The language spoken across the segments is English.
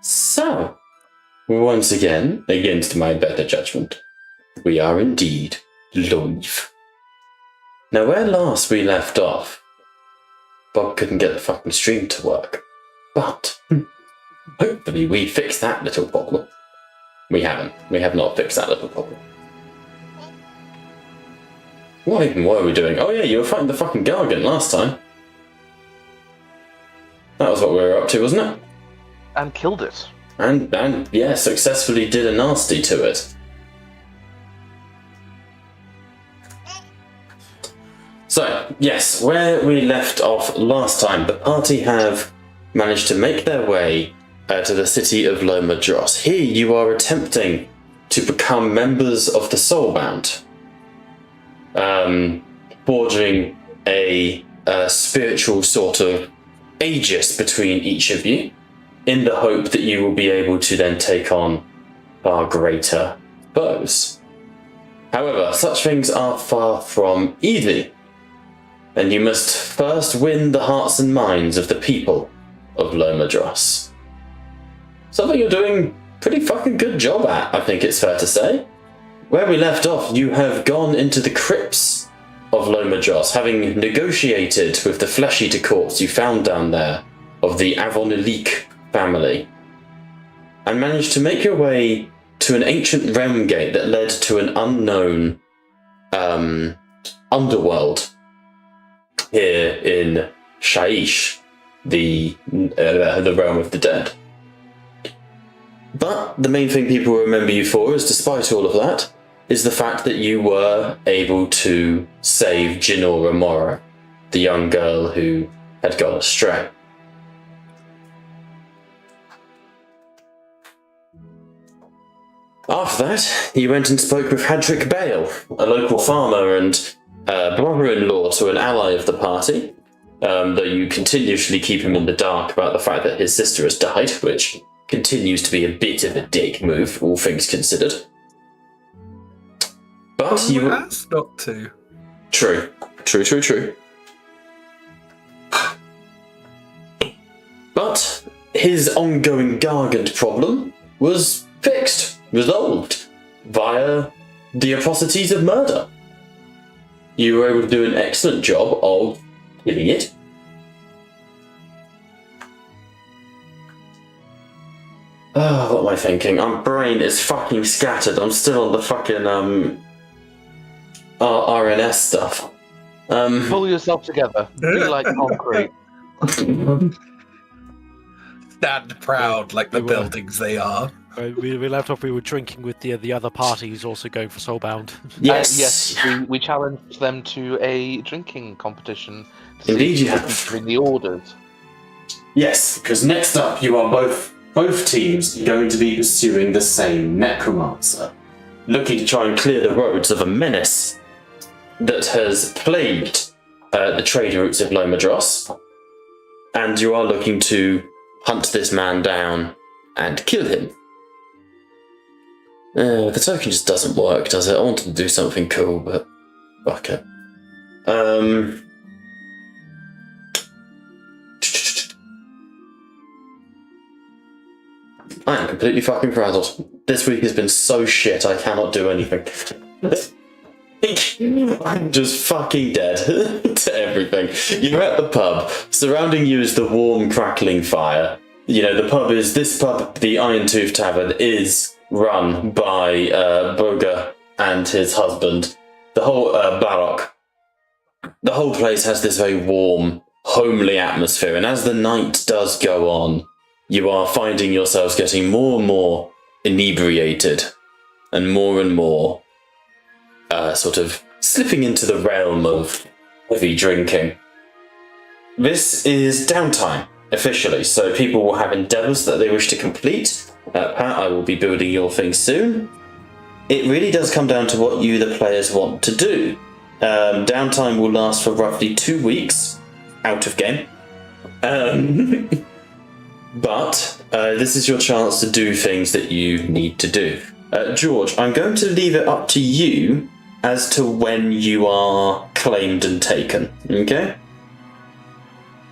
So, once again, against my better judgment, we are indeed live. Now, where last we left off, Bob couldn't get the fucking stream to work. But, hopefully we fixed that little problem. We haven't. We have not fixed that little problem. What even were we doing? Oh yeah, you were fighting the fucking Gargant last time. That was what we were up to, wasn't it? And killed it. And yeah, successfully did a nasty to it. So, yes, where we left off last time, the party have managed to make their way to the city of Lomadros. Here you are attempting to become members of the Soulbound. Forging a spiritual sort of aegis between each of you, in the hope that you will be able to then take on far greater foes. However, such things are far from easy, and you must first win the hearts and minds of the people of Lomadros. Something you're doing a pretty fucking good job at, I think it's fair to say. Where we left off, you have gone into the crypts of Lomadros, having negotiated with the flesh-eater corpse you found down there of the Avonilik family, and managed to make your way to an ancient realm gate that led to an unknown underworld here in Shaish, the realm of the dead. But the main thing people remember you for is, despite all of that, is the fact that you were able to save Jinora Mora, the young girl who had gone astray. After that, you went and spoke with Hadrick Bale, a local farmer and brother-in-law to an ally of the party, though you continuously keep him in the dark about the fact that his sister has died, which continues to be a bit of a dick move, all things considered. But you were asked not to. True. But his ongoing Gargant problem was fixed, resolved, via the atrocities of murder. You were able to do an excellent job of killing it. Oh, what am I thinking? My brain is fucking scattered. I'm still on the fucking RNS stuff. Pull yourself together. Be like concrete. Stand proud like the buildings they are. We left off. We were drinking with the other parties, also going for Soulbound. Yes, yes. We challenged them to a drinking competition. Indeed, you have. Featuring the orders. Yes, because next up, you are both teams going to be pursuing the same necromancer, looking to try and clear the roads of a menace that has plagued the trade routes of Lomadros, and you are looking to hunt this man down and kill him. The token just doesn't work, does it? I wanted to do something cool, but fuck it. I am completely fucking frazzled. This week has been so shit, I cannot do anything. I'm just fucking dead to everything. You're at the pub. Surrounding you is the warm, crackling fire. You know, this pub, the Iron Tooth Tavern, is run by Boga and his husband. The whole Barok. The whole place has this very warm, homely atmosphere, and as the night does go on, you are finding yourselves getting more and more inebriated, and more sort of slipping into the realm of heavy drinking. This is downtime, officially, so people will have endeavours that they wish to complete. Pat, I will be building your thing soon. It really does come down to what you, the players, want to do. Downtime will last for roughly 2 weeks, out of game. But this is your chance to do things that you need to do. George, I'm going to leave it up to you as to when you are claimed and taken, okay?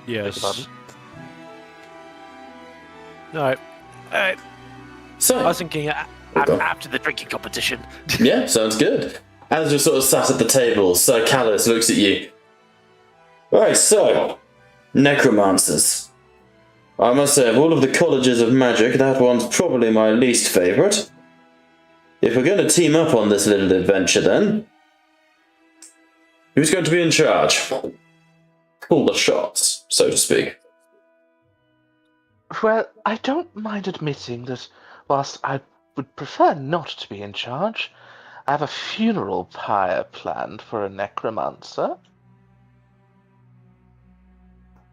Yes. Alright. I So, was thinking Okay. after the drinking competition. yeah, sounds good. As you're sort of sat at the table, Sir Callus looks at you. Right, so, necromancers. I must say, of all of the colleges of magic, that one's probably my least favourite. If we're going to team up on this little adventure, then, who's going to be in charge? Call the shots, so to speak. Well, I don't mind admitting that whilst I would prefer not to be in charge, I have a funeral pyre planned for a necromancer.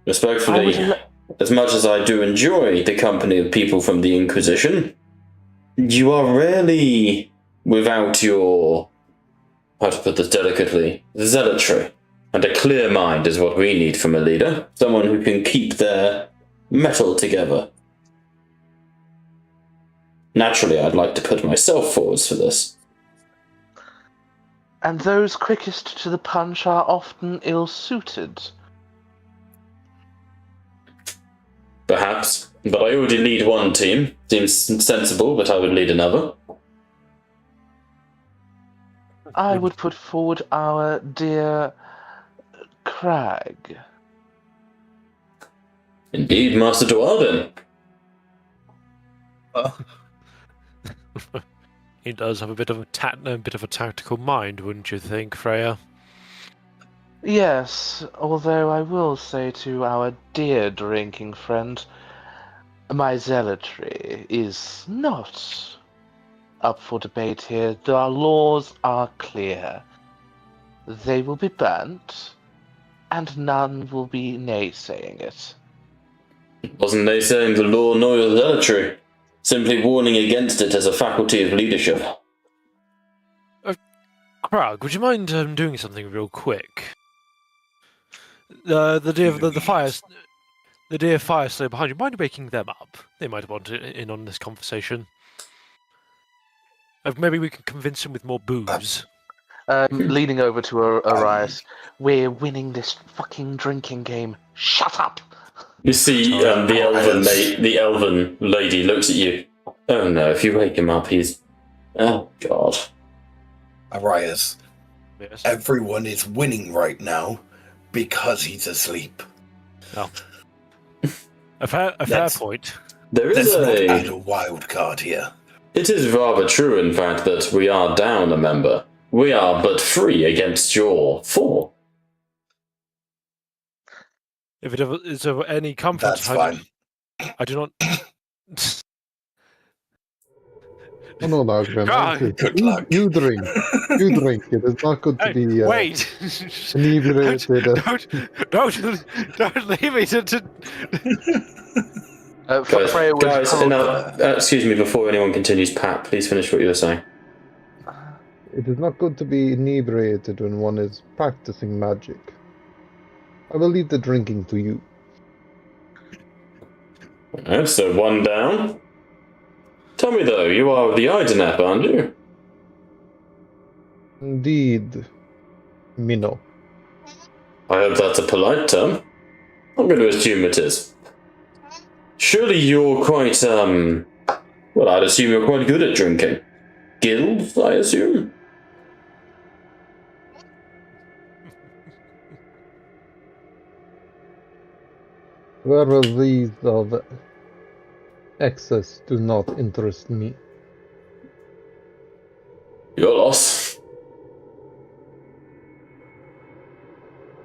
Respectfully, as much as I do enjoy the company of people from the Inquisition, you are rarely without your, how to put this delicately, zealotry. And a clear mind is what we need from a leader. Someone who can keep their metal together. Naturally, I'd like to put myself forwards for this. And those quickest to the punch are often ill-suited. Perhaps, but I already lead one team. Seems sensible, but I would lead another. I would put forward our dear Crag. Indeed, Master Dwarden. He does have a bit of a tactical mind, wouldn't you think, Freya? Yes, although I will say to our dear drinking friend, my zealotry is not up for debate here. The laws are clear. They will be burnt, and none will be naysaying it. Wasn't naysaying the law nor your zealotry. Simply warning against it as a faculty of leadership. Krag, would you mind doing something real quick? The dear fire slayer behind you, mind waking them up? They might want in on this conversation. Maybe we can convince him with more booze. Leaning over to Arias, we're winning this fucking drinking game. Shut up! You see, the elven lady looks at you. Oh no, if you wake him up, he's... Oh, God. Arias, Yes. everyone is winning right now because he's asleep. Oh. A fair point. There Let's is not add a... a wild card here. It is rather true, in fact, that we are down a member. We are but 3 against your 4. If it is of any comfort, That's fine. I do not. Oh, no, no, Grim. God. Good luck. You drink. You drink. It is not good to Hey, be wait! inebriated. Don't leave me to. Freya would Guys, hold- excuse me, before anyone continues, Pat, please finish what you were saying. It is not good to be inebriated when one is practicing magic. I will leave the drinking to you. Alright, so 1 down. Tell me though, you are the Idenap, aren't you? Indeed. Minnow. I hope that's a polite term. I'm going to assume it is. Surely you're quite, well, I'd assume you're quite good at drinking. Gills, I assume? Whereas these of excess do not interest me. Your loss.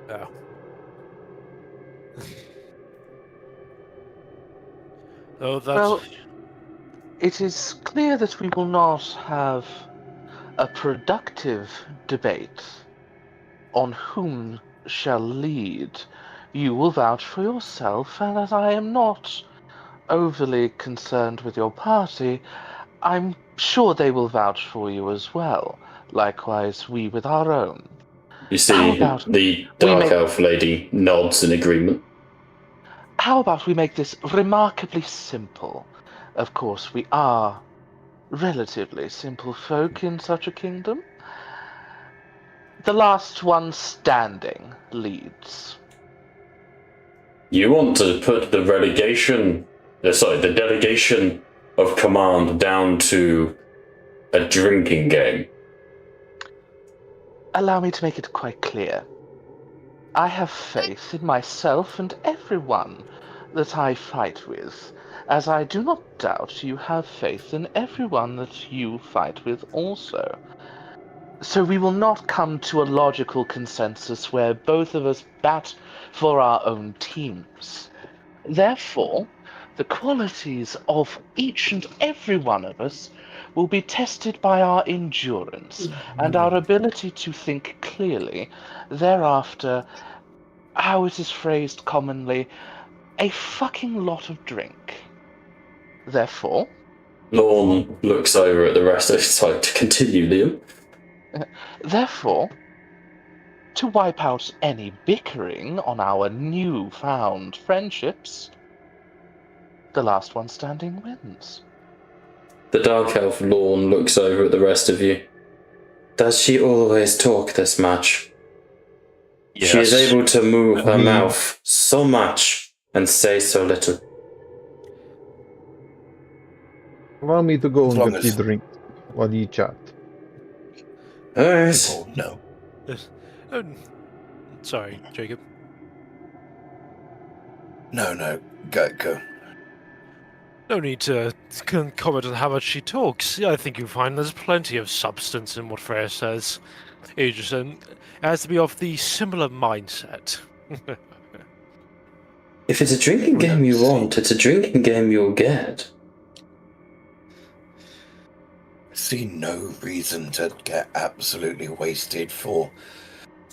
Oh. Oh, that's. Well, it is clear that we will not have a productive debate on whom shall lead. You will vouch for yourself, and as I am not overly concerned with your party, I'm sure they will vouch for you as well. Likewise, we with our own. You see, How about the we Dark make- Elf lady nods in agreement. How about we make this remarkably simple? Of course, we are relatively simple folk in such a kingdom. The last one standing leads. You want to put the delegation of command down to a drinking game. Allow me to make it quite clear. I have faith in myself and everyone that I fight with, as I do not doubt you have faith in everyone that you fight with also. So we will not come to a logical consensus where both of us bat for our own teams. Therefore, the qualities of each and every one of us will be tested by our endurance and our ability to think clearly. Thereafter, how it is phrased commonly, a fucking lot of drink. Therefore, Lorne looks over at the rest of his like to continue, Liam. therefore, to wipe out any bickering on our newfound friendships, the last one standing wins. The Dark Elf Lorne looks over at the rest of you. Does she always talk this much? Yes. She is able to move her mouth so much and say so little. Allow me to go As and long get the as- drink while you chat. Alright. Oh, no. Oh, sorry, Jacob. No. Go. No need to comment on how much she talks. I think you'll find there's plenty of substance in what Freya says. It just has to be of the similar mindset. If it's a drinking game you want, it's a drinking game you'll get. See no reason to get absolutely wasted for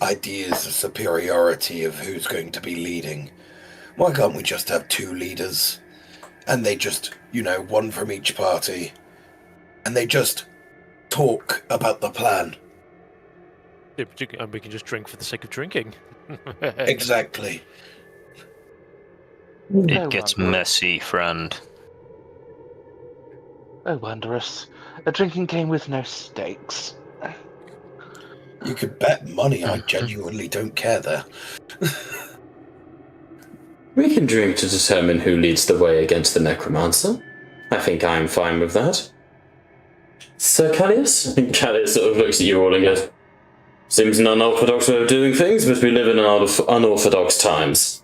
ideas of superiority of who's going to be leading. Why can't we just have 2 leaders? And they just, one from each party. And they just talk about the plan. Yeah, and we can just drink for the sake of drinking. Exactly. It gets messy, friend. Oh, wondrous. A drinking game with no stakes. You could bet money I genuinely don't care there. We can drink to determine who leads the way against the necromancer. I think I'm fine with that. Sir Callius? Callius sort of looks at you all and goes, seems an unorthodox way of doing things, but we live in unorthodox times.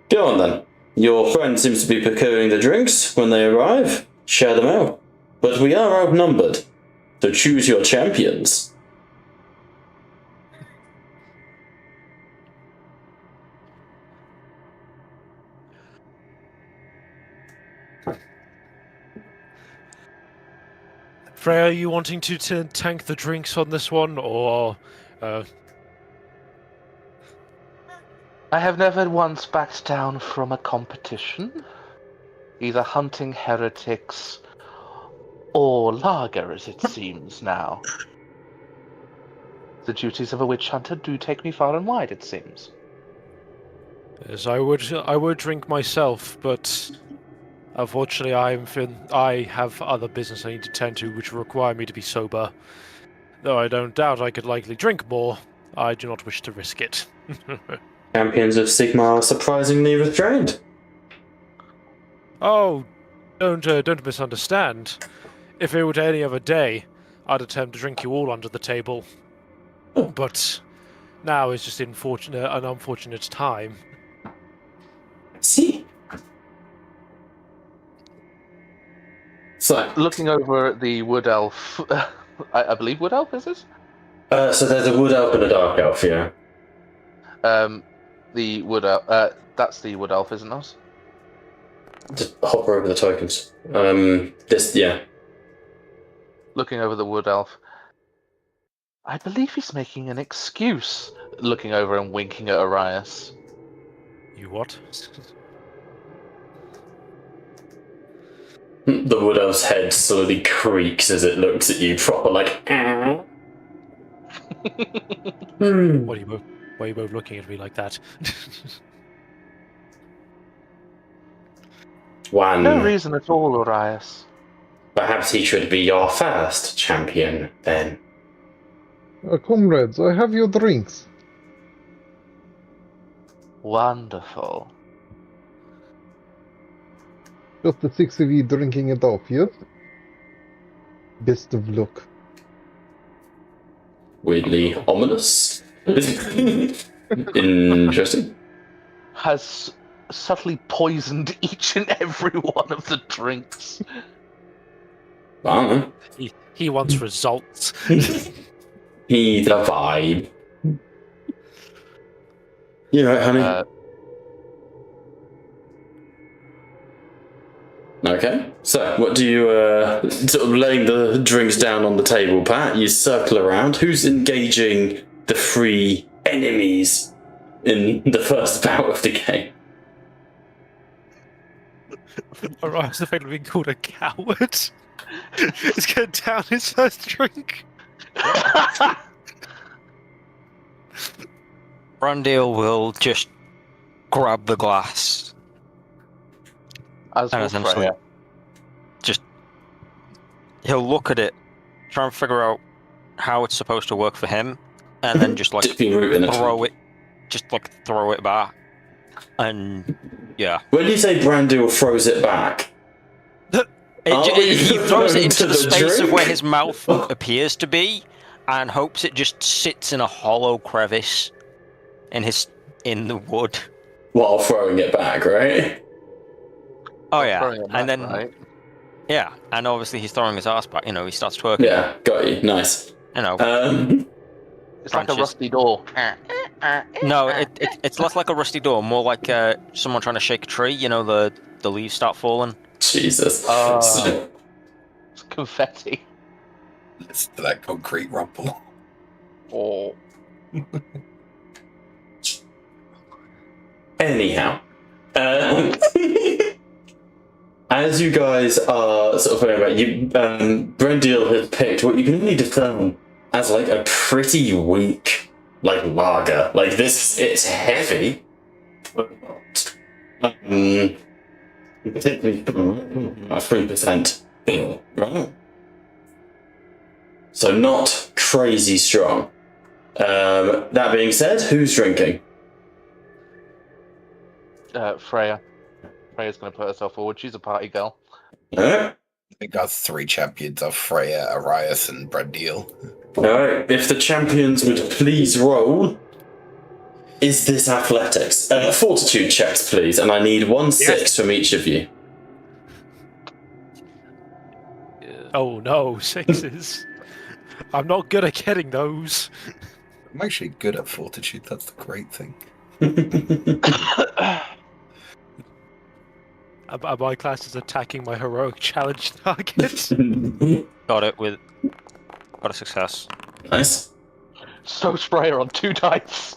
Go on then. Your friend seems to be procuring the drinks. When they arrive, share them out. But we are outnumbered, so choose your champions. Freya, are you wanting to tank the drinks on this one, or... I have never once backed down from a competition, either hunting heretics or lager, as it seems now. The duties of a witch hunter do take me far and wide, it seems. Yes, I would drink myself, but unfortunately I have other business I need to tend to which require me to be sober. Though I don't doubt I could likely drink more, I do not wish to risk it. Champions of Sigmar are surprisingly restrained. Oh, don't misunderstand. If it were any other day, I'd attempt to drink you all under the table. But now is just an unfortunate time. See? So, Looking over at the wood elf, I believe wood elf, is it? so there's a wood elf and a dark elf, yeah. The wood elf, that's the wood elf, isn't it? Just hover over the tokens. Yeah. Looking over the wood elf. I believe he's making an excuse. Looking over and winking at Arias. You what? The wood elf's head slowly creaks as it looks at you, proper like. Why are you both looking at me like that? One. No reason at all, Arias. Perhaps he should be your first champion, then. Comrades, I have your drinks. Wonderful. Just the six of you drinking it off, yes? Best of luck. Weirdly ominous. Interesting. Has subtly poisoned each and every one of the drinks. Wow. He wants results. He's a vibe. You right, honey? Okay, so what do you, sort of laying the drinks down on the table, Pat, you circle around. Who's engaging the three enemies in the first bout of the game? Alright, I was afraid of being called a coward. He's going to down his first drink. Brandil will just grab the glass As and will essentially Freya. he'll look at it, try and figure out how it's supposed to work for him, and then just like Dip your root in it. throw it back. And yeah. When you say Brandil throws it back, He throws it into the space drink? of where his mouth appears to be, and hopes it just sits in a hollow crevice in the wood. while throwing it back, right? Oh yeah, Throwing it and back, then right? yeah, and obviously he's throwing his ass back. You know, he starts twerking. Yeah, got you. Nice. You know, It's like a branches. rusty door. no, it's less like a rusty door, more like someone trying to shake a tree. You know, the leaves start falling. Jesus. It's confetti. Listen to that concrete rumble. Oh. Anyhow, as you guys are sort of thinking about, Brendil has picked what you can only determine as like a pretty weak, like lager. Like this, it's heavy, but not particularly 3%. Right. So not crazy strong. That being said, who's drinking? Freya. Freya's going to put herself forward. She's a party girl. Alright. I think our three champions are Freya, Arias, and Brandil. Alright, if the champions would please roll. Is this athletics? Fortitude checks, please, and I need 1/6 from each of you. Oh no, sixes. I'm not good at getting those. I'm actually good at fortitude, that's the great thing. My class is attacking my heroic challenge target. Got a success. Nice. So Freya on 2 dice.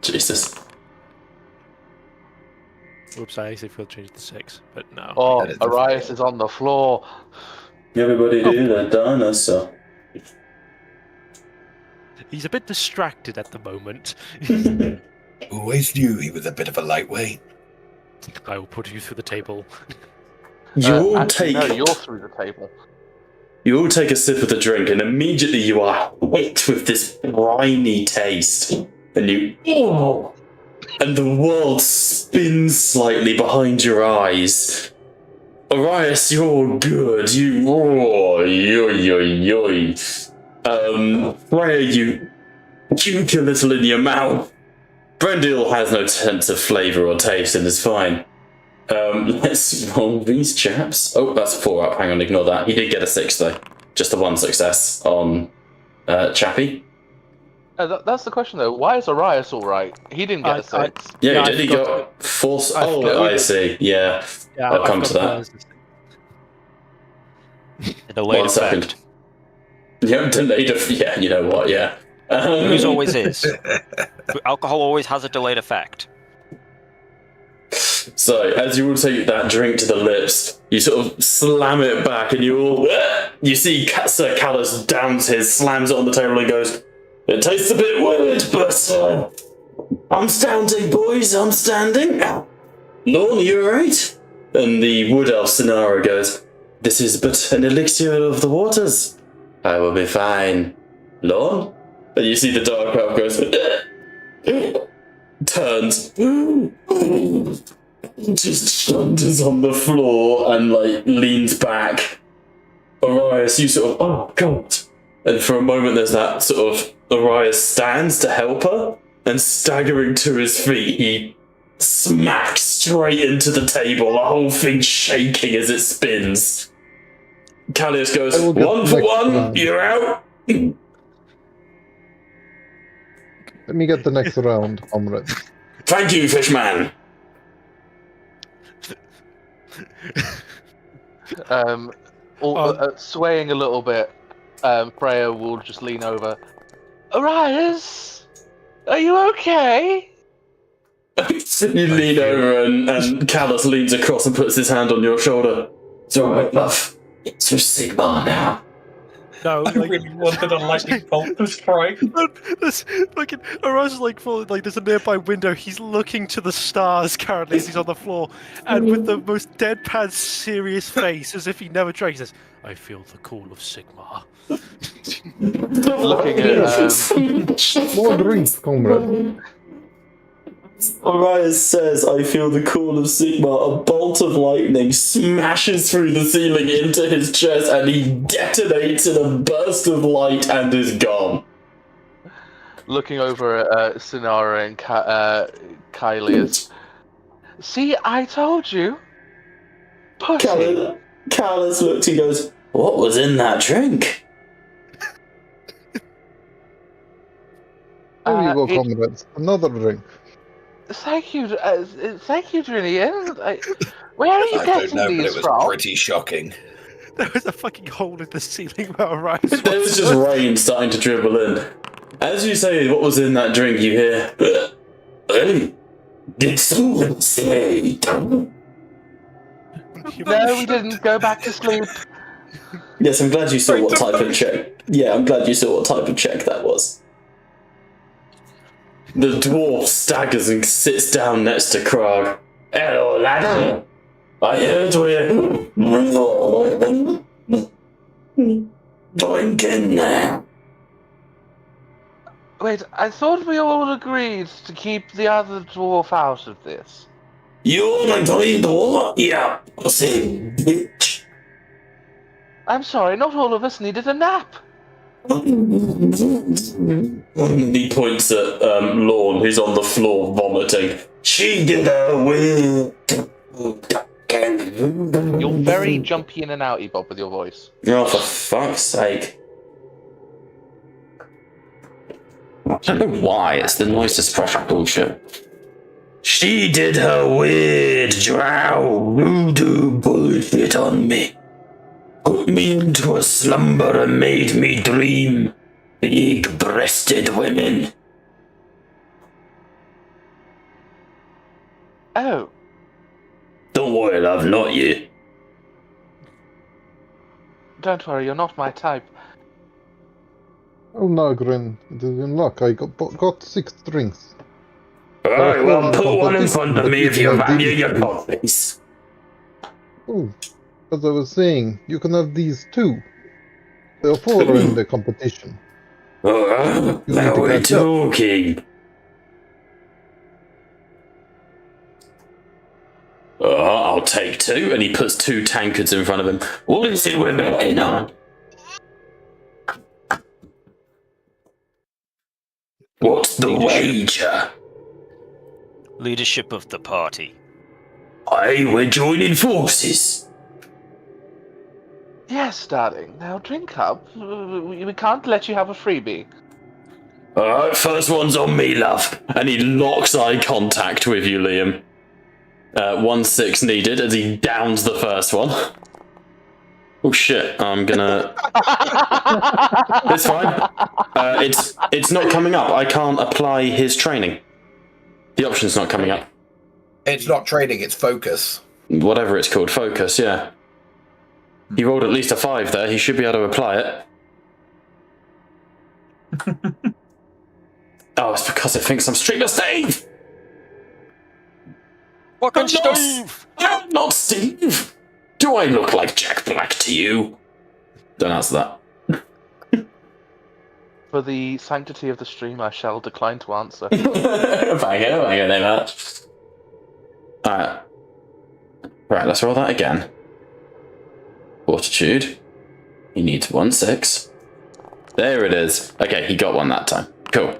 Jesus. Whoops, I actually feel changed to 6, but no. Oh, That is a Arias fail. is on the floor. Everybody do the dinosaur. He's a bit distracted at the moment. Always knew he was a bit of a lightweight. I will put you through the table. You actually, no, you're through the table. all take a sip of the drink, and immediately you are hit with this briny taste, and and the world spins slightly behind your eyes. Arias, you're good. Freya, you puke a little in your mouth. Brendil has no sense of flavour or taste and is fine. Let's roll these chaps. Oh, that's a 4 up. Hang on, ignore that. He did get a 6 though. Just the 1 success on Chappie. That's the question though. Why is Arias alright? He didn't get a 6. Yeah, Yeah, he did. He I got 4. I Oh, forgot. I see. Yeah. Yeah, I'll come to that. A delayed 1 second. effect. Yeah, delayed. Yeah, you know what? Yeah. Booze always is. Alcohol always has a delayed effect. So, as you all take that drink to the lips, you sort of slam it back, and you see Sir Callus downs his, slams it on the table, and goes, "It tastes a bit weird, but I'm standing, boys. I'm standing. Lorne, you alright?" And the wood elf Sonara goes, "This is but an elixir of the waters. I will be fine. Lorne?" And you see the dark elf goes, turns. just shoulders on the floor and like leans back. Arias, you sort of, oh god. And for a moment there's that sort of, Arias stands to help her, and staggering to his feet, he smacks straight into the table, the whole thing shaking as it spins. Callius goes, I will get 1 the for next 1, round. you're out. Let me get the next round, comrades. Thank you, Fishman. Swaying a little bit, Freya will just lean over. Arias, are you okay? You lean over and Callus leans across and puts his hand on your shoulder. It's alright, love. It's your Sigmar now. No, I like really wanted a lightning bolt to strike. there's fucking Araz is like full, like there's a nearby window. He's looking to the stars currently as he's on the floor, and with the most deadpan, serious face, as if he never drank, he says, "I feel the call of Sigmar." Looking at More drinks, comrade. Arias says, I feel the call of Sigmar. A bolt of lightning smashes through the ceiling into his chest and he detonates in a burst of light and is gone. looking over at Sinara and Kylius. See, I told you. Pussy. Callus looked, he goes, what was in that drink? Here you go, comrades. Another drink. Thank you, Julian. Where are you I don't getting know, but these it was from? pretty shocking. There was a fucking hole in the ceiling where Araz There was just rain starting to dribble in. As you say what was in that drink, you hear, hey, did someone say? No, we didn't. Go back to sleep. Yes, I'm glad you saw what type of check. Yeah, I'm glad you saw what type of check that was. The dwarf staggers and sits down next to Krog. Hello, lad. I heard we're drinking now. Wait, I thought we all agreed to keep the other dwarf out of this. You agreed what? Yeah, pussy bitch. I'm sorry, not all of us needed a nap. And he points at Lorne, who's on the floor vomiting. She did her weird. You're very jumpy in and outy, Bob, with your voice. Oh, for fuck's sake. I don't know why, it's the noise suppression bullshit. She did her weird drow voodoo bullshit on me. Put me into a slumber and made me dream big-breasted women. Oh, Don't worry, love, not you. don't worry, you're not my type. Oh, Nagrin, it is in luck. I got 6 drinks. Alright, well, put one in front of me if you value your coffees. Oh, as I was saying, you can have these too. There are 4 in the competition. Alright, now we're talking. I'll take 2, and he puts 2 tankards in front of him. What is it we're betting on? What's the wager? Leadership of the party. Aye, we're joining forces. Yes, darling. Now drink up. We can't let you have a freebie. Alright, first one's on me, love. And he locks eye contact with you, Liam. 1-6 needed as he downs the first one. Oh shit, I'm gonna... It's fine. It's not coming up. I can't apply his training. The option's not coming up. It's not training, it's focus. Whatever it's called, focus, yeah. He rolled at least a 5 there, he should be able to apply it. Oh, it's because it thinks I'm Streamer Steve! Fucking Not- Steve! Not Steve! Do I look like Jack Black to you? Don't answer that. For the sanctity of the stream, I shall decline to answer. Thank you very much. Alright, Right, let's roll that again. Fortitude. He needs 1/6. There it is. Okay, he got one that time. Cool.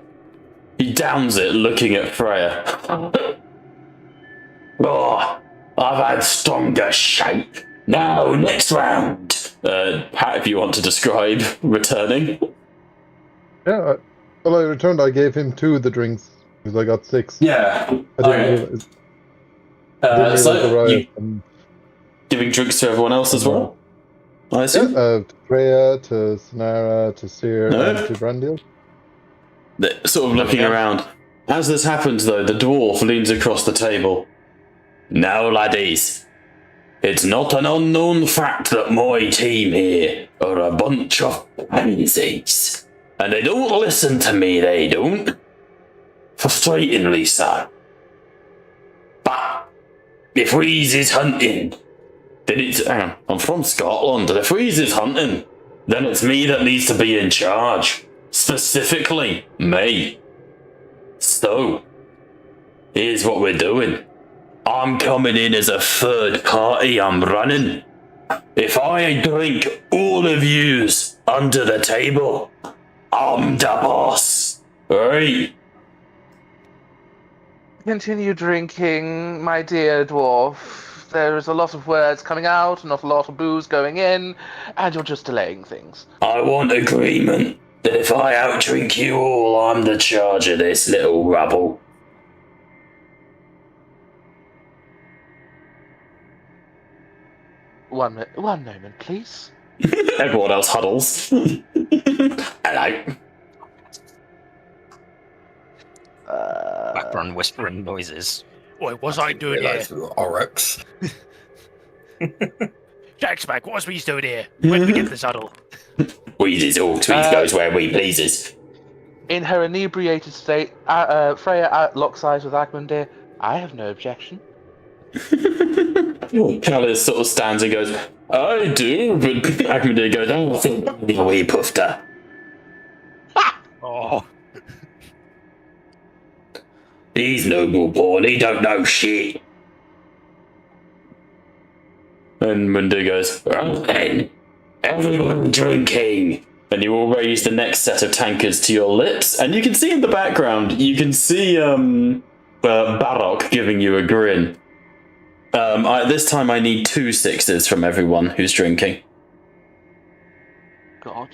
He downs it, looking at Freya. Oh, I've had stronger shake. Now, next round. Pat, if you want to describe returning. Yeah, well, I returned. I gave him 2 of the drinks because I got 6. Yeah. I didn't realize. Didn't realize the So, you riot. And, giving drinks to everyone else as well? I assume? to Freya, to Sonara, to Seer, No. and to Brandil. They're sort of looking around. As this happens, though, the dwarf leans across the table. Now, laddies, it's not an unknown fact that my team here are a bunch of pansies. And they don't listen to me, they don't. Frustratingly so. But if Reese is hunting, then it's... Hang on, I'm from Scotland, and if Reese is hunting, then it's me that needs to be in charge. Specifically, me. So, here's what we're doing. I'm coming in as a third party, I'm running. If I drink all of yous under the table, I'm the boss. Right? Continue drinking, my dear dwarf. There is a lot of words coming out, not a lot of booze going in, and you're just delaying things. I want agreement that if I outdrink you all, I'm the charge of this little rubble. One moment, please. Everyone else huddles. Hello. Background whispering noises. What was I doing here? Realised we were Oryx. Jacksmack, what's we doing here? When did we get to this huddle? Wheezes all tweet goes where we pleases. In her inebriated state, Freya locks eyes with Agmundir. I have no objection. Callis sort of stands and goes, I do, but Agmundir goes, oh, I think we puffed her. Oh, He's noble born, he don't know shit. And Mundir goes, right then, everyone drinking. And you all raise the next set of tankards to your lips, and you can see in the background, you can see Barok giving you a grin. This time I need 2 6s from everyone who's drinking. God.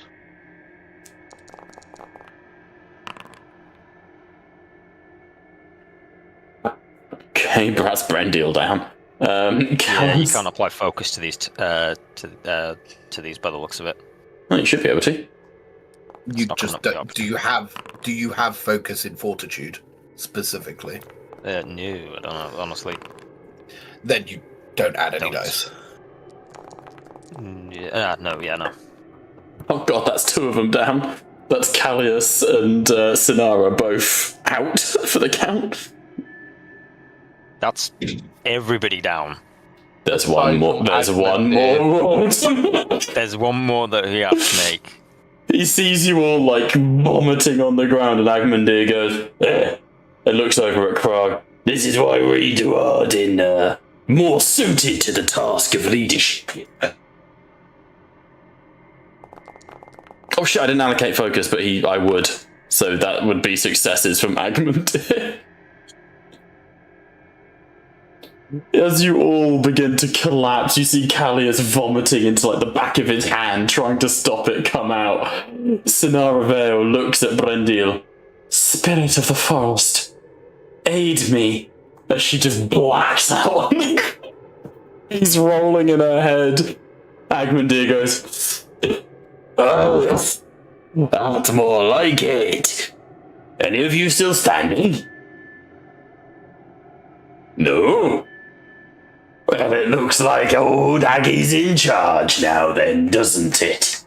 Okay, Brad's Brendil down. Yeah, you Callum's- can't apply focus to these to these by the looks of it. Oh, you should be able to. You not just coming up with don't. Do you have focus in fortitude specifically? No, I don't know, honestly. Then you don't add any Don't. dice. No. Oh god, that's 2 of them down. That's Callius and Sinara both out for the count. That's everybody down. There's one more. There's one more. There's one more that he has to make. He sees you all like vomiting on the ground, and Agmundir goes, and looks over at Krog. This is why we do Arden more suited to the task of leadership. Oh shit! I didn't allocate focus, but I would, so that would be successes from Agmundir. As you all begin to collapse, you see Callius vomiting into like the back of his hand, trying to stop it come out. Sinara Vale looks at Brendil. Spirit of the forest, aid me. As she just blacks out. He's rolling in her head. Agmundir goes, oh, that's more like it. Any of you still standing? No? Well, it looks like old Aggie's in charge now then, doesn't it?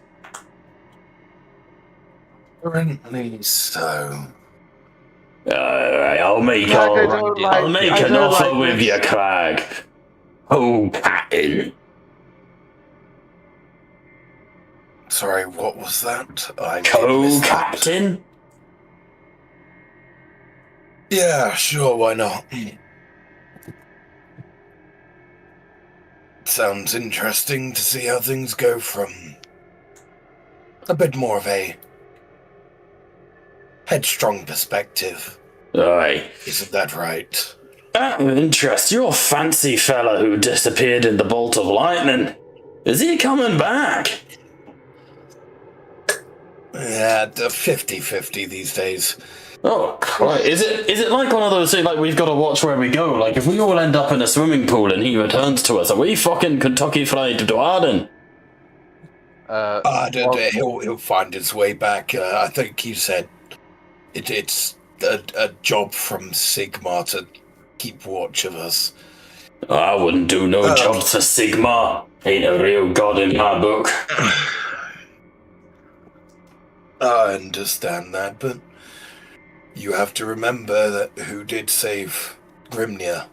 Apparently so. Alright, I'll make Crag, I an don't like- I offer don't like with this. you, Crag. Oh, Patton. Sorry, what was that? I missed that. Co-captain? Yeah, sure, why not? sounds interesting to see how things go from a bit more of a headstrong perspective. Aye. Isn't that right? Out of interest, your fancy fella who disappeared in the bolt of lightning, is he coming back? Yeah, 50-50 these days. Oh, Christ. Is it like one of those things, like we've got to watch where we go? Like, if we all end up in a swimming pool and he returns to us, are we fucking Kentucky Fried Dueling? He'll find his way back. I think he said it's a job from Sigmar to keep watch of us. I wouldn't do no job for Sigmar. Ain't a real god in my book. I understand that, but you have to remember that who did save Grimnir.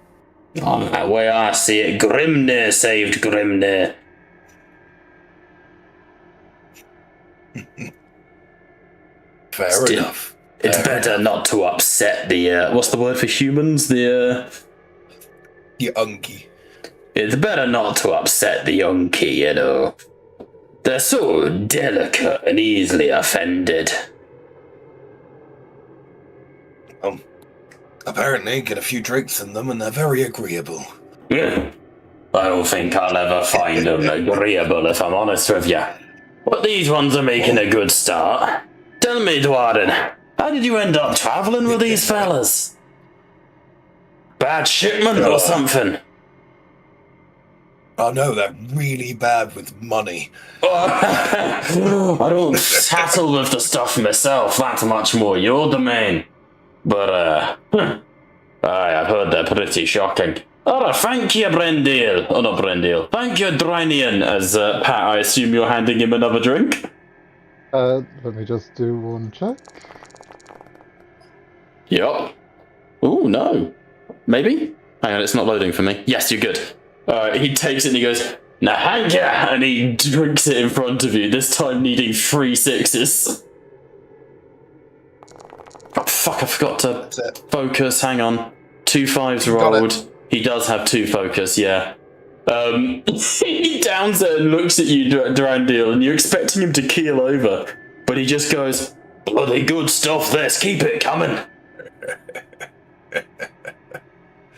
Oh, that way I see it, Grimnir saved Grimnir. Fair enough. It's better not to upset the, what's the word for humans? The Unki. It's better not to upset the Unki, you know. They're so delicate and easily offended. Apparently, get a few drinks in them and they're very agreeable. I don't think I'll ever find them agreeable, if I'm honest with you. But these ones are making a good start. Tell me, Dwarden, how did you end up travelling with these fellas? Bad shipment or something? Oh no, they're really bad with money. I don't tattle with the stuff myself, that's much more your domain. But, I've heard they're pretty shocking. Alright, thank you, Brendil. Oh, not Brendil. Thank you, Drinian. As, Pat, I assume you're handing him another drink? Let me just do one check. Yup. Ooh, no. Maybe? Hang on, it's not loading for me. Yes, you're good. He takes it and he goes, "Now hang ya!" And he drinks it in front of you, this time needing 3 6s. Oh, fuck, I forgot to focus. Hang on. 2 5s rolled. He does have 2 focus, yeah. He downs it and looks at you, Durandil, and you're expecting him to keel over. But he just goes, "Bloody good stuff this, keep it coming."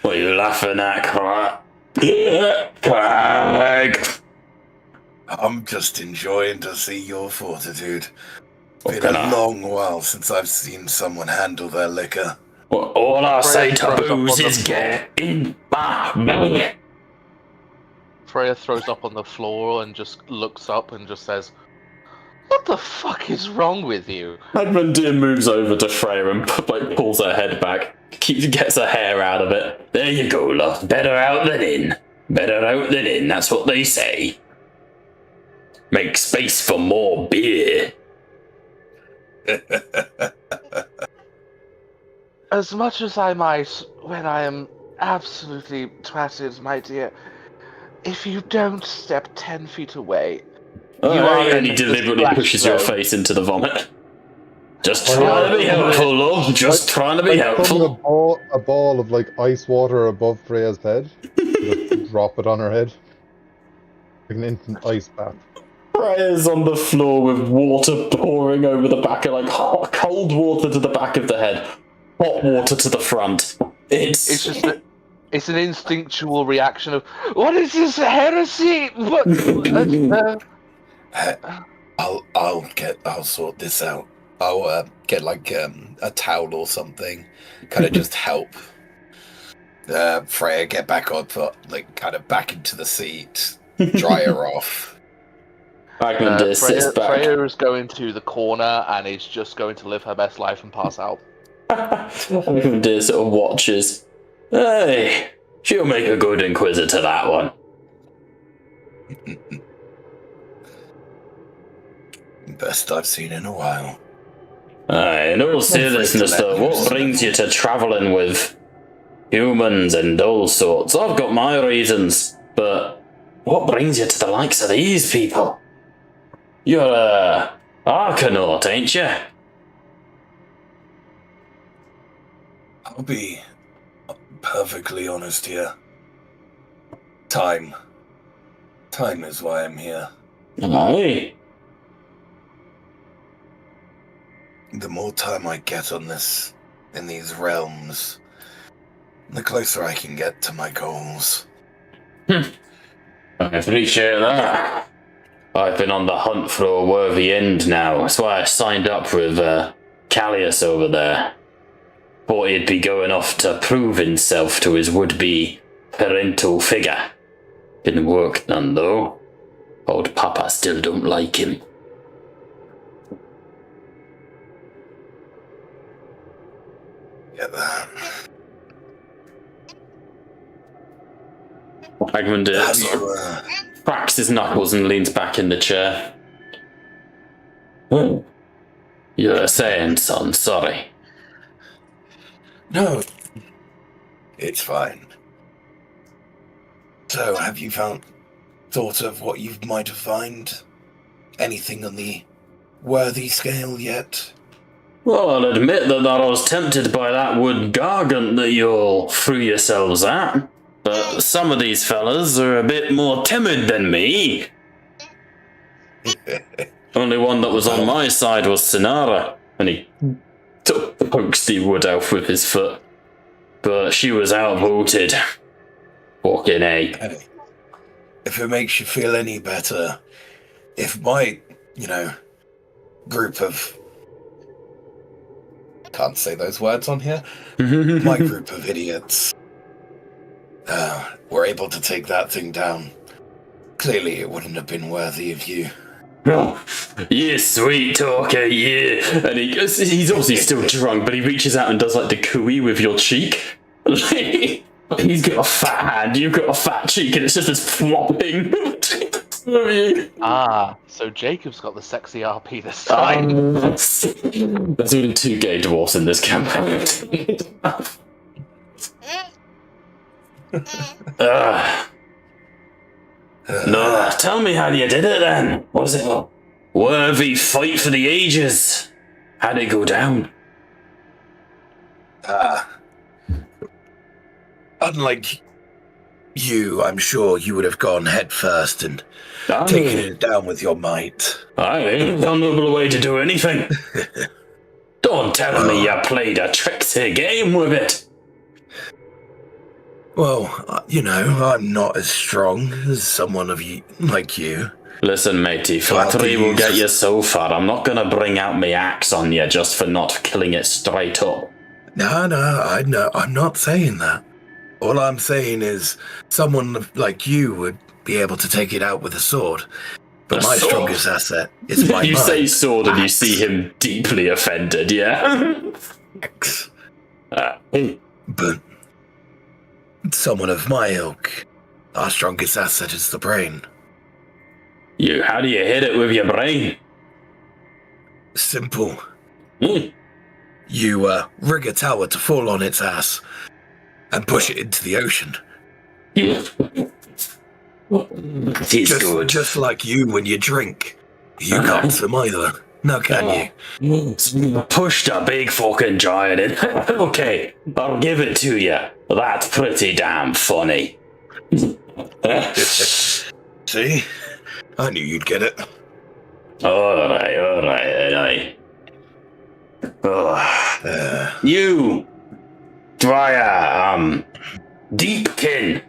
What are you laughing at, Craig? I'm just enjoying to see your fortitude. What Been can a I- long while since I've seen someone handle their liquor. Well, all I say to throws up on booze the is get in my belly. Freya throws up on the floor and just looks up and just says, "What the fuck is wrong with you?" Admandir moves over to Freya and pulls her head back, gets her hair out of it. There you go, love. Better out than in. Better out than in, that's what they say. Make space for more beer. As much as I might when I am absolutely twatted, my dear, if you don't step 10 feet away, you are And he in the deliberately splash pushes your zone. face into the vomit. Just Oh, trying to be yeah. helpful, love. Just trying to be Like putting helpful. a ball of like ice water above Freya's head. Just drop it on her head. Like an instant ice bath. Freya's on the floor with water pouring over the back of, like, hot, cold water to the back of the head, hot water to the front. It's just it's an instinctual reaction of, "What is this heresy?" What? I'll sort this out. I'll get like a towel or something, kind of just help Freya get back up, like kind of back into the seat, dry her off. Agmundir sits back. Freya is going to the corner and is just going to live her best life and pass out. Agmundir sort of watches. Hey, she'll make a good inquisitor, that one. Best I've seen in a while. Aye, in all seriousness though, what brings you to travelling with humans and all sorts? I've got my reasons, but what brings you to the likes of these people? You're a Arcanaut, ain't you? I'll be perfectly honest here. Time. Time is why I'm here. Aye. The more time I get on this, in these realms, the closer I can get to my goals. I appreciate that. I've been on the hunt for a worthy end now. That's why I signed up with Callius over there. Thought he'd be going off to prove himself to his would-be parental figure. Didn't work none, though. Old Papa still don't like him. Get that. Hagman Have you, cracks his knuckles and leans back in the chair. Oh. You're saying, son, sorry. No. It's fine. So, have you thought of what you might find? Anything on the worthy scale yet? Well, I'll admit that I was tempted by that wood gargant that you'll threw yourselves at. But some of these fellas are a bit more timid than me. Only one that was on my side was Sinara, and he pokes the wood elf with his foot. But she was outvoted. Fucking A. Hey, if it makes you feel any better, if my, group of... Can't say those words on here. My group of idiots were able to take that thing down. Clearly it wouldn't have been worthy of you. Oh, you sweet talker, you. And he's obviously still drunk, but he reaches out and does like the cooey with your cheek. He's got a fat hand, you've got a fat cheek, and it's just as flopping. So Jacob's got the sexy RP this time. There's only 2 gay dwarfs in this campaign. No, tell me how you did it then. Was it a worthy fight for the ages? How'd it go down? Unlike you, I'm sure you would have gone head first and taken it down with your might. Aye, no noble way to do anything. Don't tell me you played a tricksy game with it. Well, I'm not as strong as someone like you. Listen, matey, flattery will get you so far. I'm not gonna bring out my axe on you just for not killing it straight up. No, I'm not saying that. All I'm saying is someone like you would be able to take it out with a sword. But my strongest asset is my mind. You say sword and you see him deeply offended, yeah? Axe. But someone of my ilk, our strongest asset is the brain. How do you hit it with your brain? Simple. You rig a tower to fall on its ass and push it into the ocean. Just like you when you drink. You can't swim either. Now can you? Pushed a big fucking giant in. Okay, I'll give it to you. That's pretty damn funny. See? I knew you'd get it. Alright. You, Dwyer, Deepkin.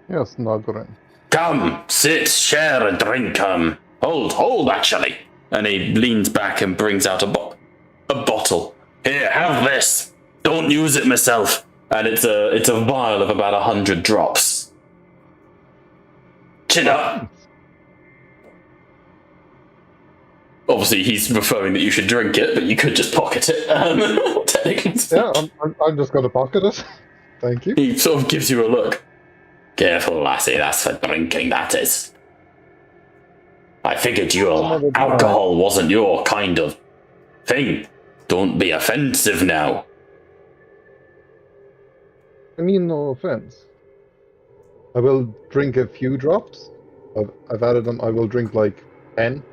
Yes, Nagrin. Come, sit, share a drink, Hold, actually. And he leans back and brings out a bottle. Here, have this. Don't use it myself. And it's a vial of about 100 drops. Chin up. Obviously, he's referring that you should drink it, but you could just pocket it. Technically. Yeah, I'm just gonna pocket it. Thank you. He sort of gives you a look. Careful, lassie, that's for drinking, that is. I figured your alcohol wasn't your kind of thing. Don't be offensive now. I mean, no offense. I will drink a few drops. I've added them. I will drink like 10.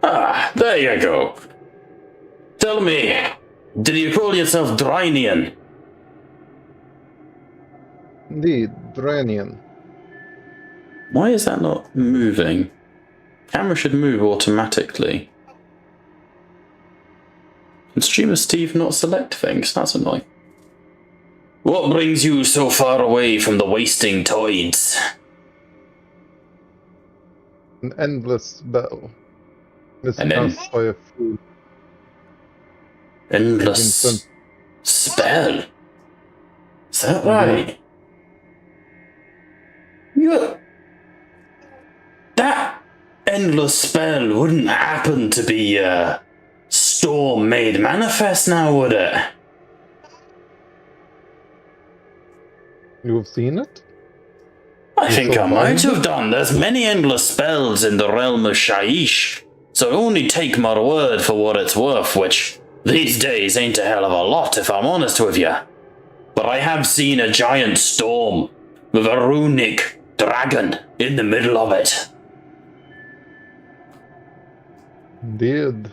There you go. Tell me, did you call yourself Drynian? Indeed, Dranian. Why is that not moving? Camera should move automatically. Can Streamer Steve not select things? That's annoying. What brings you so far away from the wasting tides? An endless spell. An en- Miscast by a fool. Endless spell? Is that right? That endless spell wouldn't happen to be storm made manifest now, would it? You've seen it? I think I might have done. There's many endless spells in the realm of Shaiish, so only take my word for what it's worth, which these days ain't a hell of a lot if I'm honest with you. But I have seen a giant storm with a runic dragon in the middle of it. Indeed.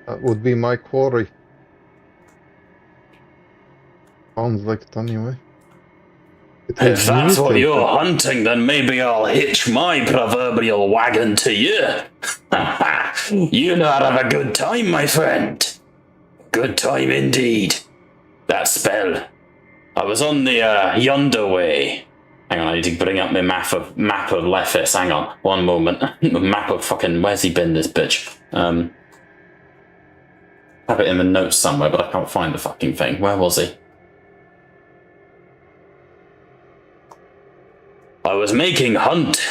That would be my quarry. Sounds like it anyway. If that's what you're hunting, then maybe I'll hitch my proverbial wagon to you. You know how to have a good time, my friend. Good time indeed. That spell. I was on the yonder way. Hang on, I need to bring up my map of Lefis. Hang on, one moment. Map of fucking, where's he been, this bitch? Have it in the notes somewhere, but I can't find the fucking thing. Where was he? I was making hunt.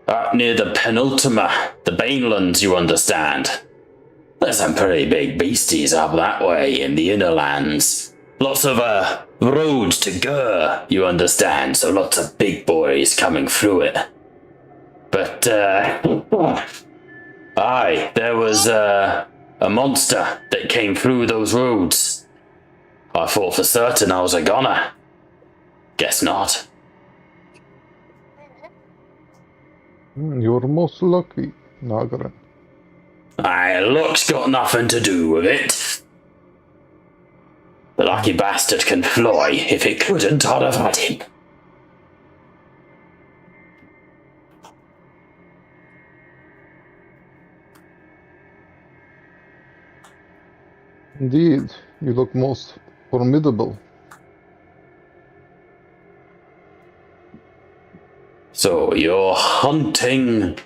Up near the penultima, the Banelands, you understand. There's some pretty big beasties up that way in the inner lands. Lots of roads to Gur, you understand, so lots of big boys coming through it. But, aye, there was a monster that came through those roads. I thought for certain I was a goner. Guess not. You're most lucky, Nagaran. Aye, luck's got nothing to do with it. The lucky bastard can fly. If it couldn't, I'd have had him. Indeed, you look most formidable. So you're hunting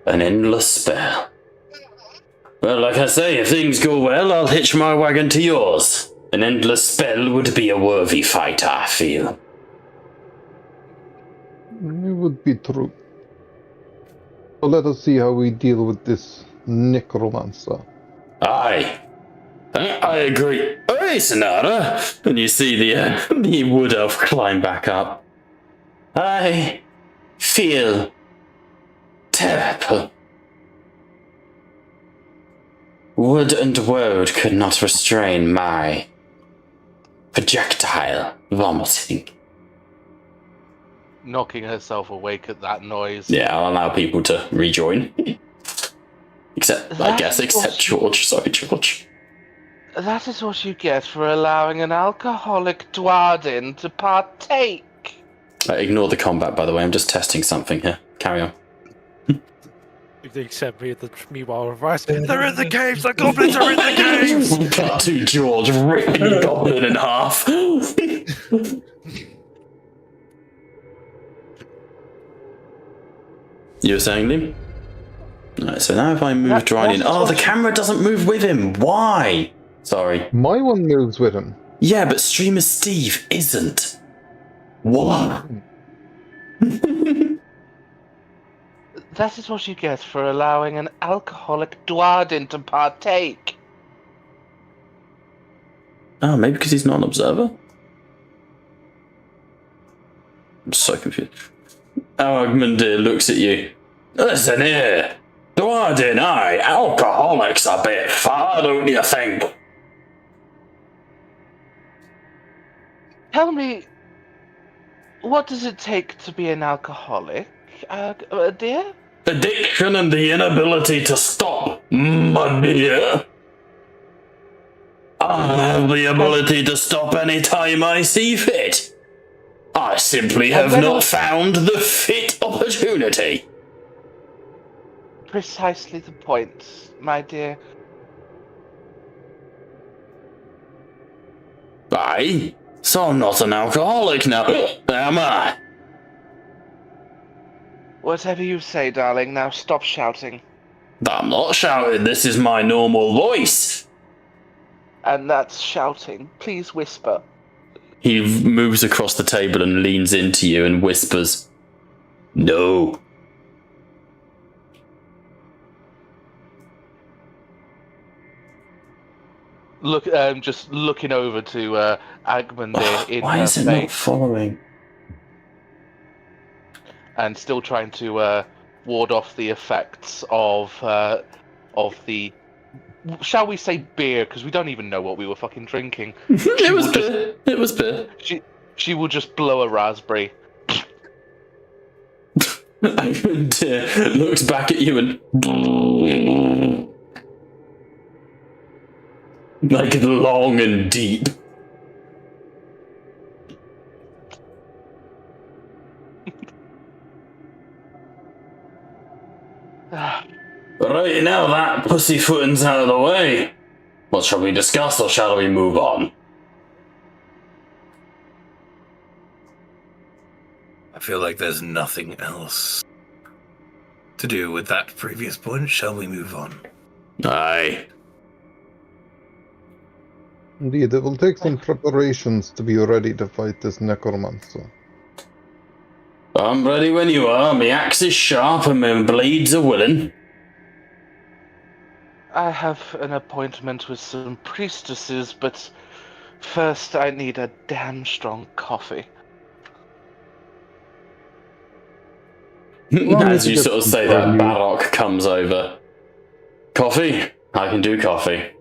an endless spell. Well, like I say, if things go well, I'll hitch my wagon to yours. An endless spell would be a worthy fight, I feel. It would be true. So let us see how we deal with this necromancer. Aye. I agree. Hey, Sonata! And you see the wood elf climb back up. I feel terrible. Wood and woad could not restrain my projectile vomiting. Knocking herself awake at that noise. Yeah, I'll allow people to rejoin. Except George. Sorry, George. That is what you get for allowing an alcoholic Dwarden to partake. Ignore the combat, by the way. I'm just testing something here. Carry on. If they accept me at the meanwhile advice, they're in the caves! The goblins are in the caves! Cut to George ripping the goblin in half. You were saying, Liam? Alright, so now if I move Dryden... Oh, the camera doesn't move with him. Why? Sorry. My one moves with him. Yeah, but Streamer Steve isn't. What? That is what you get for allowing an alcoholic Dwarden to partake. Oh, maybe because he's not an observer? I'm so confused. Argmandir looks at you. Listen here. Dwarden, aye, alcoholic's a bit far, don't you think? Tell me, what does it take to be an alcoholic, dear? Addiction and the inability to stop, my dear. I have the ability to stop any time I see fit. I simply have not found the fit opportunity. Precisely the point, my dear. Aye? So I'm not an alcoholic now, am I? Whatever you say, darling. Now stop shouting. I'm not shouting, this is my normal voice. And that's shouting. Please whisper. He moves across the table and leans into you and whispers, No. Look, just looking over to Agmundir in Why her is it not face, following? and still trying to ward off the effects of the, shall we say, beer? Because we don't even know what we were fucking drinking. It was beer. It was beer. She will just blow a raspberry. And looks back at you and like long and deep. Right, now that pussyfooting's out of the way, what shall we discuss or shall we move on? I feel like there's nothing else to do with that previous point. Shall we move on? Aye. Indeed, it will take some preparations to be ready to fight this necromancer. I'm ready when you are. My axe is sharp and my blades are willing. I have an appointment with some priestesses, but first I need a damn strong coffee. As you sort of say that, Barok comes over. Coffee? I can do coffee.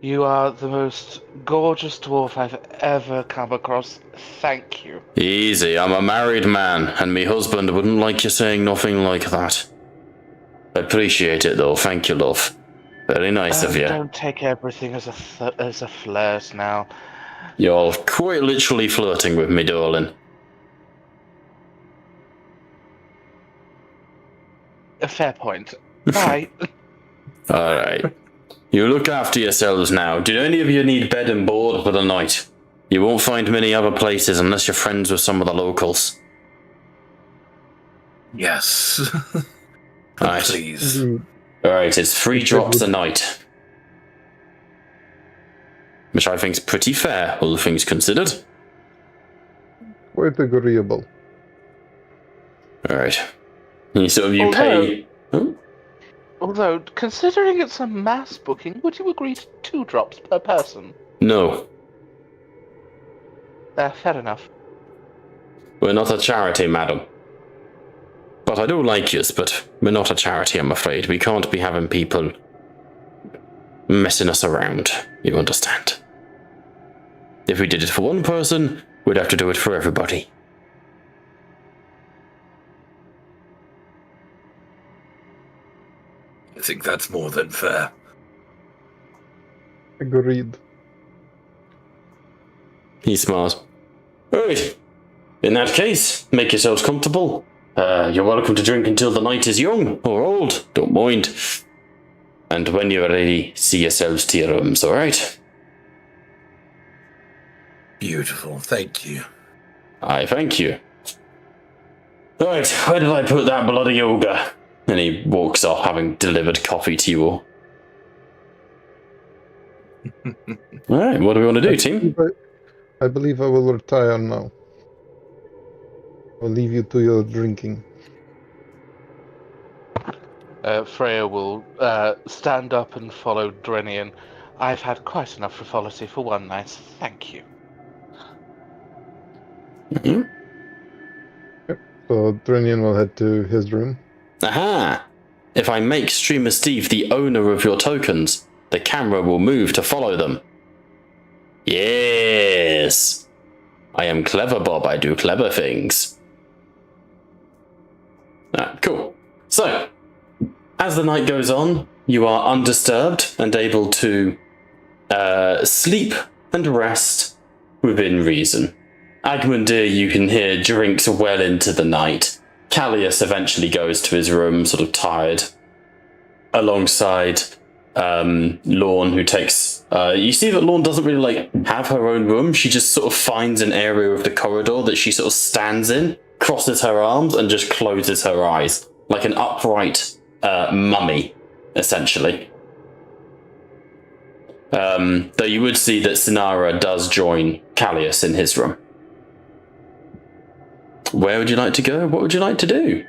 You are the most gorgeous dwarf I've ever come across. Thank you. Easy, I'm a married man, and me husband wouldn't like you saying nothing like that. I appreciate it though, thank you, love. Very nice of you. Don't take everything as a flirt now. You're quite literally flirting with me, darling. A fair point. Bye. Alright. You look after yourselves now. Do any of you need bed and board for the night? You won't find many other places unless you're friends with some of the locals. Yes. Right. Please. Alright, it's 3 drops a night. Which I think's pretty fair, all things considered. Quite agreeable. Alright. You pay... Although, considering it's a mass booking, would you agree to 2 drops per person? No. Fair enough. We're not a charity, madam. But I do like yous, but we're not a charity, I'm afraid. We can't be having people messing us around, you understand. If we did it for one person, we'd have to do it for everybody. I think that's more than fair. Agreed. He smiles. Right. In that case, make yourselves comfortable. You're welcome to drink until the night is young or old, don't mind. And when you're ready, see yourselves to your rooms, alright? Beautiful, thank you. I thank you. Right, where did I put that bloody ogre? And he walks off, having delivered coffee to you all. Alright, what do we want to do, team? I believe I will retire now. I'll leave you to your drinking. Freya will stand up and follow Drenian. I've had quite enough frivolity for one night. Thank you. Mm-hmm. So Drenian will head to his room. Aha! If I make Streamer Steve the owner of your tokens, the camera will move to follow them. Yes! I am clever, Bob. I do clever things. Cool. So, as the night goes on, you are undisturbed and able to sleep and rest within reason. Agmundir, you can hear, drinks well into the night. Callias eventually goes to his room, sort of tired, alongside Lorne, who takes... you see that Lorne doesn't really, have her own room. She just sort of finds an area of the corridor that she sort of stands in, crosses her arms, and just closes her eyes, like an upright mummy, essentially. Though you would see that Sinara does join Callias in his room. Where would you like to go? What would you like to do?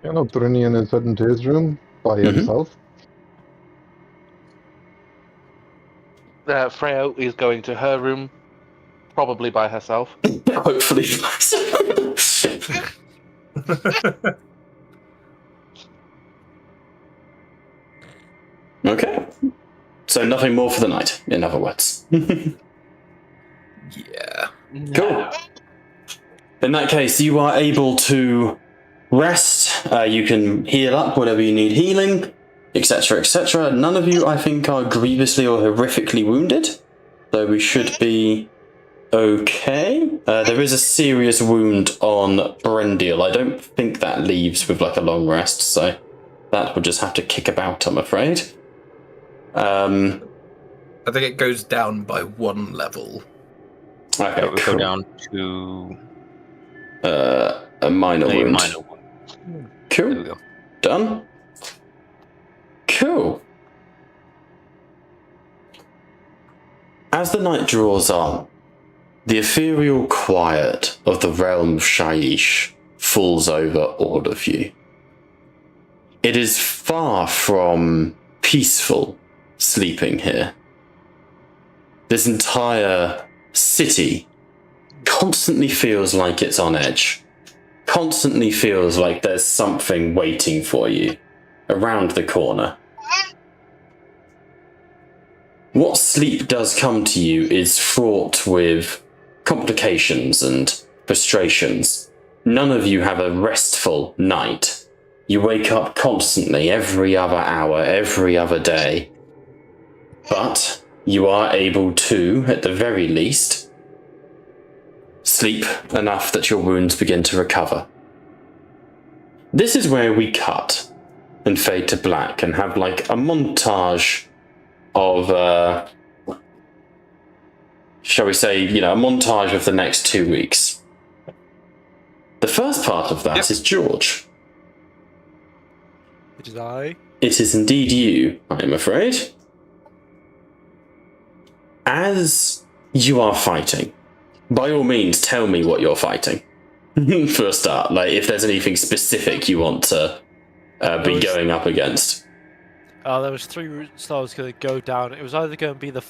Trinian is heading to his room by himself. Freya is going to her room, probably by herself. Hopefully. Okay. So nothing more for the night, in other words. Yeah. Cool. In that case, you are able to rest. You can heal up whenever you need healing, etc., etc. None of you, I think, are grievously or horrifically wounded, so we should be okay. There is a serious wound on Brendiel. I don't think that leaves with like a long rest, so that will just have to kick about, I'm afraid. I think it goes down by 1 level. Okay, It would cool. go down to A minor a wound. minor one. Cool. There we go. Done. Cool. As the night draws on, the ethereal quiet of the realm of Shaiish falls over all of you. It is far from peaceful sleeping here. This entire city constantly feels like it's on edge. Constantly feels like there's something waiting for you around the corner. What sleep does come to you is fraught with complications and frustrations. None of you have a restful night. You wake up constantly, every other hour, every other day. But you are able to, at the very least, sleep enough that your wounds begin to recover. This is where we cut and fade to black and have like a montage of, shall we say, a montage of the next 2 weeks. The first part of that is George. It is I. It is indeed you, I am afraid. As you are fighting, by all means, tell me what you're fighting. For a start, like if there's anything specific you want to be going up against. There was 3 routes that I was going to go down. It was either going to be the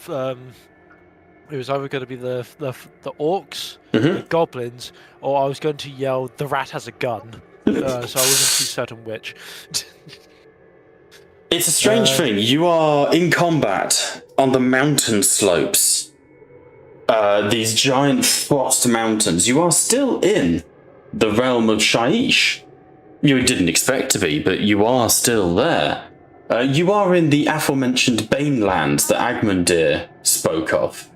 orcs, the goblins, or I was going to yell, "The rat has a gun." So I wasn't too certain which. It's a strange thing. You are in combat on the mountain slopes. These giant frost mountains. You are still in the realm of Shaiish. You didn't expect to be, but you are still there. You are in the aforementioned Banelands that Agmundir spoke of.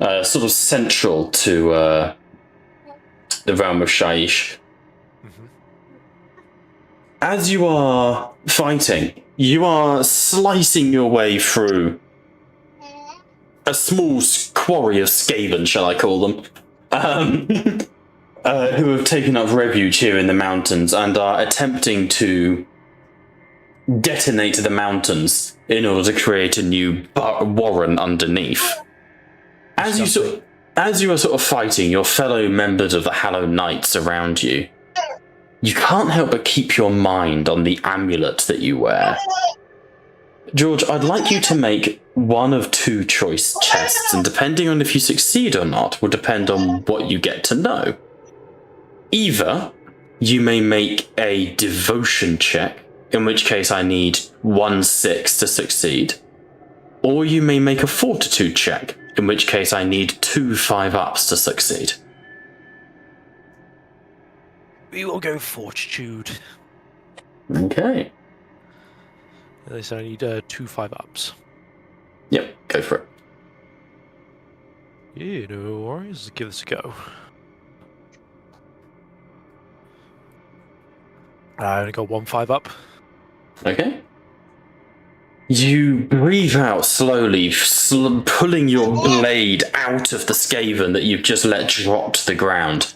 Sort of central to the realm of Shaiish. As you are fighting, you are slicing your way through a small quarry of Skaven, shall I call them, who have taken up refuge here in the mountains and are attempting to detonate the mountains in order to create a new warren underneath. As you are sort of fighting your fellow members of the Hallowed Knights around you, you can't help but keep your mind on the amulet that you wear. George, I'd like you to make one of 2 choice tests, and depending on if you succeed or not will depend on what you get to know. Either you may make a devotion check, in which case I need 1/6 to succeed, or you may make a fortitude check, in which case I need 2 5-ups to succeed. We will go fortitude. Okay. At least I need 2 5-ups. Yep, go for it. Yeah, no worries. Let's give this a go. I only got 1-5 up. Okay. You breathe out slowly, pulling your blade out of the Skaven that you've just let drop to the ground.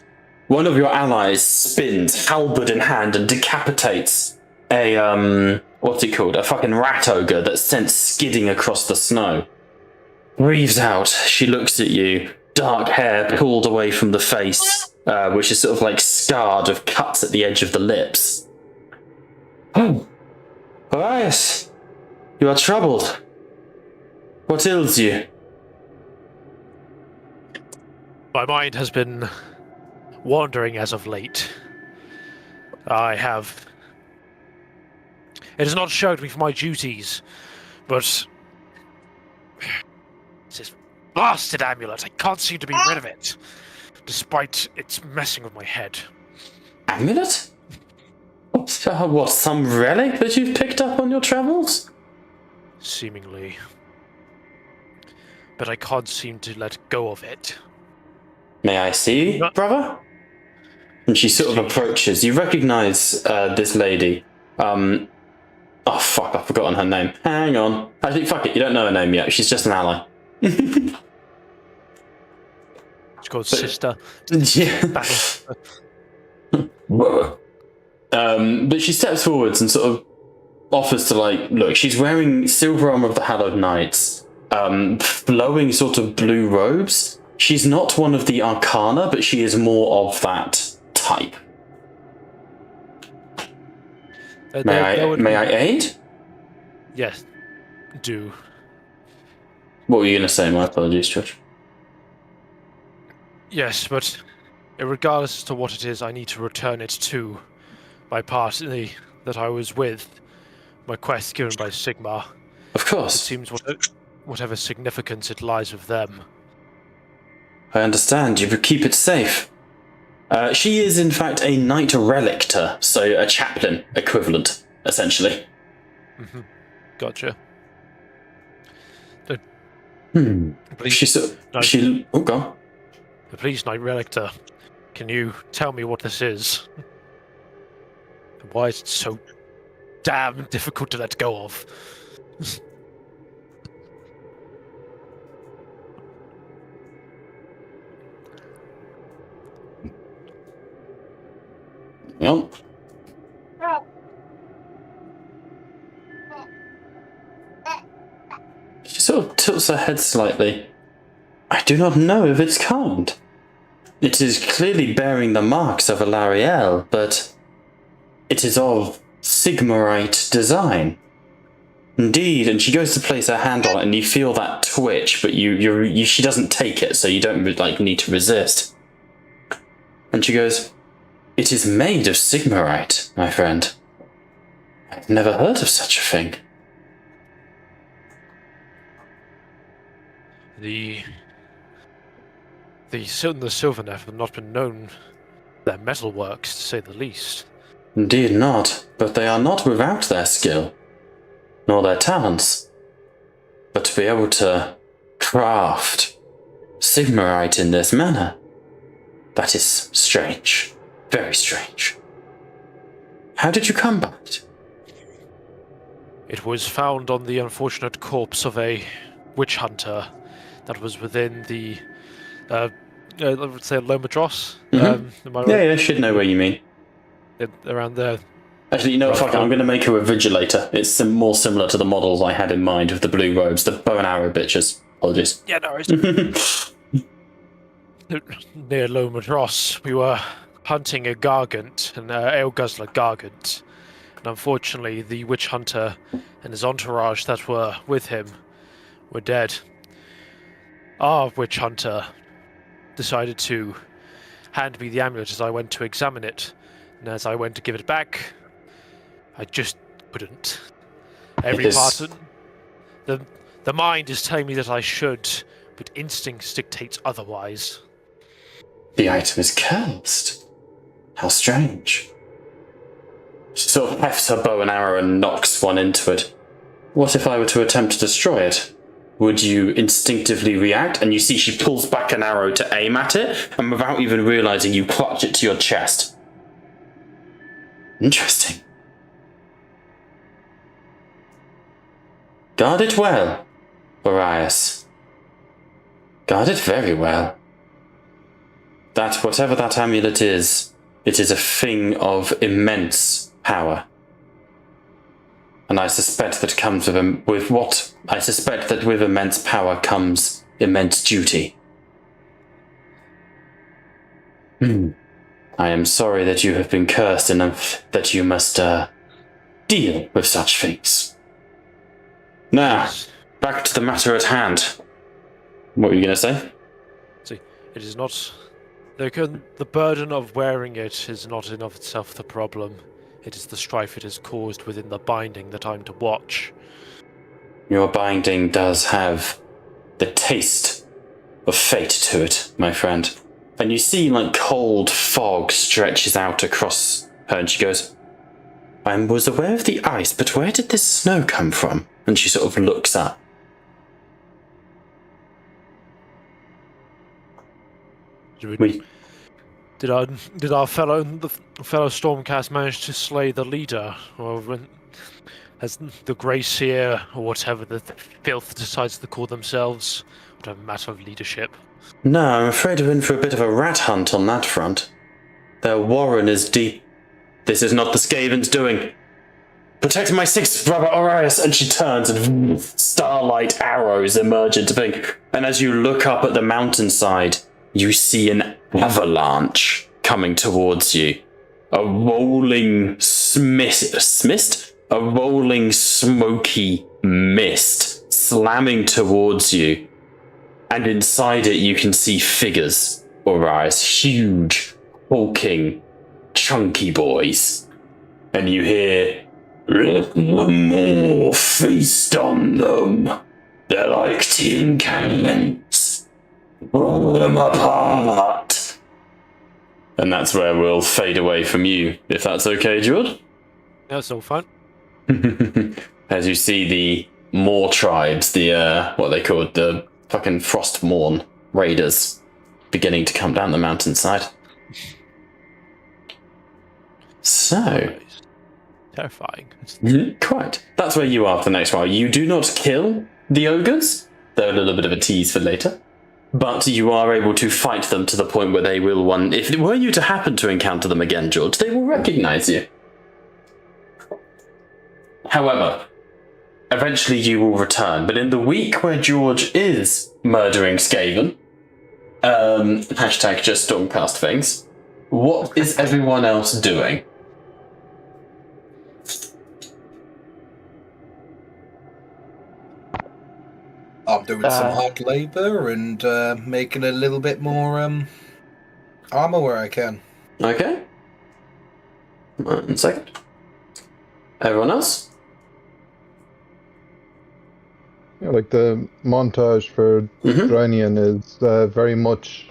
One of your allies spins, halberd in hand, and decapitates a, what's it called? A fucking rat ogre that's sent skidding across the snow. Breathes out, she looks at you, dark hair pulled away from the face, which is sort of like scarred of cuts at the edge of the lips. Oh, Elias! You are troubled. What ails you? My mind has been wandering as of late. I have. It has not showed me for my duties, but this blasted amulet, I can't seem to be rid of it, despite it's messing with my head. Amulet? What, some relic that you've picked up on your travels? Seemingly. But I can't seem to let go of it. May I see, brother? And she sort of approaches. You recognize this lady. Oh fuck, I've forgotten her name. Hang on. Actually, fuck it, you don't know her name yet. She's just an ally. It's called Sister. Yeah. But she steps forwards and sort of offers to, like, look, she's wearing silver armor of the Hallowed Knights, flowing sort of blue robes. She's not one of the Arcana, but she is more of that type. May I aid? Yes, do. What were you going to say? My apologies, Judge. Yes, but regardless as to what it is, I need to return it to my party that I was with. My quest given by Sigmar. Of course. It seems whatever significance it lies with them. I understand. You keep it safe. She is, in fact, a Knight Relictor, so a chaplain equivalent, essentially. Mm-hmm. Gotcha. Please, oh, go on. Please, Knight Relictor, can you tell me what this is? And why is it so damn difficult to let go of? Yep. She sort of tilts her head slightly. I do not know of its kind. It is clearly bearing the marks of a Lariel, but it is of Sigmarite design. Indeed, and she goes to place her hand on it, and you feel that twitch, but she doesn't take it, so you don't need to resist. And she goes, "It is made of Sigmarite, my friend. I've never heard of such a thing." The Silvernet have not been known their metalworks, to say the least. Indeed not, but they are not without their skill, nor their talents. But to be able to craft Sigmarite in this manner, that is strange. Very strange. How did you come by it? It was found on the unfortunate corpse of a witch hunter that was within the, let's say, Lomadros. Mm-hmm. Am I right? Yeah, I should know where you mean. Around there. Actually, you know, fuck it, I'm going to make her a Vigilator. It's more similar to the models I had in mind with the blue robes, the bow and arrow bitches. Apologies. Yeah, no, near Lomadros, we were hunting a Gargant, an ale guzzler Gargant. And unfortunately, the witch hunter and his entourage that were with him were dead. Our witch hunter decided to hand me the amulet as I went to examine it. And as I went to give it back, I just couldn't. Every part of the mind is telling me that I should, but instinct dictates otherwise. The item is cursed. How strange. She sort of hefts her bow and arrow and knocks one into it. What if I were to attempt to destroy it? would you instinctively react? And you see she pulls back an arrow to aim at it, and without even realizing, you clutch it to your chest. Interesting. Guard it well, Orias. Guard it very well. That, whatever that amulet is, it is a thing of immense power. And I suspect that with immense power comes immense duty. I am sorry that you have been cursed enough that you must deal with such things. Now, back to the matter at hand. What were you going to say? See, it is not... The burden of wearing it is not in of itself the problem. It is the strife it has caused within the binding that I'm to watch. Your binding does have the taste of fate to it, my friend. And you see, like, cold fog stretches out across her, and she goes, I was aware of the ice, but where did this snow come from? And she sort of looks up. Did our fellow Stormcast manage to slay the leader, or has the Grey Seer, or whatever the filth decides to call themselves, whatever matter of leadership? No, I'm afraid we're in for a bit of a rat hunt on that front. Their warren is deep. This is not the Skaven's doing. Protect my sixth brother Orias, and she turns and starlight arrows emerge into thing. And as you look up at the mountainside, you see an avalanche coming towards you. A rolling a rolling smoky mist slamming towards you. And inside it you can see figures, Orias, huge, hulking, chunky boys. And you hear, let the more feast on them. They're like tin cans. Pull them apart. And that's where we'll fade away from you, if that's okay, George? That's all fine. As you see the Moor tribes, the, what they called, the fucking Frostmourne raiders, beginning to come down the mountainside. So... terrifying. Quite. That's where you are for the next while. You do not kill the ogres. They're a little bit of a tease for later. But you are able to fight them to the point where they will if were you to happen to encounter them again, George, they will recognize you. However, eventually you will return. But in the week where George is murdering Skaven, hashtag just Stormcast things, what is everyone else doing? I'm doing some hard labour and making a little bit more armour where I can. Okay. 1 second. Everyone else? Yeah, like the montage for Dranian is very much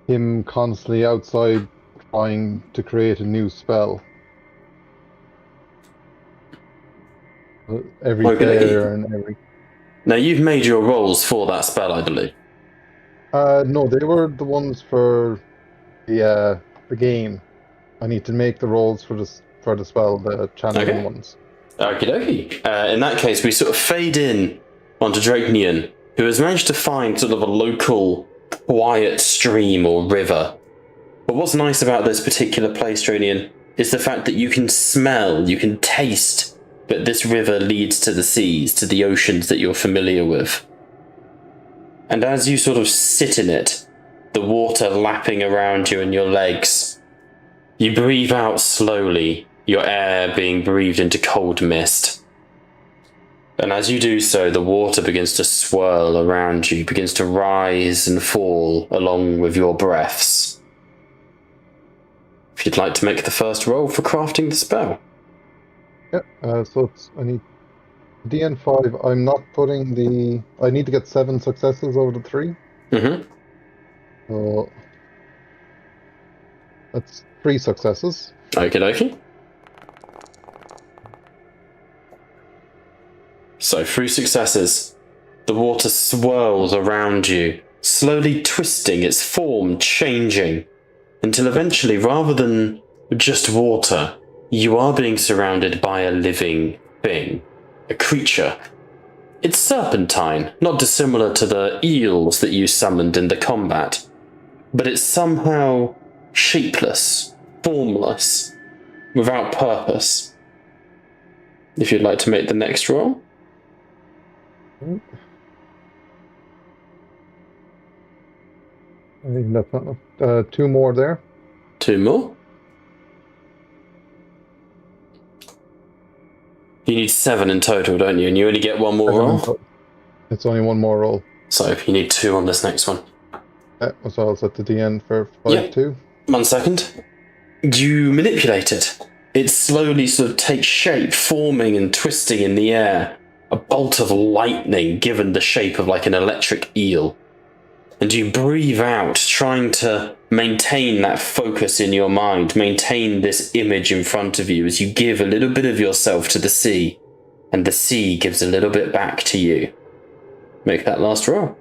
him constantly outside trying to create a new spell. Every player and every... Now, you've made your rolls for that spell, I believe. No, they were the ones for the game. I need to make the rolls for the spell, the channeling ones. Okie dokie. In that case, we sort of fade in onto Draconian, who has managed to find sort of a local quiet stream or river. But what's nice about this particular place, Draconian, is the fact that you can smell, you can taste that this river leads to the seas, to the oceans that you're familiar with. And as you sort of sit in it, the water lapping around you and your legs, you breathe out slowly, your air being breathed into cold mist. And as you do so, the water begins to swirl around you, begins to rise and fall along with your breaths. If you'd like to make the first roll for crafting the spell. Yeah, so I need DN5. I'm not putting the... I need to get 7 successes over the 3. So that's 3 successes. Okie dokie. So 3 successes. The water swirls around you, slowly twisting, its form changing, until eventually, rather than just water, you are being surrounded by a living thing, a creature. It's serpentine, not dissimilar to the eels that you summoned in the combat, but it's somehow shapeless, formless, without purpose. If you'd like to make the next roll. I think that's not enough. 2 more there. 2 more. You need 7 in total, don't you? And you only get 1 more roll? It's only 1 more roll. So you need 2 on this next one. Yeah, so I'll set the end for 5-2. 1 second. You manipulate it. It slowly sort of takes shape, forming and twisting in the air. A bolt of lightning given the shape of like an electric eel. And you breathe out, trying to maintain that focus in your mind, maintain this image in front of you as you give a little bit of yourself to the sea, and the sea gives a little bit back to you. Make that last roll.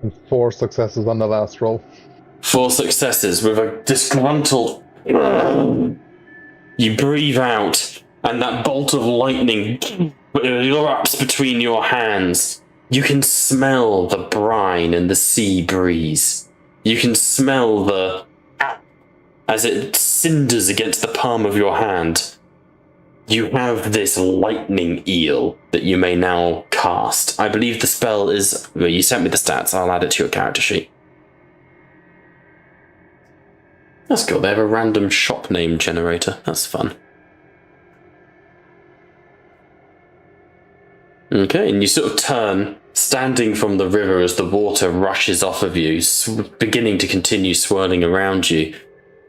And 4 successes on the last roll. 4 successes with a disgruntled... You breathe out, and that bolt of lightning erupts between your hands. You can smell the brine and the sea breeze. You can smell the... as it cinders against the palm of your hand. You have this lightning eel that you may now cast. I believe the spell is... Well, you sent me the stats. I'll add it to your character sheet. That's cool. They have a random shop name generator. That's fun. Okay, and you sort of turn, standing from the river as the water rushes off of you, beginning to continue swirling around you.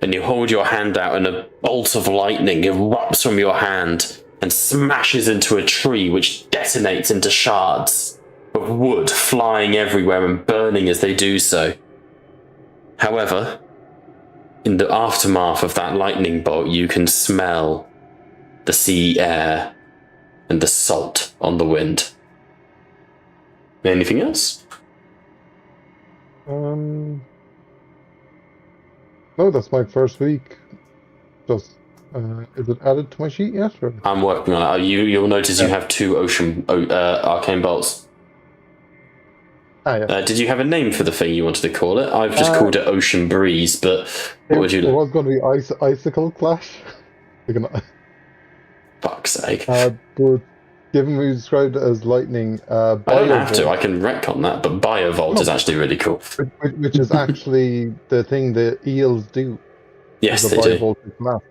And you hold your hand out and a bolt of lightning erupts from your hand and smashes into a tree which detonates into shards of wood flying everywhere and burning as they do so. However, in the aftermath of that lightning bolt, you can smell the sea air and the salt on the wind. Anything else? No, that's my first week. Just, is it added to my sheet yet? Or? I'm working on it. You'll notice you have 2 arcane bolts. Ah, yes. Did you have a name for the thing you wanted to call it? I've just called it Ocean Breeze, but what would you... It was going to be Icicle Clash. Fuck's sake. But given we described it as lightning, I don't have to, I can retcon that, but Biovolt is actually really cool. Which is actually the thing the eels do. Yes, they do. Math.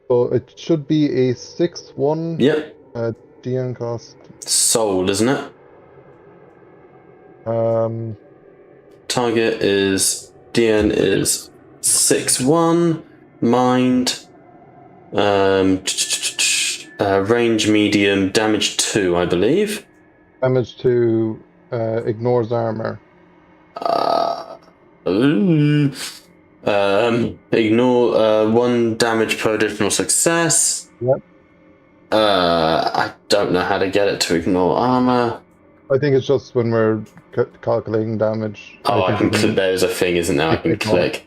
So it should be a 6/1. Yep. DN cost. Soul, isn't it? Target is... DN is 6/1. Mind... range medium, damage 2, I believe. Damage 2 ignores armor. Ignore 1 damage per additional success. Yep. I don't know how to get it to ignore armor. I think it's just when we're calculating damage. Oh, I can click. There's a thing, isn't there? I can click.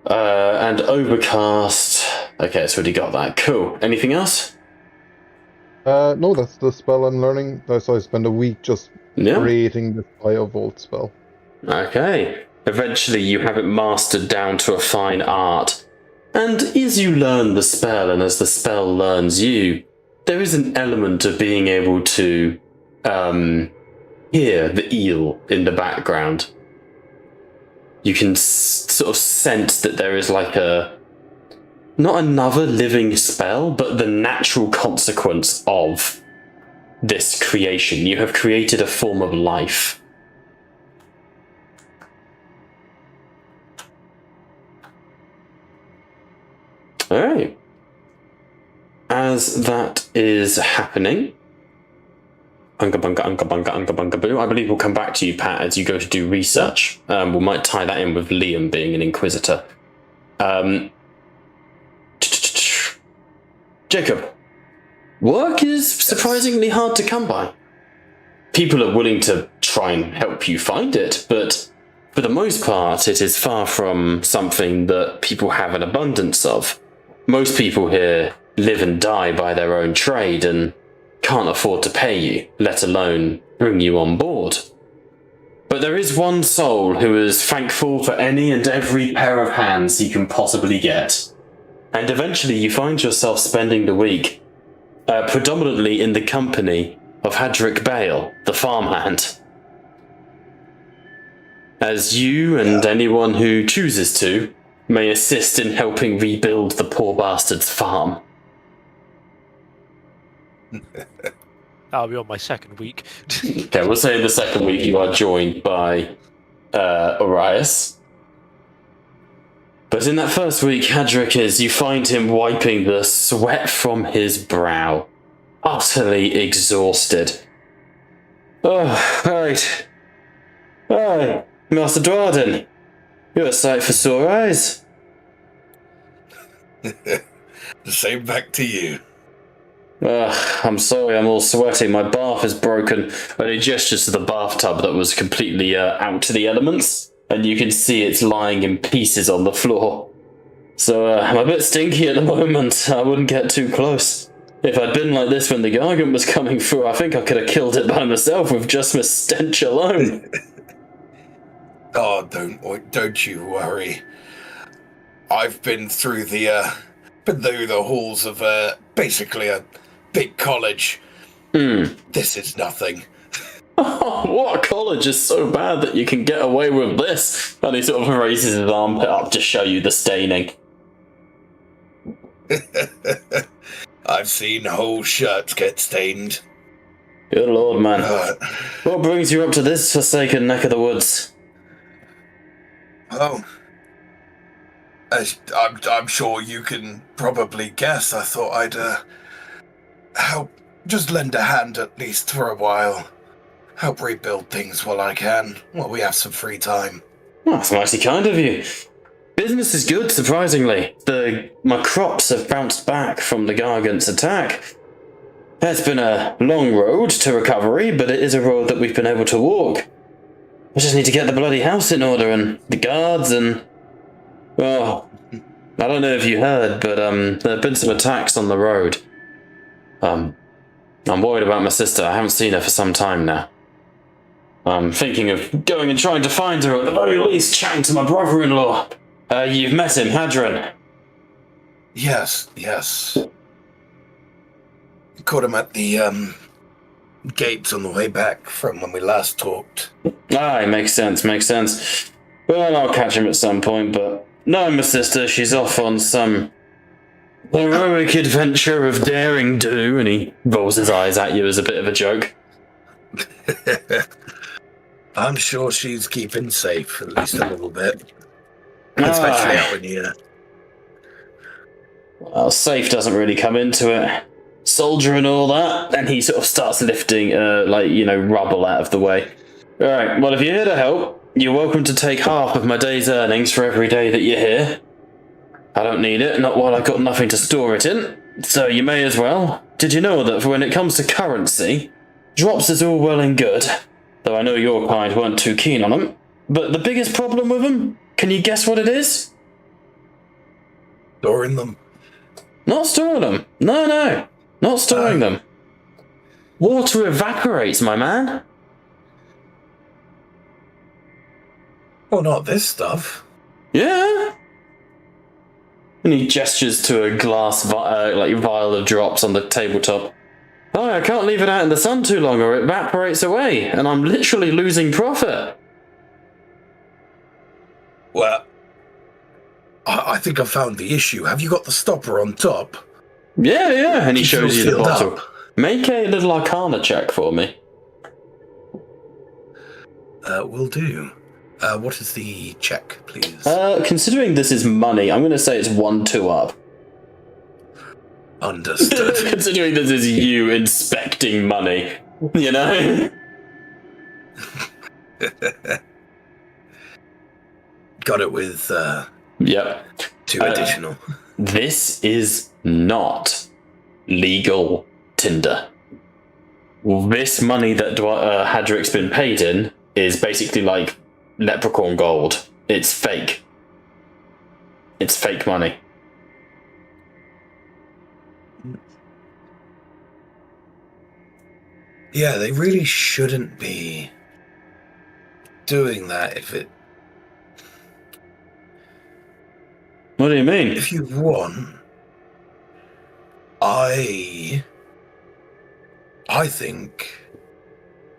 And overcast. Okay, so already got that. Cool. Anything else? No, that's the spell I'm learning. So I spend a week just creating this Biovolt spell. Okay. Eventually you have it mastered down to a fine art. And as you learn the spell, and as the spell learns you, there is an element of being able to hear the eel in the background. You can sort of sense that there is like not another living spell, but the natural consequence of this creation. You have created a form of life. Alright. As that is happening, Unga bunga, unga bunga, unga bunga boo. I believe we'll come back to you, Pat, as you go to do research. We might tie that in with Liam being an Inquisitor. Jacob, work is surprisingly hard to come by. People are willing to try and help you find it, but for the most part, it is far from something that people have an abundance of. Most people here live and die by their own trade and can't afford to pay you, let alone bring you on board. But there is one soul who is thankful for any and every pair of hands he can possibly get. And eventually you find yourself spending the week predominantly in the company of Hadrick Bale, the farmhand. As you and anyone who chooses to may assist in helping rebuild the poor bastard's farm. I'll be on my second week. Okay, we'll say the second week you are joined by Orias. But in that first week, Hadrick you find him wiping the sweat from his brow, utterly exhausted. Oh, right. Hi, Master Dwarden. You're a sight for sore eyes. The same back to you. I'm sorry, I'm all sweaty. My bath is broken. And he gestures to the bathtub that was completely out to the elements, and you can see it's lying in pieces on the floor. So I'm a bit stinky at the moment. I wouldn't get too close. If I'd been like this when the gargant was coming through, I think I could have killed it by myself with just my stench alone. Oh, don't you worry. I've been through the halls of basically a big college. This is nothing. Oh, what college is so bad that you can get away with this? And he sort of raises his armpit up to show you the staining. I've seen whole shirts get stained. Good lord, man. What brings you up to this forsaken neck of the woods? Oh, I'm sure you can probably guess. I thought I'd help, just lend a hand at least for a while. Help rebuild things while I can, while we have some free time. Oh, that's mighty kind of you. Business is good, surprisingly. My crops have bounced back from the Gargant's attack. It's been a long road to recovery, but it is a road that we've been able to walk. We just need to get the bloody house in order, and the guards, and... Well, I don't know if you heard, but there have been some attacks on the road. I'm worried about my sister. I haven't seen her for some time now. I'm thinking of going and trying to find her, at the very least chatting to my brother-in-law. You've met him, Hadron. Yes. Caught him at the gates on the way back from when we last talked. Aye, makes sense. Well, I'll catch him at some point, but no, my sister, she's off on some heroic adventure of daring do, and he rolls his eyes at you as a bit of a joke. I'm sure she's keeping safe, at least a little bit. Especially out in here. Well, safe doesn't really come into it. Soldier and all that, and he sort of starts lifting, rubble out of the way. Alright, well, if you're here to help, you're welcome to take half of my day's earnings for every day that you're here. I don't need it, not while I've got nothing to store it in, so you may as well. Did you know that when it comes to currency, drops is all well and good, though I know your kind weren't too keen on them, but the biggest problem with them, can you guess what it is? Storing them? Not storing them. No. Not storing them. Water evaporates, my man. Well, not this stuff. Yeah. And he gestures to a glass vial of drops on the tabletop. Oh, I can't leave it out in the sun too long or it evaporates away, and I'm literally losing profit. Well, I think I found the issue. Have you got the stopper on top? Yeah, and he shows you the filled bottle. up. Make a little arcana check for me. Will do. What is the check, please? Considering this is money, I'm going to say it's 1-2 up. Understood. Considering this is you inspecting money, you know? Got it with, Yep. 2 additional. This is not legal Tinder. This money that Hadrick's been paid in is basically like leprechaun gold. It's fake. It's fake money. Yeah, they really shouldn't be doing that if it... What do you mean? If you want, I think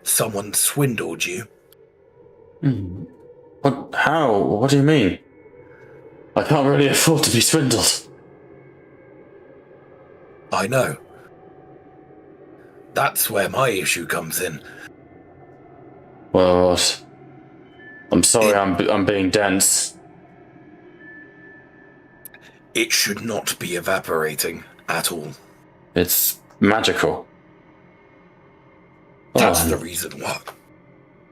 someone swindled you. What? How? What do you mean? I can't really afford to be swindled. I know. That's where my issue comes in. Well, I'm sorry, I'm being dense. It should not be evaporating at all. It's magical. That's the reason why.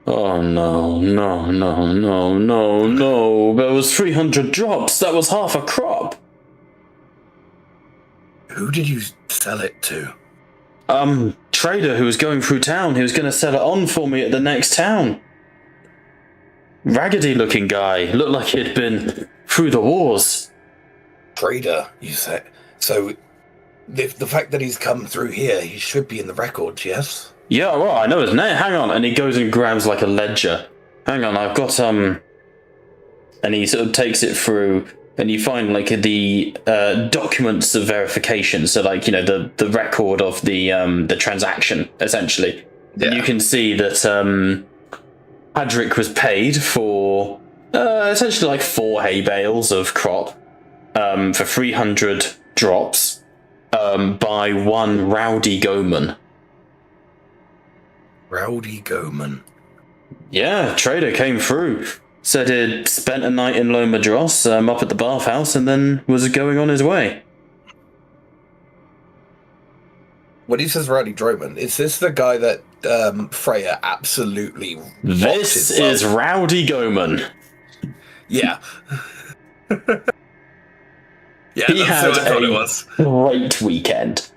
Oh no. There was 300 drops. That was half a crop. Who did you sell it to? Trader who was going through town. He was going to sell it on for me at the next town. Raggedy looking guy. Looked like he'd been through the wars. Trader, you said. So, the fact that he's come through here, he should be in the records, yes? Yeah, well, I know his name. Hang on. And he goes and grabs like a ledger. Hang on, I've got, and he sort of takes it through, and you find like the documents of verification. So like, you know, the record of the transaction, essentially. Yeah. And you can see that, Hadrick was paid for, essentially like 4 hay bales of crop, for 300 drops, by one Rowdy Goman. Rowdy Goman. Yeah, trader came through. Said he'd spent a night in Loma Dross, up at the bathhouse, and then was going on his way. When he says Rowdy Goman, is this the guy that Freya absolutely... This is Rowdy Goman. Yeah. Yeah, he that's had what I thought a it was. great weekend.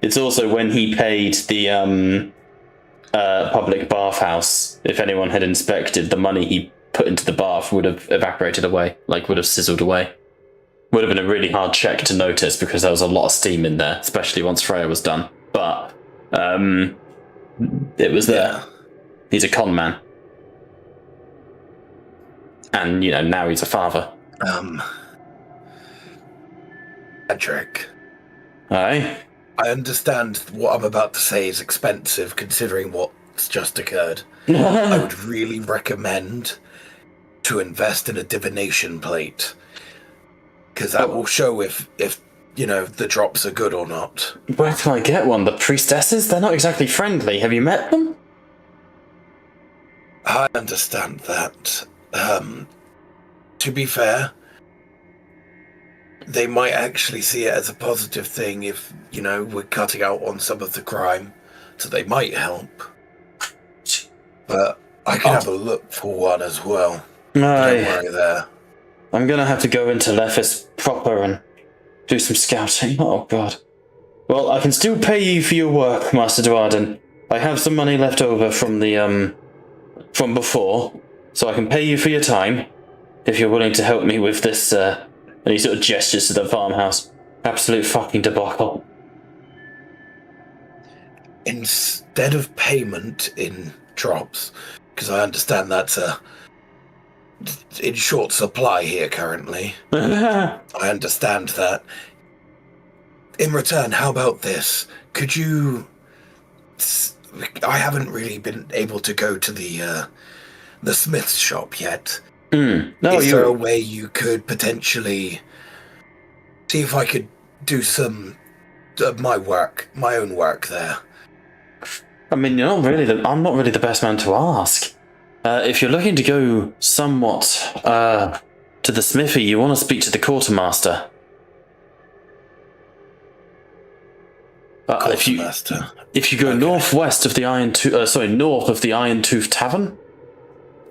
It's also when he paid the public bathhouse. If anyone had inspected, the money he put into the bath would have evaporated away, like would have sizzled away. Would have been a really hard check to notice because there was a lot of steam in there, especially once Freya was done. But it was there. Yeah. He's a con man. And, you know, now he's a father. Patrick. Aye? I understand what I'm about to say is expensive considering what's just occurred. I would really recommend to invest in a divination plate. Because that will show if, you know, the drops are good or not. Where can I get one? The priestesses? They're not exactly friendly. Have you met them? I understand that. To be fair, they might actually see it as a positive thing if, you know, we're cutting out on some of the crime, so they might help. But I can have a look for one as well. Don't worry there. I'm gonna have to go into Lefis proper and do some scouting. Oh god. Well, I can still pay you for your work, Master Duarden. I have some money left over from the, from before, so I can pay you for your time, if you're willing to help me with this, and he sort of gestures to the farmhouse. Absolute fucking debacle. Instead of payment in drops, because I understand that's in short supply here currently. I understand that. In return, how about this? Could you... I haven't really been able to go to the smith's shop yet. No, is there a way you could potentially see if I could do some of my own work there? I mean, I'm not really the best man to ask. If you're looking to go somewhat to the smithy, you want to speak to the quartermaster. If you go northwest of the north of the Iron Tooth Tavern,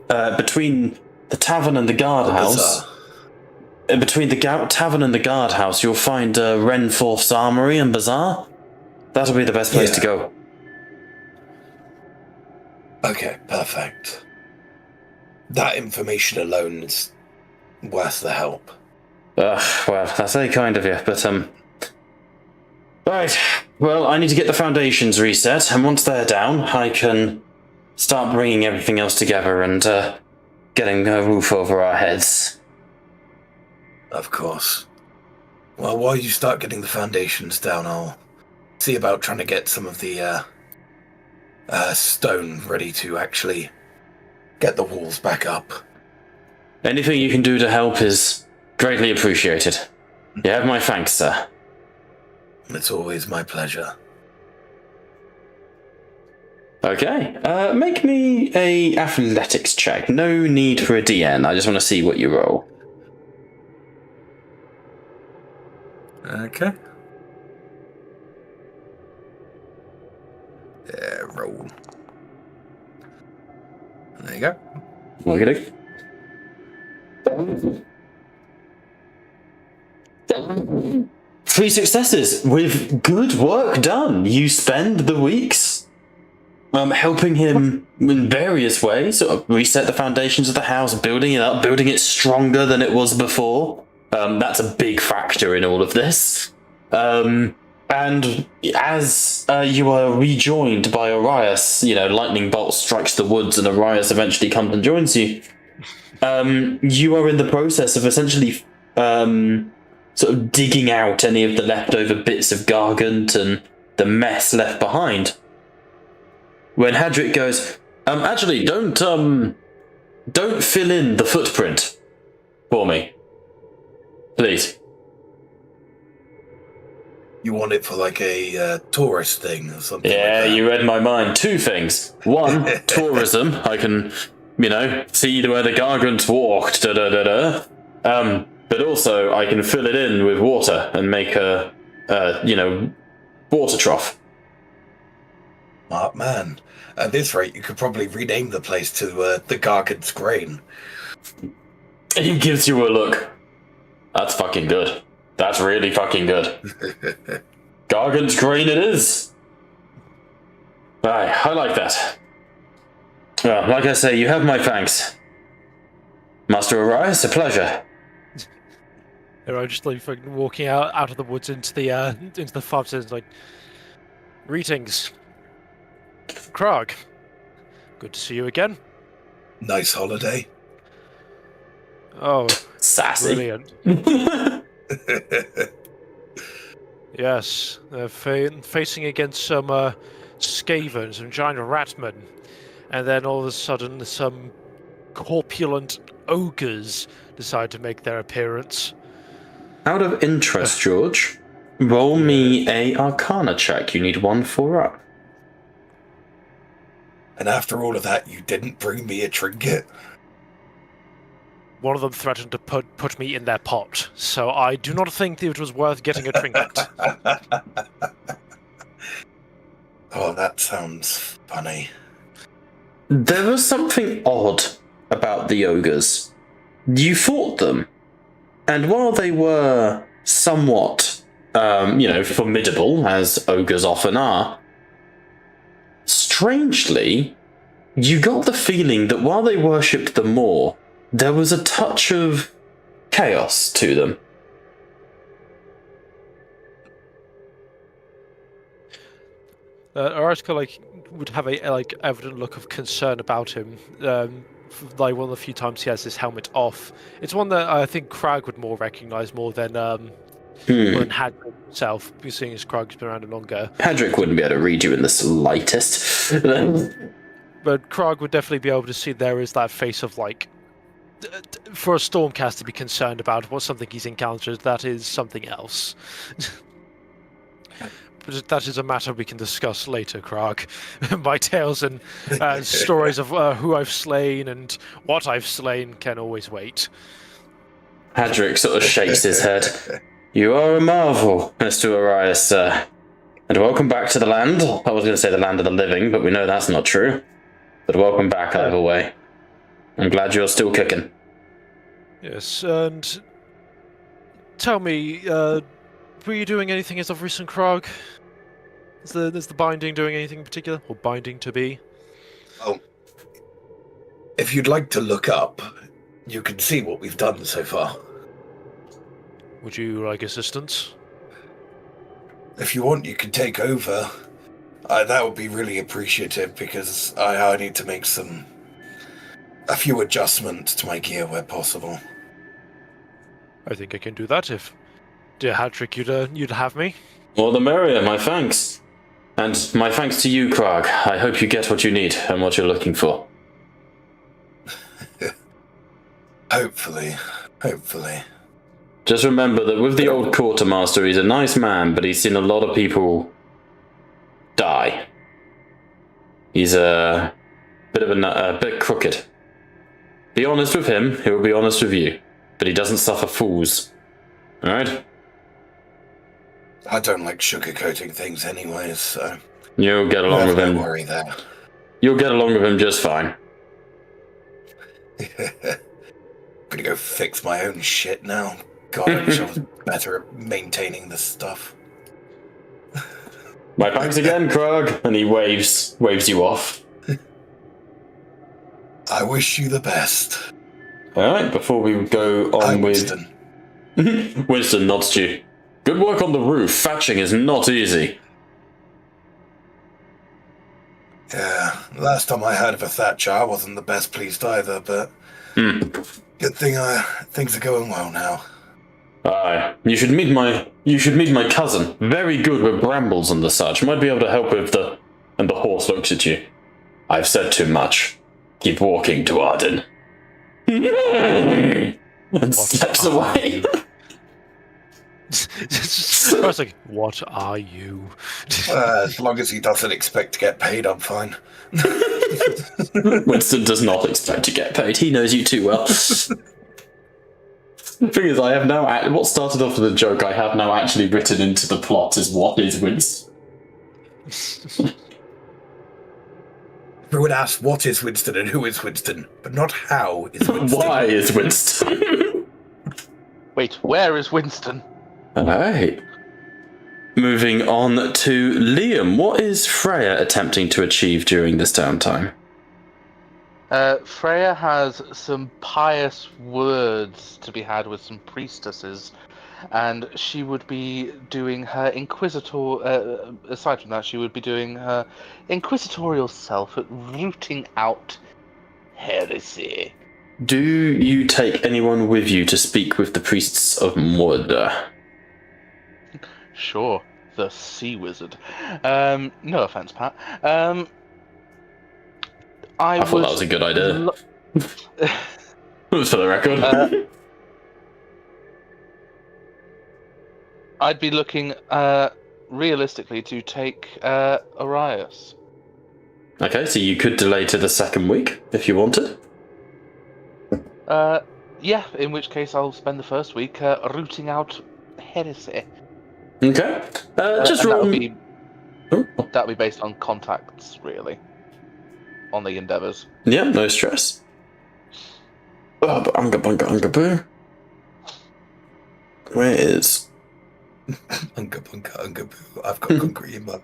between the tavern and the guardhouse. Between the tavern and the guardhouse, you'll find Renforth's armory and bazaar. That'll be the best place to go. Okay, perfect. That information alone is worth the help. Well, that's very kind of you, but, Right, well, I need to get the foundations reset, and once they're down, I can start bringing everything else together and, getting a roof over our heads. Of course. Well, while you start getting the foundations down, I'll see about trying to get some of the, stone ready to actually get the walls back up. Anything you can do to help is greatly appreciated. You have my thanks, sir. It's always my pleasure. Okay, make me a athletics check. No need for a DN, I just want to see what you roll. Okay. Yeah, roll. There you go. Look at it. 3 successes with good work done. You spend the weeks helping him in various ways, sort of reset the foundations of the house, building it up, building it stronger than it was before. That's a big factor in all of this. And as you are rejoined by Arias, lightning bolt strikes the woods and Arias eventually comes and joins you. You are in the process of essentially sort of digging out any of the leftover bits of Gargant and the mess left behind. When Hadric goes, actually, don't fill in the footprint for me. Please. You want it for like a tourist thing or something? Yeah, like that. you read my mind. 2 things. 1, tourism. I can, see where the Gargants walked, but also I can fill it in with water and make a water trough. Smart man. At this rate, you could probably rename the place to the Gargant's Grain. He gives you a look. That's fucking good. That's really fucking good. Gargant's Grain it is. Aye, I like that. Well, like I say, you have my thanks. Master Arias, a pleasure. I'm just like fucking walking out of the woods into the farm. Says like, greetings, Krog. Good to see you again. Nice holiday. Oh, Sassy. brilliant. Yes, facing against some Skaven, some giant ratmen, and then all of a sudden some corpulent ogres decide to make their appearance. Out of interest, George, roll me a Arcana check. You need 1 4 up. And after all of that, you didn't bring me a trinket? One of them threatened to put me in their pot, so I do not think it was worth getting a trinket. Oh, that sounds funny. There was something odd about the ogres. You fought them, and while they were somewhat, formidable, as ogres often are, strangely, you got the feeling that while they worshipped them more, there was a touch of chaos to them. Araska would have a evident look of concern about him. One of the few times he has his helmet off. It's one that I think Krag would more recognise more than Hadric himself, seeing as Krag's been around longer. Hadric wouldn't be able to read you in the slightest. But Krag would definitely be able to see there is that face of for a Stormcast to be concerned about what something he's encountered, that is something else. But that is a matter we can discuss later, Krag. My tales and stories of who I've slain and what I've slain can always wait. Hadric sort of shakes his head. You are a marvel, Mr. Arias, sir. And welcome back to the land. I was going to say the land of the living, but we know that's not true. But welcome back either way. I'm glad you're still kicking. Yes, and tell me, were you doing anything as of recent, Krog? Is the binding doing anything in particular, or binding to be? Oh, if you'd like to look up, you can see what we've done so far. Would you like assistance? If you want, you can take over. That would be really appreciative because I need to make a few adjustments to my gear where possible. I think I can do that if, dear Hadrick, you'd have me. All the merrier, my thanks. And my thanks to you, Krag. I hope you get what you need and what you're looking for. Hopefully. Just remember that with the old quartermaster, he's a nice man, but he's seen a lot of people die. He's a bit crooked. Be honest with him, he will be honest with you. But he doesn't suffer fools. Alright? I don't like sugarcoating things anyways, so... You'll get along with him. Don't worry there. You'll get along with him just fine. Gonna go fix my own shit now. God, I wish I was better at maintaining this stuff. My thanks again, Krug. And he waves you off. I wish you the best. Alright, before we go on with... Winston. Winston nods to you. Good work on the roof. Thatching is not easy. Yeah, last time I heard of a thatcher, I wasn't the best pleased either, but... Good thing things are going well now. Aye, you should meet my cousin. Very good with brambles and the such. Might be able to help with the... And the horse looks at you. I've said too much. Keep walking, Duarden. And steps away. I was like, what are you? As long as he doesn't expect to get paid, I'm fine. Winston does not expect to get paid. He knows you too well. The thing is, I have now... What started off with a joke, I have now actually written into the plot is what is Winston. Everyone asks what is Winston and who is Winston, but not how is Winston. Why is Winston? Wait, where is Winston? Alright. Moving on to Liam. What is Freya attempting to achieve during this downtime? Freya has some pious words to be had with some priestesses, and she would be doing her aside from that, she would be doing her inquisitorial self at rooting out heresy. Do you take anyone with you to speak with the priests of Mordor? Sure, the sea wizard. No offense, Pat. I thought that was a good idea. For the record. I'd be looking, realistically, to take Arias. Okay, so you could delay to the second week, if you wanted. Yeah, in which case I'll spend the first week rooting out heresy. Okay. Just and roll... that'll be based on contacts, really. On the endeavours. Yeah, no stress. Oh, but unga bunga boo. Where is... Unga bunga unga boo. I've got concrete in my...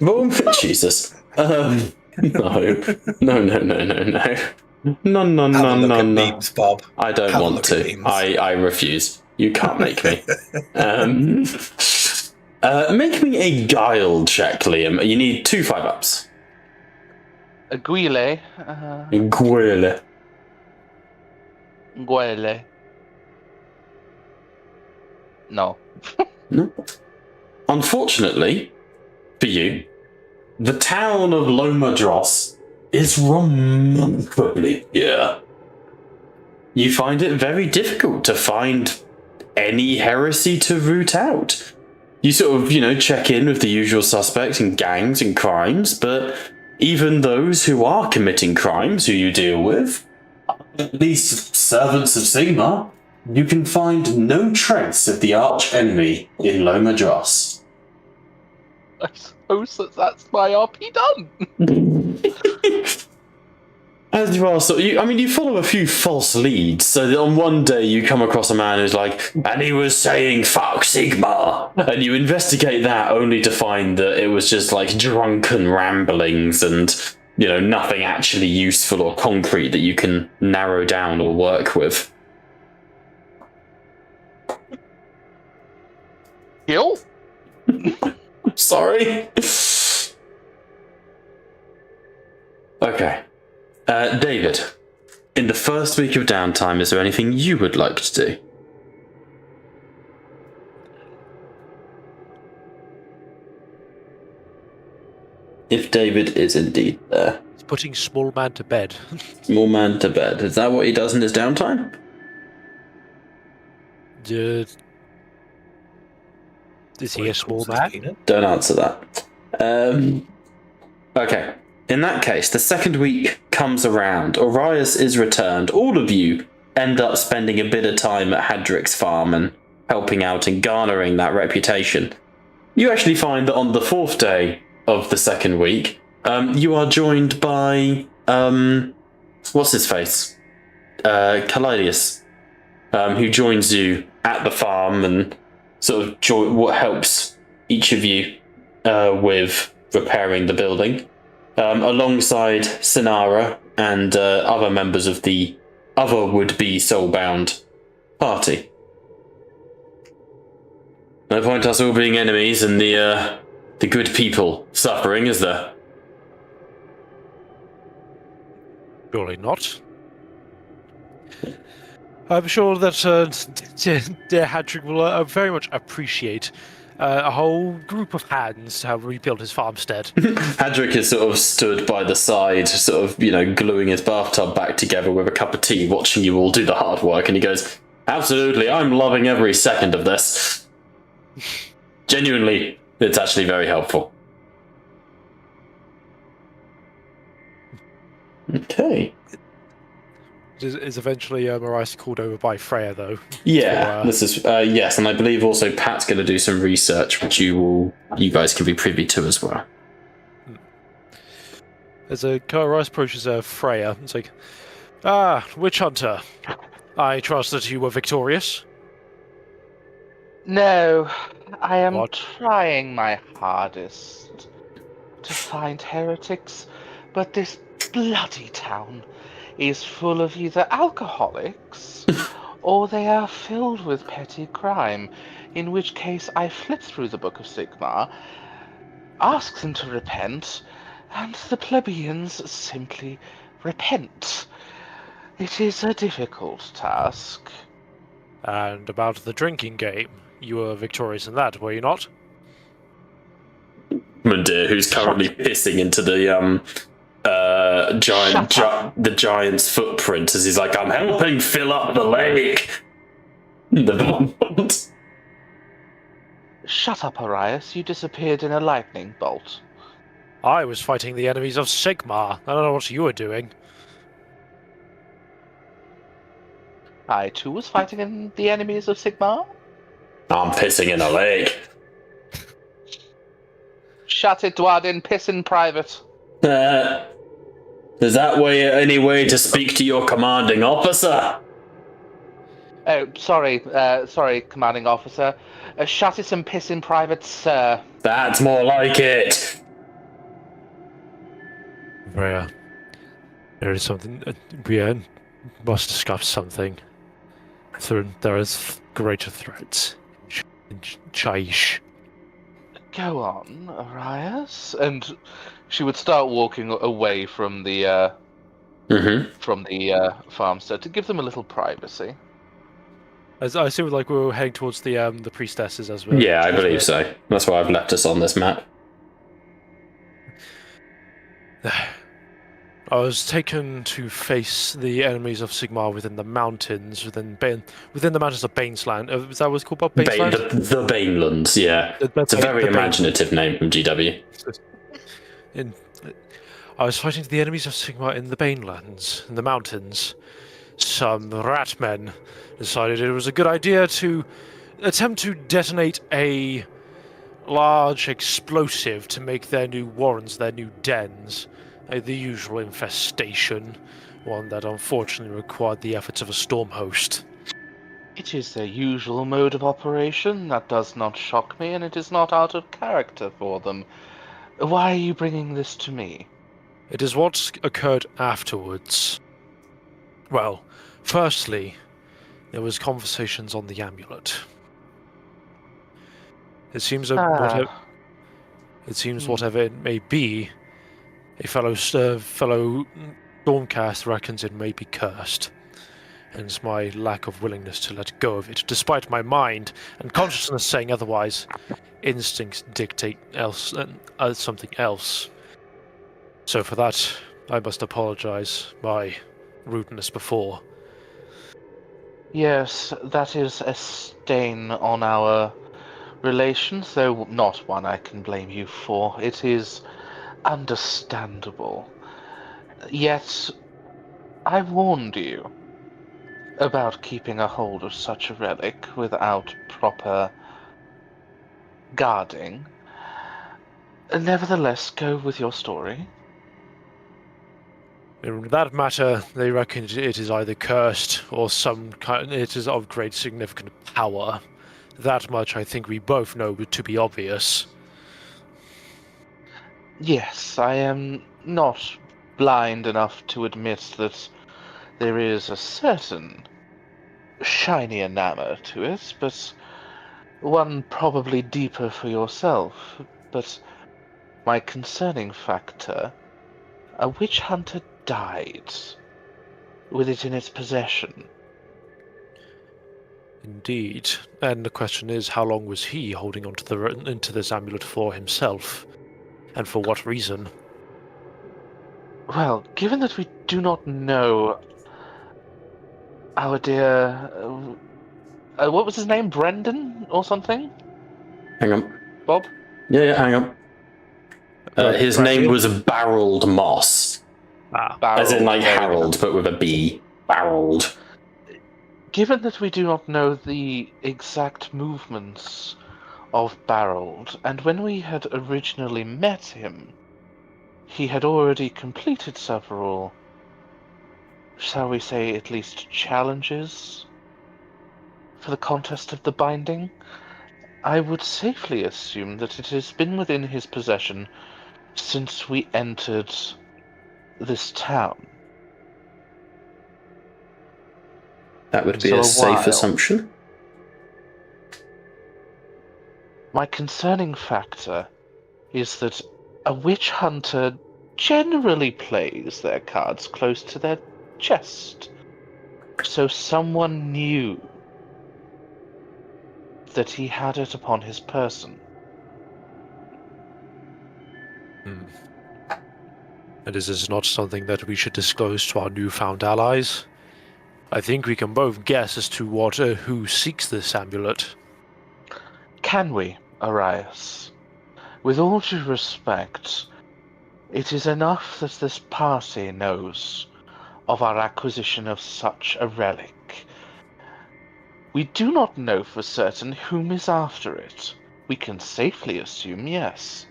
Boom. Jesus. No. No. No. Memes, Bob. I don't want to. I refuse. You can't make me. Make me a guile check, Liam. You need 2 5-ups. Guile. Guile. No. No. Unfortunately, for you, the town of Lomadros is remarkably pure. You find it very difficult to find any heresy to root out. You sort of, check in with the usual suspects and gangs and crimes, but even those who are committing crimes who you deal with, at least servants of Sigmar, you can find no trace of the arch enemy in Lomadros. I suppose that's my RP done. As you are, you follow a few false leads. So that on one day you come across a man who's like, and he was saying "fuck Sigmar," and you investigate that only to find that it was just like drunken ramblings and nothing actually useful or concrete that you can narrow down or work with. Kill? Sorry. Okay. David, in the first week of downtime, is there anything you would like to do? If David is indeed there. He's putting small man to bed. Small man to bed. Is that what he does in his downtime? Is he a small man? Don't answer that. Okay. In that case, the second week comes around. Orias is returned. All of you end up spending a bit of time at Hadrick's farm and helping out and garnering that reputation. You actually find that on the fourth day of the second week, you are joined by what's his face? Callidius, who joins you at the farm and sort of what helps each of you with repairing the building, alongside Sinara and other members of the other would-be soulbound party. No point us all being enemies and the good people suffering, is there? Surely not. I'm sure that dear Hadrick will very much appreciate a whole group of hands to have rebuilt his farmstead. Hadrick is sort of stood by the side, sort of, gluing his bathtub back together with a cup of tea, watching you all do the hard work, and he goes, "Absolutely, I'm loving every second of this. Genuinely, it's actually very helpful." Okay. Is eventually Maurice called over by Freya, though. Yeah, this is yes, and I believe also Pat's going to do some research, which you guys can be privy to as well. As Maurice approaches Freya, it's like, Witch Hunter, I trust that you were victorious. No, I am What? trying my hardest to find heretics, but this bloody town is full of either alcoholics or they are filled with petty crime, in which case I flip through the Book of Sigmar, ask them to repent, and the plebeians simply repent. It is a difficult task. And about the drinking game, you were victorious in that, were you not? Mundir, who's currently pissing into the the giant's footprint as he's like, "I'm helping fill up the lake." Shut up, Arias. You disappeared in a lightning bolt. I was fighting the enemies of Sigmar. I don't know what you were doing. I too was fighting in the enemies of Sigmar. I'm pissing in a lake. Shut it, Dwadin. Piss in private. Is that any way to speak to your commanding officer? Oh, sorry, commanding officer. Shut it and piss in private, sir. That's more like it. Freya, there is something. We must discuss something. There is greater threats in Chaish. Go on, Arias. And she would start walking away from the farmstead to give them a little privacy. As I assume, like we were heading towards the priestesses as well. Yeah, I believe so. That's why I've left us on this map. I was taken to face the enemies of Sigmar within the mountains, within the mountains of Banesland. Is that what it's called? Banesland? The Banelands, yeah. It's a very imaginative name from GW. I was fighting the enemies of Sigmar in the Banelands, in the mountains. Some ratmen decided it was a good idea to attempt to detonate a large explosive to make their new warrens, their new dens. the usual infestation, one that unfortunately required the efforts of a storm host. It is their usual mode of operation. That does not shock me, and it is not out of character for them. Why are you bringing this to me? It is what occurred afterwards. Well, firstly, there was conversations on the amulet. It seems whatever Ah, whatever it may be, a fellow Stormcast reckons it may be cursed. Hence my lack of willingness to let go of it, despite my mind and consciousness saying otherwise. Instincts dictate something else. So for that, I must apologize my rudeness before. yes, that is a stain on our relations, though not one I can blame you for. It is understandable. Yet, I warned you about keeping a hold of such a relic without proper guarding. Nevertheless, go with your story. In that matter, they reckon it is either cursed or some kind. It is of great significant power. That much I think we both know to be obvious. Yes, I am not blind enough to admit that there is a certain shiny enamor to it, but one probably deeper for yourself. But my concerning factor, a witch hunter died with it in its possession. Indeed. And the question is, how long was he holding on to into this amulet for himself? And for what reason? Well, given that we do not know our dear... what was his name? Brendan or something? Hang on. Bob? Yeah, hang on. His name was Barreled Moss. As in, like, Harold, but with a B. Barreled. Given that we do not know the exact movements of Barreled, and when we had originally met him, he had already completed several, shall we say, at least challenges for the contest of the binding, I would safely assume that it has been within his possession since we entered this town. That would be So a a safe while. assumption. My concerning factor is that a witch hunter generally plays their cards close to their chest. So someone knew that he had it upon his person. And is this not something that we should disclose to our newfound allies? I think we can both guess as to who seeks this amulet. Can we, Arias? With all due respect, it is enough that this party knows of our acquisition of such a relic. We do not know for certain whom is after it. We can safely assume yes.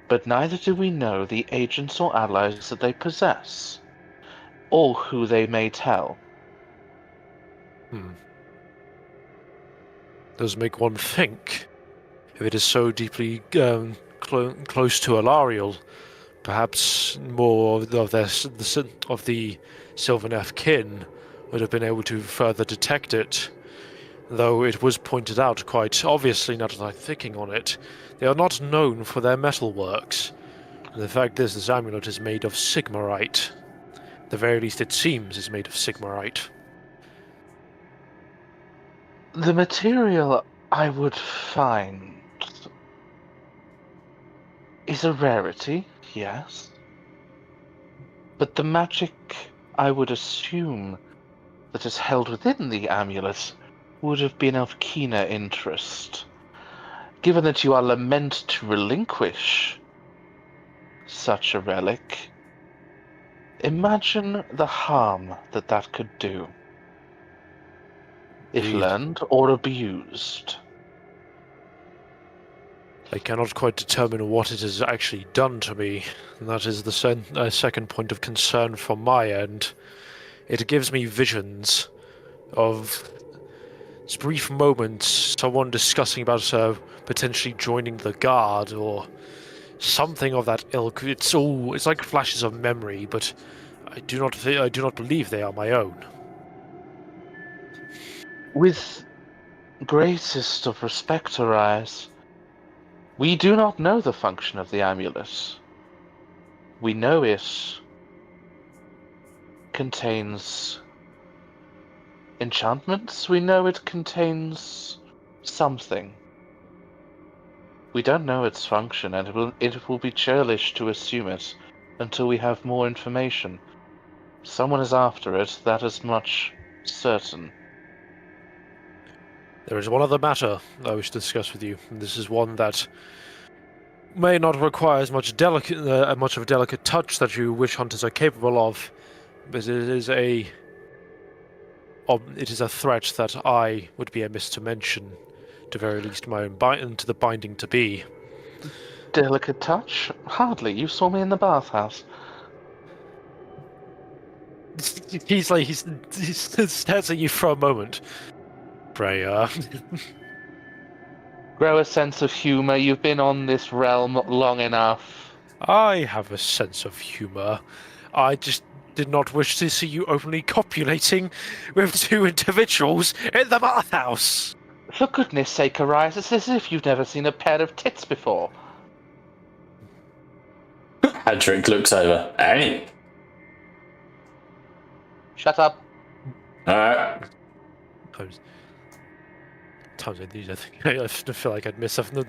But neither do we know the agents or allies that they possess, or who they may tell. Does make one think. If it is so deeply close to Alariel, perhaps more of the Sylvaneth kin would have been able to further detect it. Though it was pointed out quite obviously, now that I'm thinking on it, they are not known for their metalworks. And the fact is, this amulet is made of Sigmarite. At the very least, it seems is made of Sigmarite. The material I would find is a rarity, yes. But the magic I would assume that is held within the amulet would have been of keener interest. Given that you are lament to relinquish such a relic, imagine the harm that that could do, if Indeed. learned or abused. I cannot quite determine what it has actually done to me, and that is the second point of concern from my end. It gives me visions of brief moments, someone discussing about potentially joining the guard or something of that ilk. It's like flashes of memory, but I do not believe they are my own. With greatest of respect, Arias, we do not know the function of the amulet. We know it contains enchantments. We know it contains something. We don't know its function, and it will be churlish to assume it until we have more information. Someone is after it, that is much certain. There is one other matter I wish to discuss with you, and this is one that may not require as much much of a delicate touch that you witch hunters are capable of, but it is a threat that I would be amiss to mention, to very least my own to the binding to be. Delicate touch? Hardly. You saw me in the bathhouse. He stares at you for a moment. Freya. Grow a sense of humor. You've been on this realm long enough. I have a sense of humor. I just did not wish to see you openly copulating with two individuals in the bathhouse. For goodness sake, Arias, it's as if you've never seen a pair of tits before. Adric looks over. Hey. Shut up. Alright. Times I feel like I'd miss something.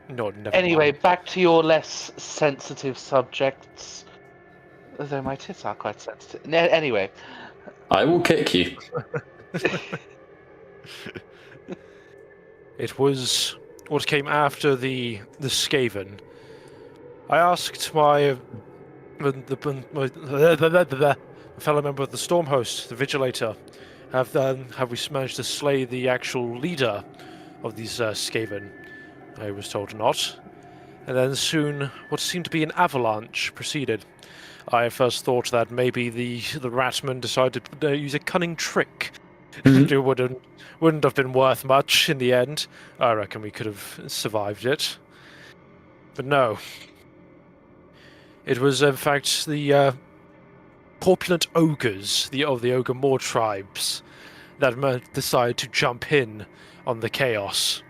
No, never Anyway, mind. back to your less sensitive subjects. Though my tits are quite sensitive. Anyway. I will kick you. It was what came after the Skaven. I asked my fellow member of the Storm Host, the Vigilator, have we managed to slay the actual leader of these Skaven? I was told not. And then soon, what seemed to be an avalanche proceeded. I first thought that maybe the Ratman decided to use a cunning trick. It wouldn't have been worth much in the end. I reckon we could have survived it. But no. It was, in fact, the corpulent ogres of the Ogre Moor tribes that decided to jump in on the chaos.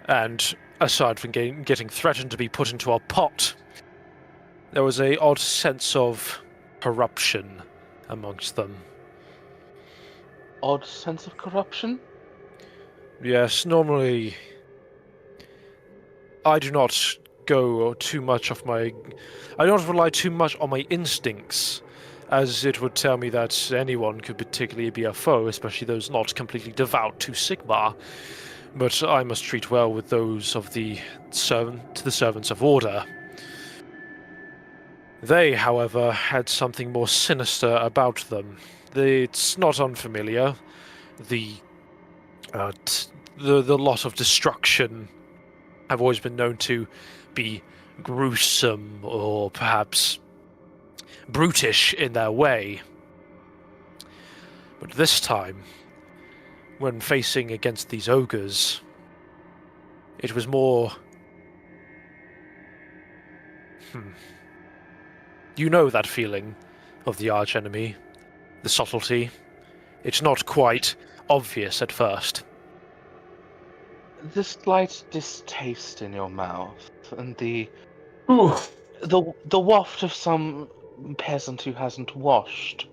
And aside from getting threatened to be put into a pot, there was an odd sense of corruption amongst them. Odd sense of corruption? Yes, normally I do not go too much off I don't rely too much on my instincts, as it would tell me that anyone could particularly be a foe, especially those not completely devout to Sigmar. But I must treat well with those of the servants of order. They, however, had something more sinister about them. It's not unfamiliar. The lot of destruction have always been known to be gruesome or perhaps brutish in their way. But this time, when facing against these ogres, it was more... You know that feeling of the archenemy, the subtlety. It's not quite obvious at first. The slight distaste in your mouth, and the waft of some peasant who hasn't washed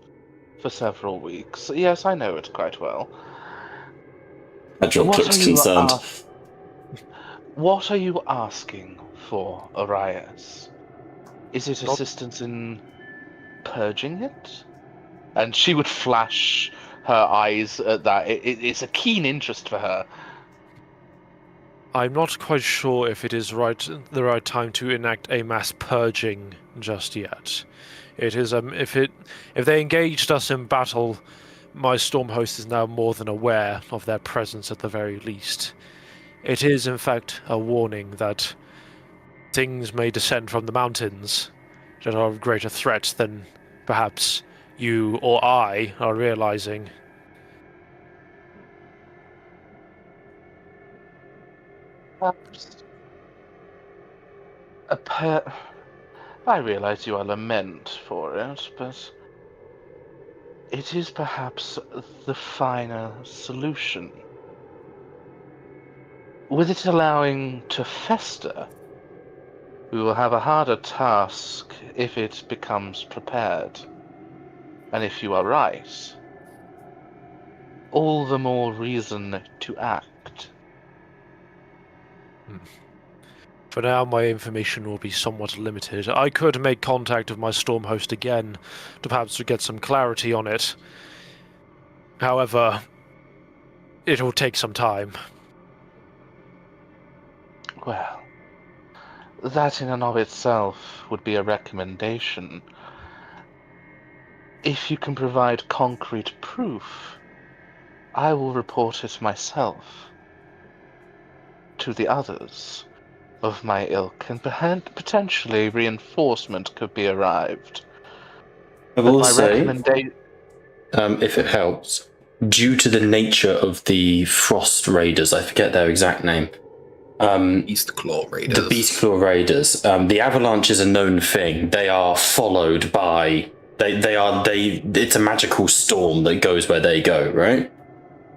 for several weeks. Yes, I know it quite well. Adric looks concerned. What are you asking for, Arias? Is it assistance in purging it? And she would flash her eyes at that. It's a keen interest for her. I'm not quite sure if it is the right time to enact a mass purging just yet. It is if they engaged us in battle my storm host is now more than aware of their presence at the very least. It is, in fact, a warning that things may descend from the mountains that are of greater threat than perhaps you or I are realizing. Perhaps I realize you are lament for it, but it is perhaps the finer solution. With it allowing to fester, we will have a harder task if it becomes prepared. And if you are right, all the more reason to act. For now, my information will be somewhat limited. I could make contact with my storm host again to perhaps get some clarity on it. However, it will take some time. Well, that in and of itself would be a recommendation. If you can provide concrete proof, I will report it myself to the others of my ilk, and potentially reinforcement could be arrived. I But will my say, recommendation... if it helps, due to the nature of the Frost Raiders, I forget their exact name. Beast Claw Raiders. The Beast Claw Raiders. The Avalanche is a known thing. They are followed by. It's a magical storm that goes where they go, right?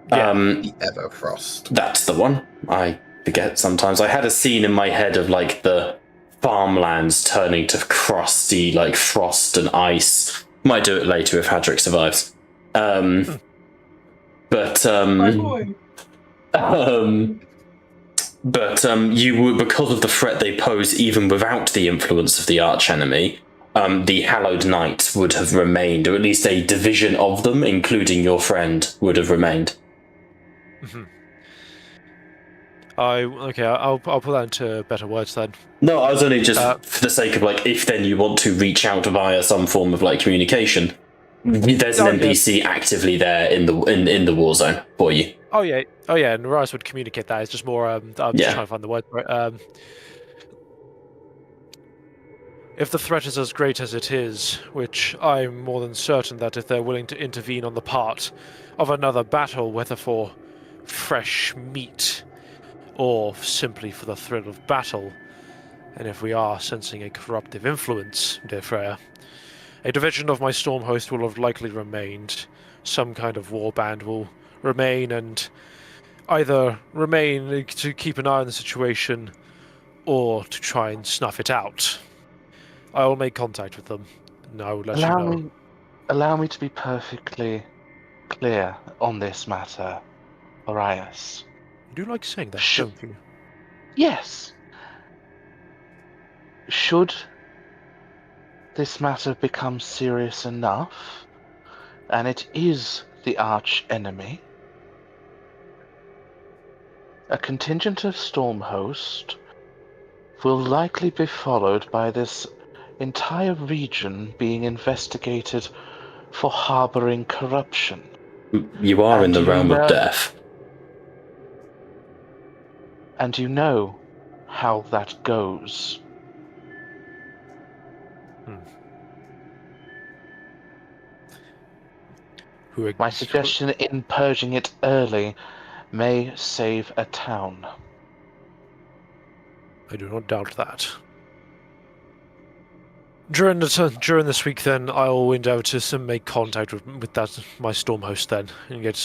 Yeah. The Everfrost. That's the one. I forget sometimes. I had a scene in my head of like the farmlands turning to crusty, like frost and ice. Might do it later if Hadrick survives. You would, because of the threat they pose, even without the influence of the archenemy, the Hallowed Knights would have remained, or at least a division of them, including your friend, would have remained. I'll put that into better words then. No, I was only just for the sake of like, if then you want to reach out via some form of like communication, there's an NPC actively there in the war zone for you. Oh yeah, and Rise would communicate that. It's just more. I'm just trying to find the word for it. If the threat is as great as it is, which I'm more than certain that if they're willing to intervene on the part of another battle, whether for fresh meat or simply for the thrill of battle, and if we are sensing a corruptive influence, dear Freya, a division of my storm host will have likely remained. Some kind of warband will remain, and either remain to keep an eye on the situation or to try and snuff it out. I will make contact with them, and I will let you know. Allow me to be perfectly clear on this matter, Arias. You do like saying that, don't you? Yes. Should this matter become serious enough, and it is the arch enemy, a contingent of Stormhost will likely be followed by this entire region being investigated for harboring corruption. You are in the realm of death. And you know how that goes. My suggestion in purging it early may save a town. I do not doubt that. During this week, then, I'll endeavour to make contact with my storm host then, and get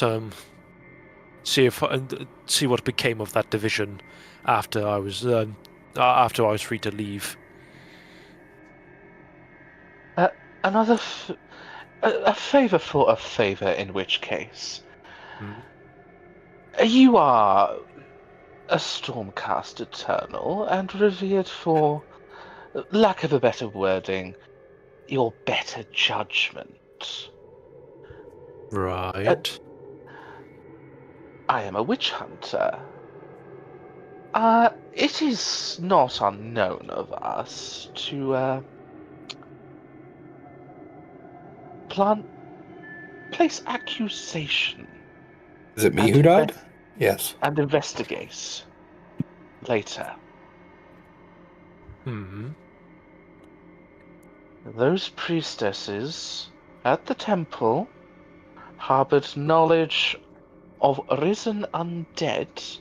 see what became of that division after I was free to leave. A favour for a favour, in which case. You are a Stormcast Eternal, and revered for, lack of a better wording, your better judgment. Right. I am a witch hunter. It is not unknown of us to plant place accusation Is it me And who died? Yes. and investigate later. Hmm. Those priestesses at the temple harbored knowledge of risen undead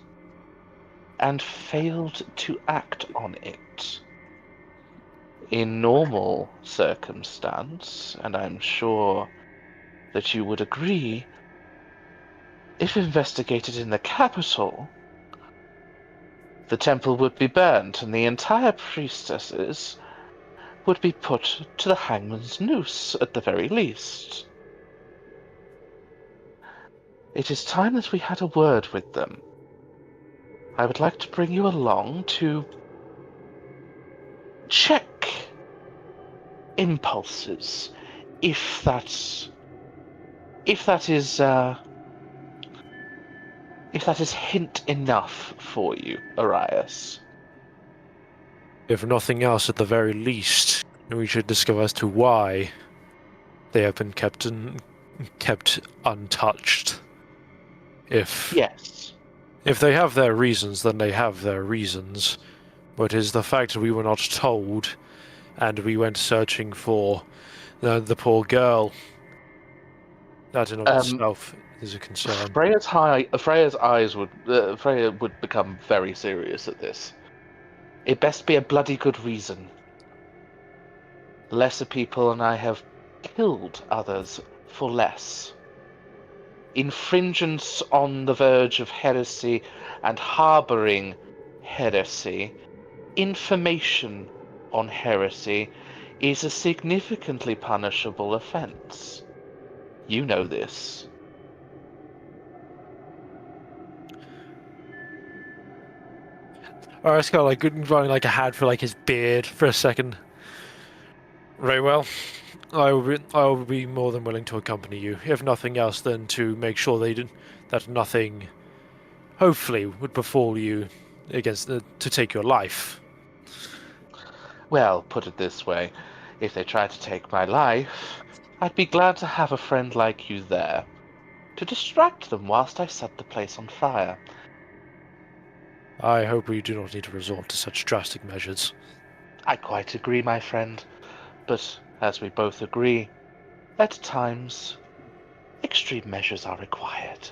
and failed to act on it. In normal circumstance, and I'm sure that you would agree, if investigated in the capital, the temple would be burnt and the entire priestesses would be put to the hangman's noose at the very least. It is time that we had a word with them. I would like to bring you along to check impulses, if that is hint enough for you, Arias. If nothing else, at the very least, we should discover as to why they have been kept untouched. Yes. If they have their reasons, then they have their reasons. But it is the fact that we were not told, and we went searching for the poor girl. That in of itself is a concern. Freya's eyes would Freya would become very serious at this. It best be a bloody good reason. Lesser people and I have killed others for less. Infringements on the verge of heresy and harboring heresy, information on heresy, is a significantly punishable offense. You know this. Alright, Scott, like running like a hand for like his beard for a second. Very well. I will be more than willing to accompany you, if nothing else than to make sure that nothing, hopefully, would befall you to take your life. Well, put it this way, if they tried to take my life, I'd be glad to have a friend like you there, to distract them whilst I set the place on fire. I hope we do not need to resort to such drastic measures. I quite agree, my friend, but as we both agree, at times, extreme measures are required.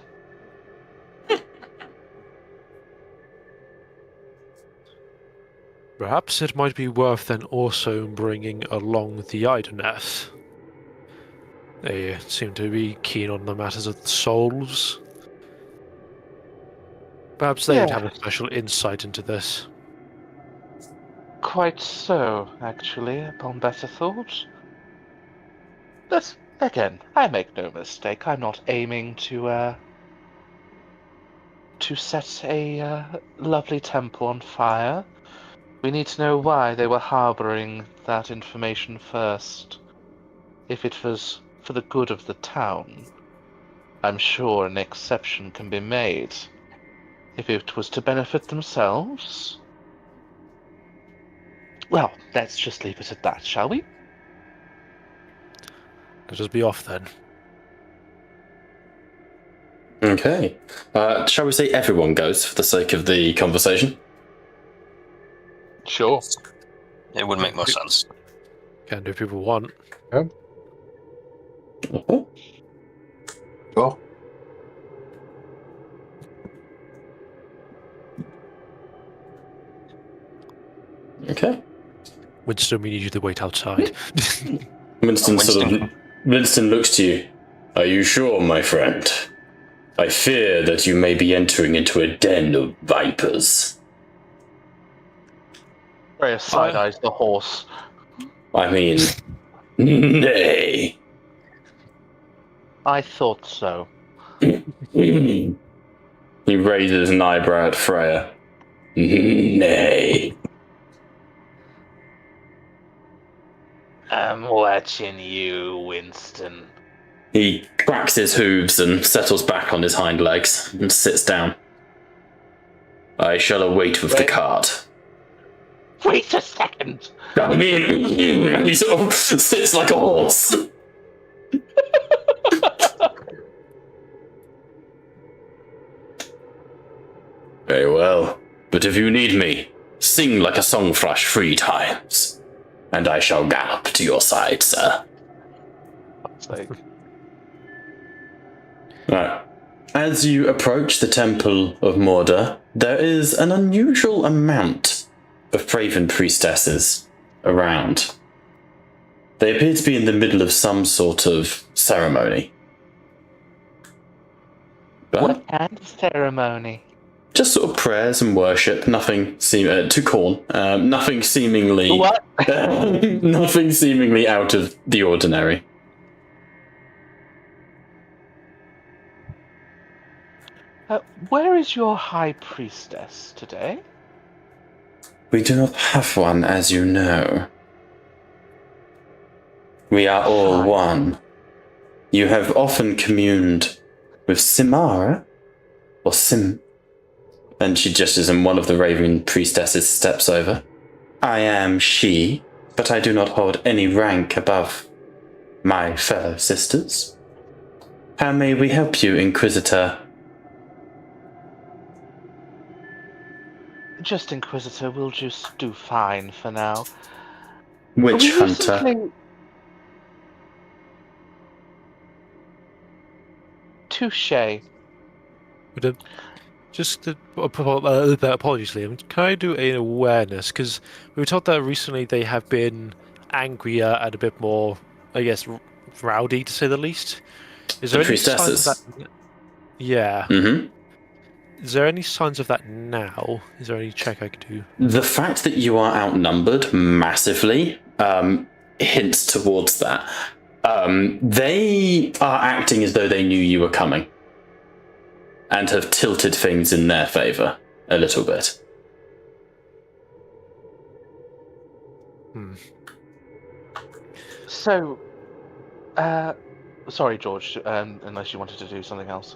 Perhaps it might be worth then also bringing along the Ideneth. They seem to be keen on the matters of the souls. Perhaps they would have a special insight into this. Quite so, actually, upon better thought. But, again, I make no mistake, I'm not aiming to set a lovely temple on fire. We need to know why they were harboring that information first. If it was for the good of the town, I'm sure an exception can be made. If it was to benefit themselves, well, let's just leave it at that, shall we? Let us be off then. Okay. Shall we say everyone goes for the sake of the conversation? Sure. It would make more sense. Can do if people want. Okay. Sure. Okay. Winston, we need you to wait outside. Winston looks to you. Are you sure, my friend? I fear that you may be entering into a den of vipers. Freya side-eyes the horse. I mean, nay. I thought so. He raises an eyebrow at Freya. Nay. I'm watching you, Winston. He cracks his hooves and settles back on his hind legs and sits down. I shall await with the cart. Wait a second! I mean, he sort of sits like a horse. Very well. But if you need me, sing like a song thrush 3 times, and I shall gallop to your side, sir. It's like, Right. As you approach the Temple of Morda, there is an unusual amount of Praven priestesses around. They appear to be in the middle of some sort of ceremony. But what kind of ceremony? just sort of prayers and worship, nothing to corn, nothing seemingly What? nothing seemingly out of the ordinary. Where is your high priestess today? We do not have one, as you know. We are all Fine. one. You have often communed with Simara, or Sim, and she gestures and one of the Raven priestesses steps over. I am she, but I do not hold any rank above my fellow sisters. How may we help you, Inquisitor? Just Inquisitor will just do fine for now. Witch We hunter. recently... Touche. Just apologies, Liam. Can I do an awareness? Because we were told that recently they have been angrier and a bit more, I guess, rowdy to say the least. Is there The any signs of priestesses. that? Yeah. Mm-hmm. Is there any signs of that now? Is there any check I could do? The fact that you are outnumbered massively hints towards that. They are acting as though they knew you were coming and have tilted things in their favour a little bit. So, sorry, George, unless you wanted to do something else.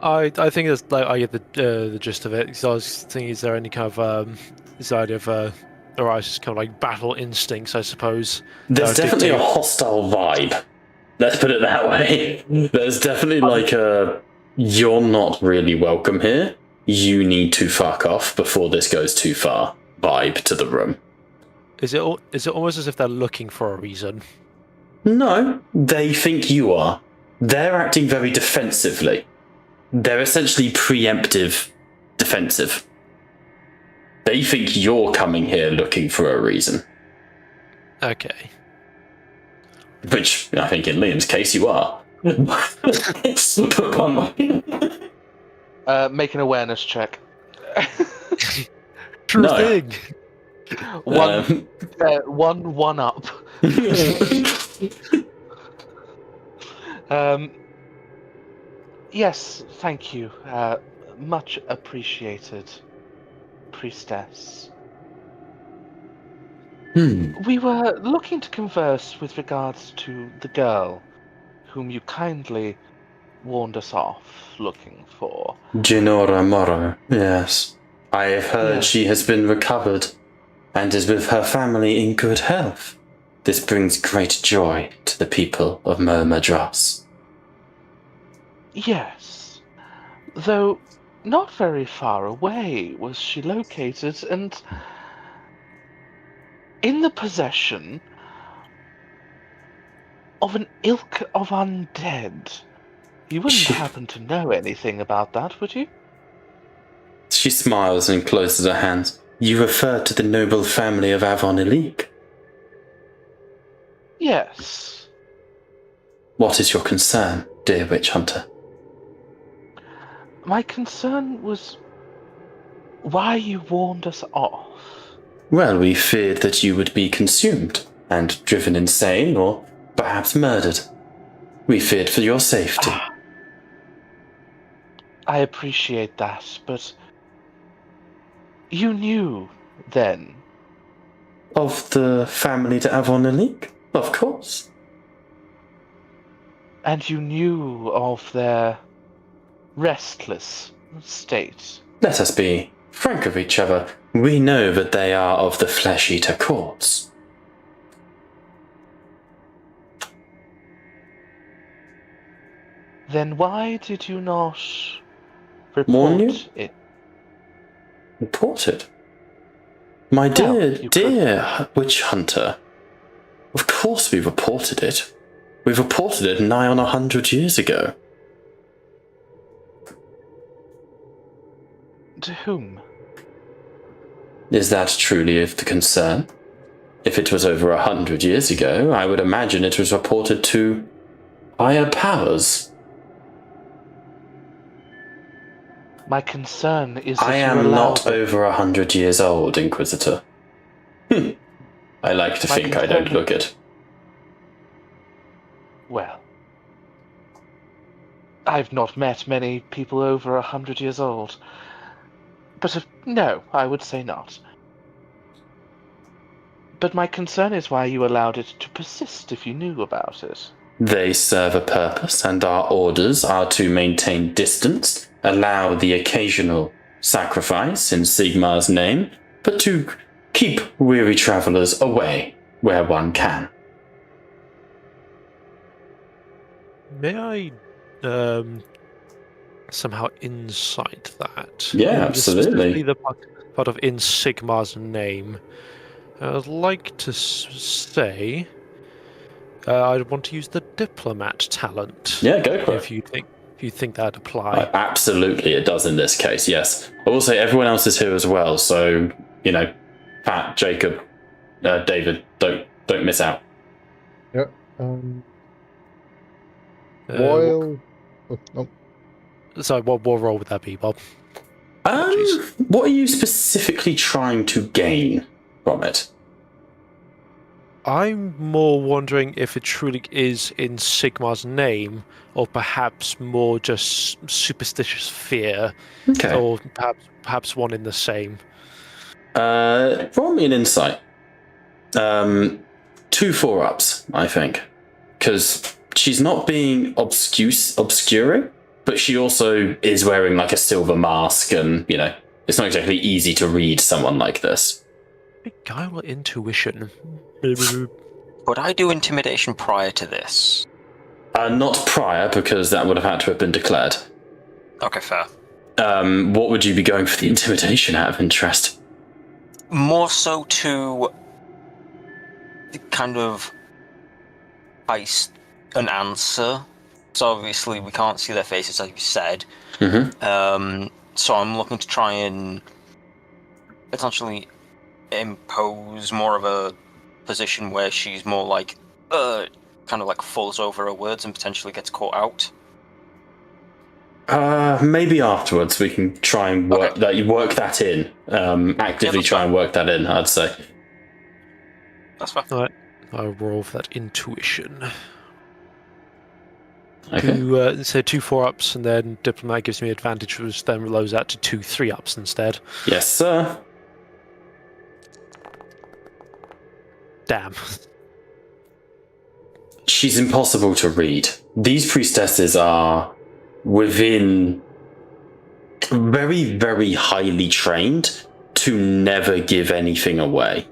I think it's like I get the gist of it. So I was thinking, is there any kind of this idea of Arias' kind of like battle instincts, I suppose? There's definitely a hostile vibe. Let's put it that way. There's definitely like a you're not really welcome here. You need to fuck off before this goes too far vibe to the room. Is it almost as if they're looking for a reason? No, they think you are. They're acting very defensively. They're essentially preemptive defensive. They think you're coming here looking for a reason. Okay. Which, I think in Liam's case, you are. Make an awareness check. True No. thing. One up. Yes, thank you. Much appreciated, priestess. We were looking to converse with regards to the girl whom you kindly warned us off looking for. Genora Morrow, yes. I have heard Yes. she has been recovered and is with her family in good health. This brings great joy to the people of Mer Madras. Yes, though not very far away was she located, and in the possession of an ilk of undead. You wouldn't She- happen to know anything about that, would you? She smiles and closes her hands. You refer to the noble family of Avon Elique. Yes. What is your concern, dear witch hunter? My concern was why you warned us off. Well, we feared that you would be consumed and driven insane or perhaps murdered. We feared for your safety. I appreciate that, but you knew then. Of the family de Avon Elique? Of course. And you knew of their restless state. Let us be frank with each other. We know that they are of the flesh-eater corps. Then why did you not Warn you? Report it. Report it. My Well, dear, you dear witch hunter. Of course we reported it. We reported it nigh on 100 years ago. To whom? Is that truly of the concern? If it was over 100 years ago, I would imagine it was reported to higher powers. My concern is that I you am allow not over 100 years old, Inquisitor. I like to My think I don't concern- look it. Well, I've not met many people over 100 years old. But no, I would say not. But my concern is why you allowed it to persist if you knew about it. They serve a purpose, and our orders are to maintain distance, allow the occasional sacrifice in Sigmar's name, but to keep weary travelers away where one can. May I somehow insight that? Yeah, absolutely. Specifically the part of in Sigmar's name. I'd like to say I'd want to use the diplomat talent. Yeah, go for it. If you think that'd apply. Absolutely, it does in this case, yes. I will say everyone else is here as well, so, Pat, Jacob, David, don't miss out. Yeah. While. Oh, no. So what role would that be, Bob? Apologies. What are you specifically trying to gain from it? I'm more wondering if it truly is in Sigmar's name, or perhaps more just superstitious fear, Okay. or perhaps one in the same. Roll me an insight. 2 4-ups, I think, because she's not being obscuring, but she also is wearing like a silver mask, and it's not exactly easy to read someone like this. Beguile intuition. Would I do intimidation prior to this? Not prior, because that would have had to have been declared. Okay, fair. What would you be going for the intimidation out of interest? More so to kind of ice an answer. So obviously we can't see their faces, like you said. Mm-hmm. So I'm looking to try and potentially impose more of a position where she's more like, kind of like falls over her words and potentially gets caught out. Maybe afterwards we can try and work that. You work that in. Actively try and work that in. I'd say. That's fine. Alright, I'll roll for that intuition. Okay. So 2 4-ups, and then diplomat gives me advantage, which then lows out to 2 3-ups instead. Yes, sir. Damn. She's impossible to read. These priestesses are within very, very highly trained to never give anything away.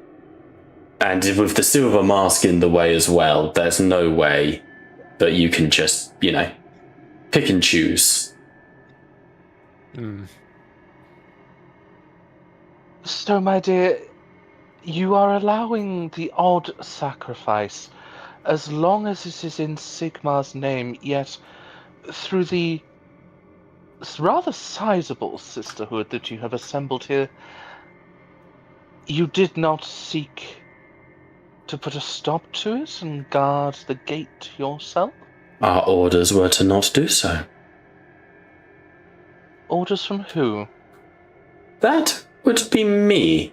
And with the silver mask in the way as well, there's no way that you can just, pick and choose. So, my dear, you are allowing the odd sacrifice as long as it is in Sigmar's name, yet through the rather sizable sisterhood that you have assembled here, you did not seek to put a stop to it and guard the gate yourself? Our orders were to not do so. Orders from who? That would be me.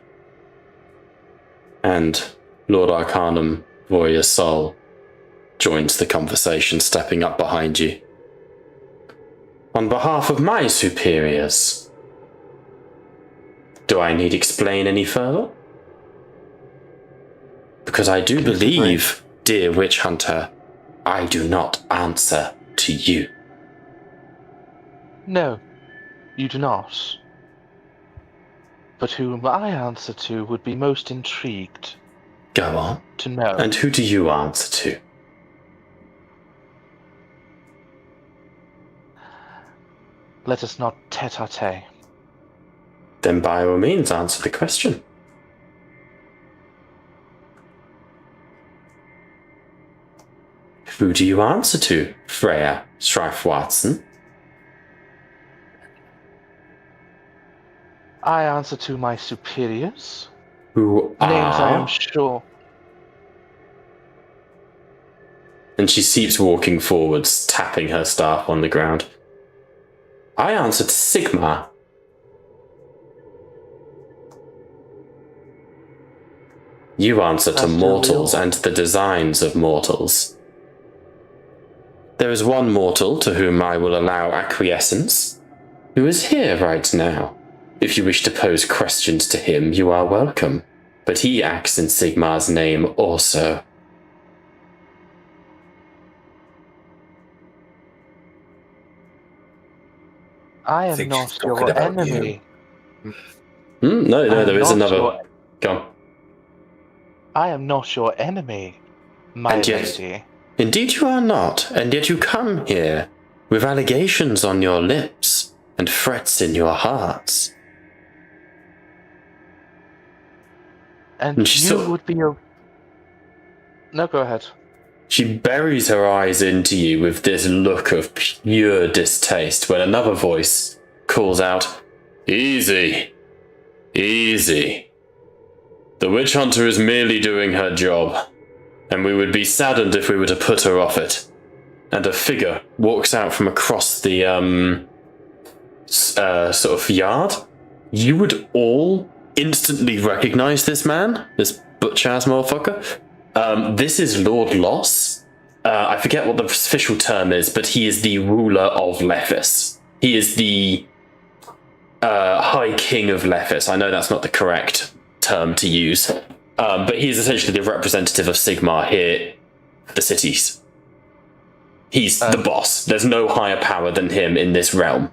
And Lord Arcanum, Warrior Sol, joins the conversation, stepping up behind you. On behalf of my superiors, do I need explain any further? Because I do believe, dear witch hunter, I do not answer to you. No, you do not. But whom I answer to would be most intrigued Go on. to know. And who do you answer to? let us not tete-a-tete. Then by all means answer the question. Who do you answer to, Freya Strife-Watson? I answer to my superiors. Who Names I am are... sure. And she keeps walking forwards, tapping her staff on the ground. I answer to Sigmar. You answer to That's mortals trivial. and the designs of mortals. There is one mortal to whom I will allow acquiescence, who is here right now. If you wish to pose questions to him, you are welcome, but he acts in Sigmar's name also. I am think not she's talking your about enemy. No, I am there is not another... your- Go on. I am not your enemy, my And yet- lady. Indeed you are not, and yet you come here with allegations on your lips and threats in your hearts. And And she you sort- would be a... No, go ahead. She buries her eyes into you with this look of pure distaste when another voice calls out, Easy. Easy. The witch hunter is merely doing her job, and we would be saddened if we were to put her off it. And a figure walks out from across the, sort of yard. You would all instantly recognize this man, this butch-ass motherfucker. This is Lord Loss. I forget what the official term is, but he is the ruler of Lefis. He is the High King of Lefis. I know that's not the correct term to use, but he is essentially the representative of Sigmar here, the cities. He's the boss. There's no higher power than him in this realm.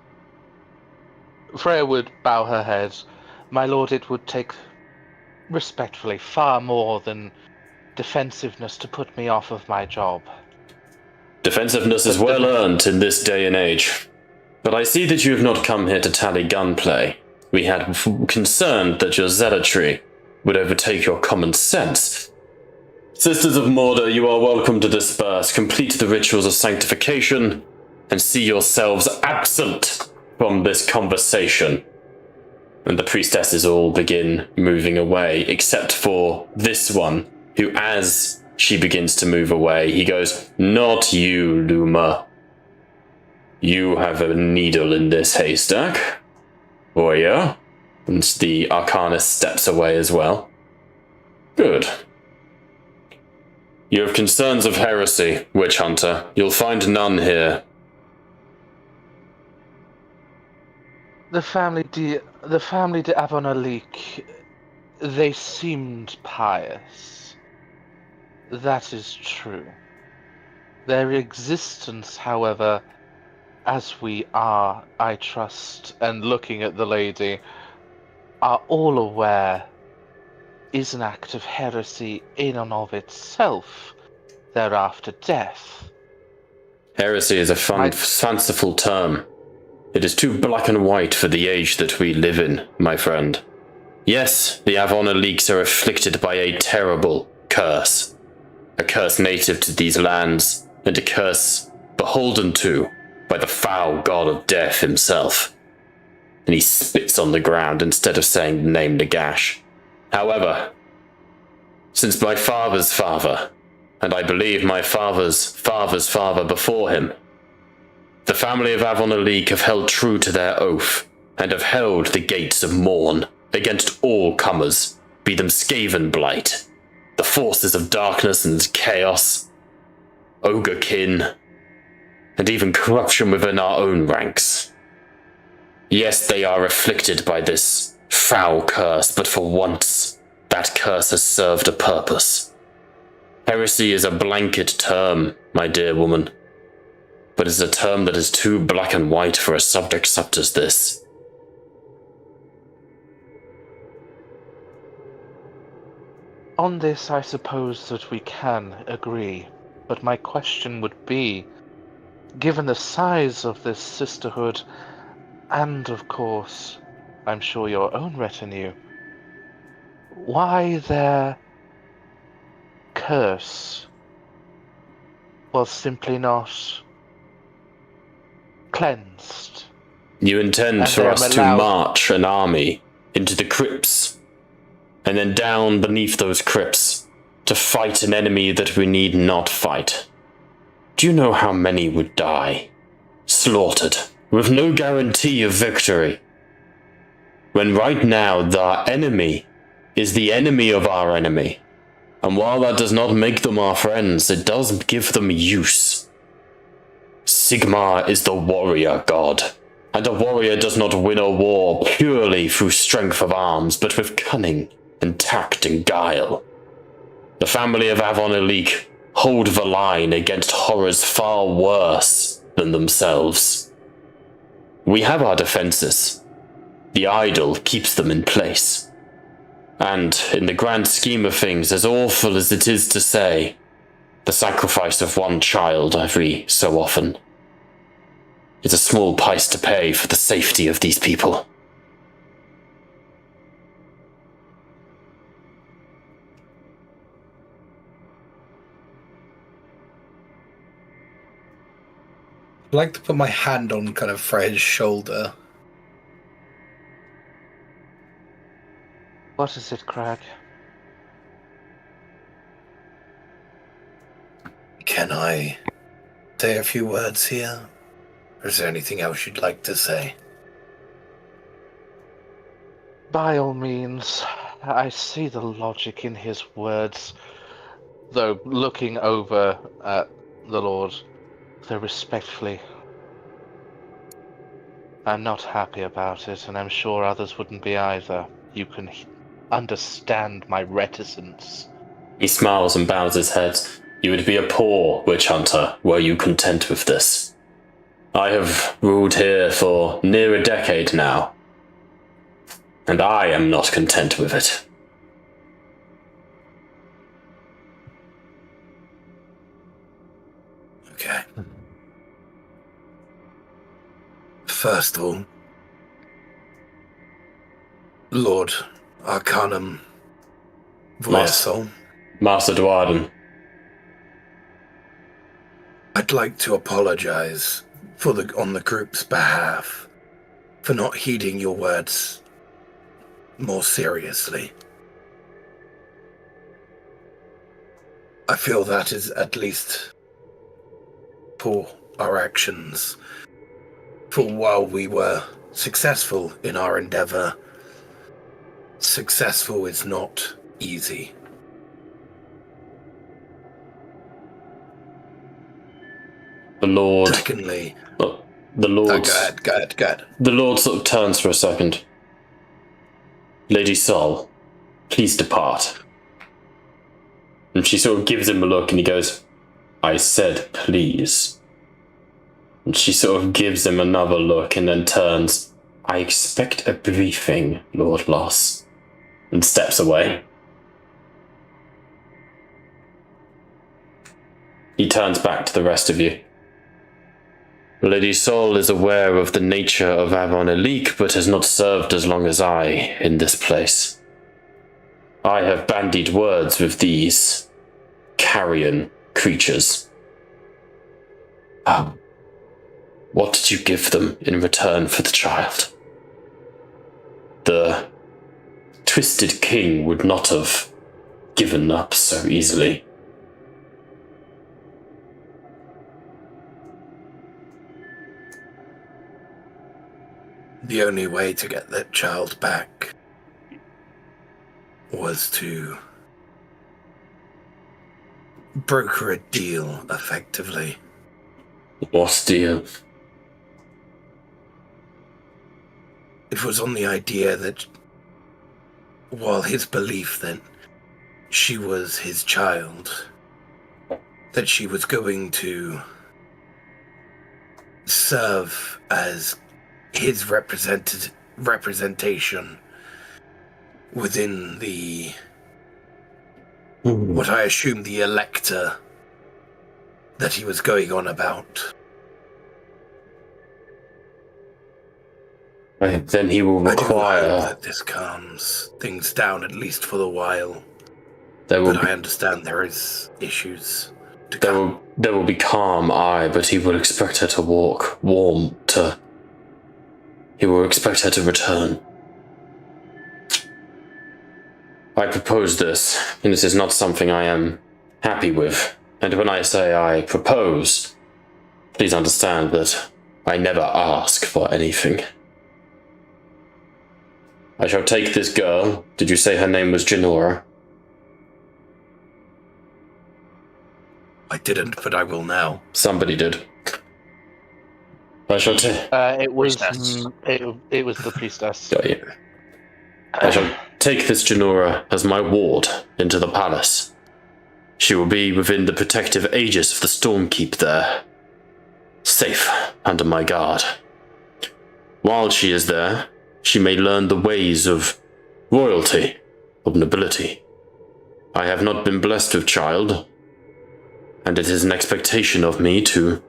Freya would bow her head. My lord, it would take, respectfully, far more than defensiveness to put me off of my job. Defensiveness is well earned in this day and age. But I see that you have not come here to tally gunplay. We had concerned that your zealotry would overtake your common sense. Sisters of Mordor, you are welcome to disperse, complete the rituals of sanctification, and see yourselves absent from this conversation. And the priestesses all begin moving away, except for this one, who, as she begins to move away, he goes, Not you, Luma. You have a needle in this haystack. Oh yeah? And the Arcanist steps away as well. Good. You have concerns of heresy, Witch Hunter. You'll find none here. The family de Avonalik, they seemed pious. That is true. Their existence, however, as we are, I trust, and looking at the lady, are all aware, is an act of heresy in and of itself, thereafter death. Heresy is a fanciful term. It is too black and white for the age that we live in, my friend. Yes, the Avonaliques are afflicted by a terrible curse. A curse native to these lands, and a curse beholden to by the foul god of death himself. And he spits on the ground instead of saying the name Nagash. However, since my father's father, and I believe my father's father's father before him, the family of Avonalik have held true to their oath, and have held the gates of Morn against all comers, be them Skaven blight, the forces of darkness and chaos, ogrekin, and even corruption within our own ranks. Yes, they are afflicted by this foul curse, but for once, that curse has served a purpose. Heresy is a blanket term, my dear woman, but is a term that is too black and white for a subject such as this. On this, I suppose that we can agree, but my question would be, given the size of this sisterhood, and of course, I'm sure your own retinue, why their curse was simply not cleansed. You intend And for I am us to allowed- march an army into the crypts, and then down beneath those crypts to fight an enemy that we need not fight. Do you know how many would die? Slaughtered, with no guarantee of victory. When right now the enemy is the enemy of our enemy. And while that does not make them our friends, it does give them use. Sigmar is the warrior god, and a warrior does not win a war purely through strength of arms, but with cunning and tact and guile. The family of Avon Elik hold the line against horrors far worse than themselves. We have our defenses. The idol keeps them in place. And, in the grand scheme of things, as awful as it is to say, the sacrifice of one child every so often is a small price to pay for the safety of these people. I'd like to put my hand on kind of Fred's shoulder. What is it, Crag? Can I say a few words here? Or is there anything else you'd like to say? By all means, I see the logic in his words, though looking over at the Lord, though respectfully, I'm not happy about it, and I'm sure others wouldn't be either. You can understand my reticence. He smiles and bows his head. You would be a poor witch hunter were you content with this. I have ruled here for near a decade now, and I am not content with it. Okay. First of all, Lord Arcanum Voyasol, Master Dwarden, I'd like to apologize on the group's behalf for not heeding your words more seriously. I feel that is at least for our actions. For while we were successful in our endeavor, successful is not easy. the Lord. Secondly, The Lord. go ahead. The Lord sort of turns for a second. Lady Sol, please depart. And she sort of gives him a look and he goes, I said please. And she sort of gives him another look and then turns, I expect a briefing, Lord Loss, and steps away. He turns back to the rest of you. Lady Sol is aware of the nature of Avon Elik, but has not served as long as I in this place. I have bandied words with these carrion creatures. What did you give them in return for the child? The Twisted King would not have given up so easily. The only way to get that child back was to broker a deal, effectively. What deal? It was on the idea that, while his belief that she was his child, that she was going to serve as his representation within the, what I assume the elector that he was going on about. then he will I do hope require. that this calms things down, at least for the while. There will But be, I understand there is issues to come. there will be calm, aye, but he will expect her to walk warm. He will expect her to return. I propose this, and this is not something I am happy with. And when I say I propose, please understand that I never ask for anything. I shall take this girl. Did you say her name was Janora? I didn't, but I will now. Somebody did. I shall take. It was Priestess. it was the priestess. Got you. I shall take this Janora as my ward into the palace. She will be within the protective aegis of the Stormkeep there, safe under my guard. While she is there, she may learn the ways of royalty, of nobility. I have not been blessed with child, and it is an expectation of me to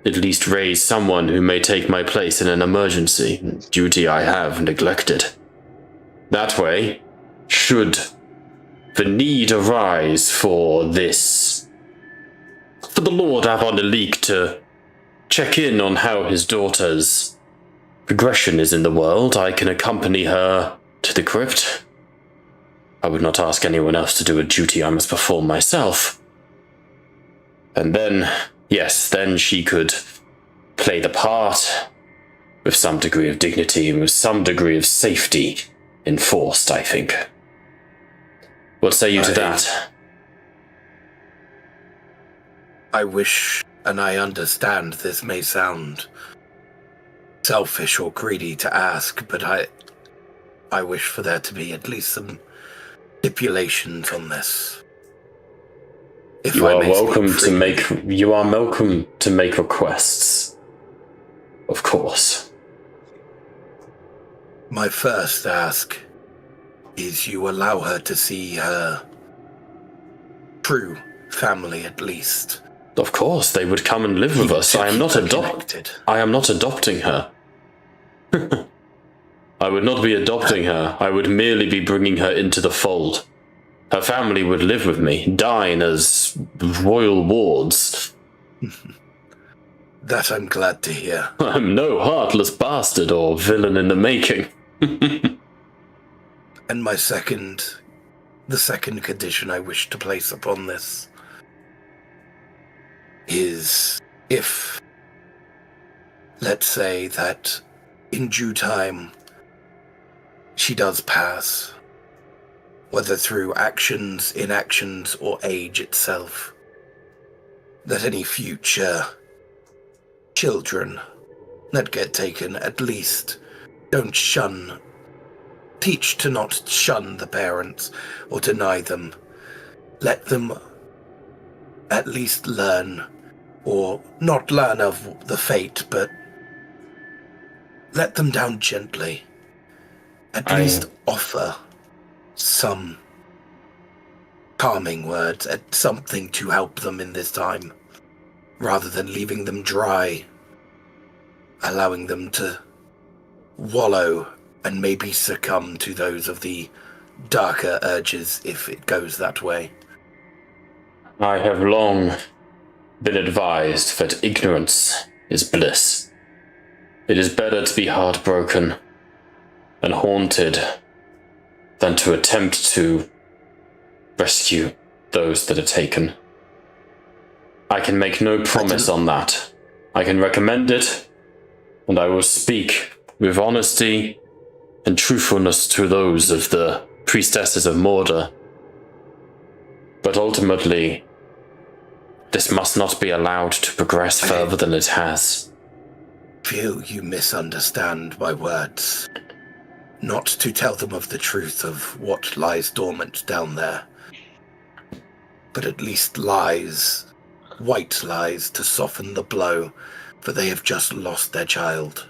at least raise someone who may take my place in an emergency, duty I have neglected. That way, should the need arise for this, for the Lord Avonelique to check in on how his daughter's progression is in the world, I can accompany her to the crypt. I would not ask anyone else to do a duty I must perform myself. And then, yes, then she could play the part with some degree of dignity and with some degree of safety enforced, I think. What say you to that? I wish, and I understand this may sound selfish or greedy to ask, but I wish for there to be at least some stipulations on this. If You I are may speak welcome to freely. you are welcome to make requests. Of course. My first ask is you allow her to see her true family at least. Of course, they would come and live with us. I am not adopting her. I would not be adopting her. I would merely be bringing her into the fold. Her family would live with me, dine as royal wards. That I'm glad to hear. I'm no heartless bastard or villain in the making. And the second condition I wish to place upon this is if, let's say that in due time, she does pass, whether through actions, inactions, or age itself, that any future children that get taken at least don't teach to not shun the parents or deny them. Let them at least learn, or not learn of the fate, but let them down gently. At least offer some calming words, something to help them in this time, rather than leaving them dry, allowing them to wallow and maybe succumb to those of the darker urges if it goes that way. I have long been advised that ignorance is bliss. It is better to be heartbroken and haunted than to attempt to rescue those that are taken. I can make no promise on that. I can recommend it, and I will speak with honesty and truthfulness to those of the priestesses of Mordor. But ultimately, this must not be allowed to progress further than it has. Feel you misunderstand my words. Not to tell them of the truth of what lies dormant down there, but at least lies, white lies, to soften the blow, for they have just lost their child.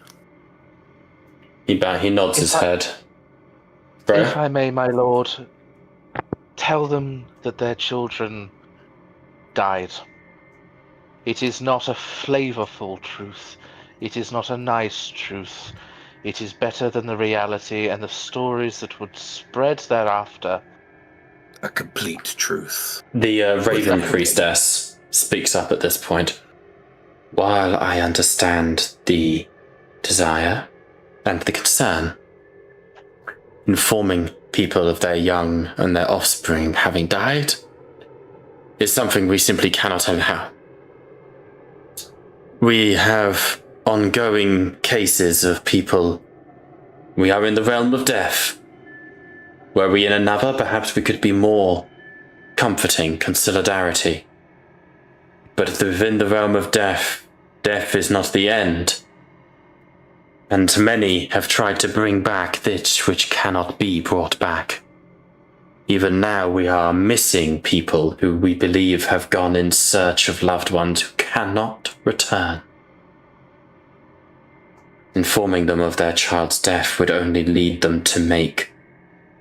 He nods his head. If I may, my lord, tell them that their children died. It is not a flavorful truth. It is not a nice truth. It is better than the reality and the stories that would spread thereafter. A complete truth. The Raven Without Priestess speaks up at this point. While I understand the desire and the concern, informing people of their young and their offspring having died is something we simply cannot allow. We have ongoing cases of people. We are in the realm of death. Were we in another, perhaps we could be more comforting, solidarity. But within the realm of death, death is not the end. And many have tried to bring back that which cannot be brought back. Even now we are missing people who we believe have gone in search of loved ones who cannot return. Informing them of their child's death would only lead them to make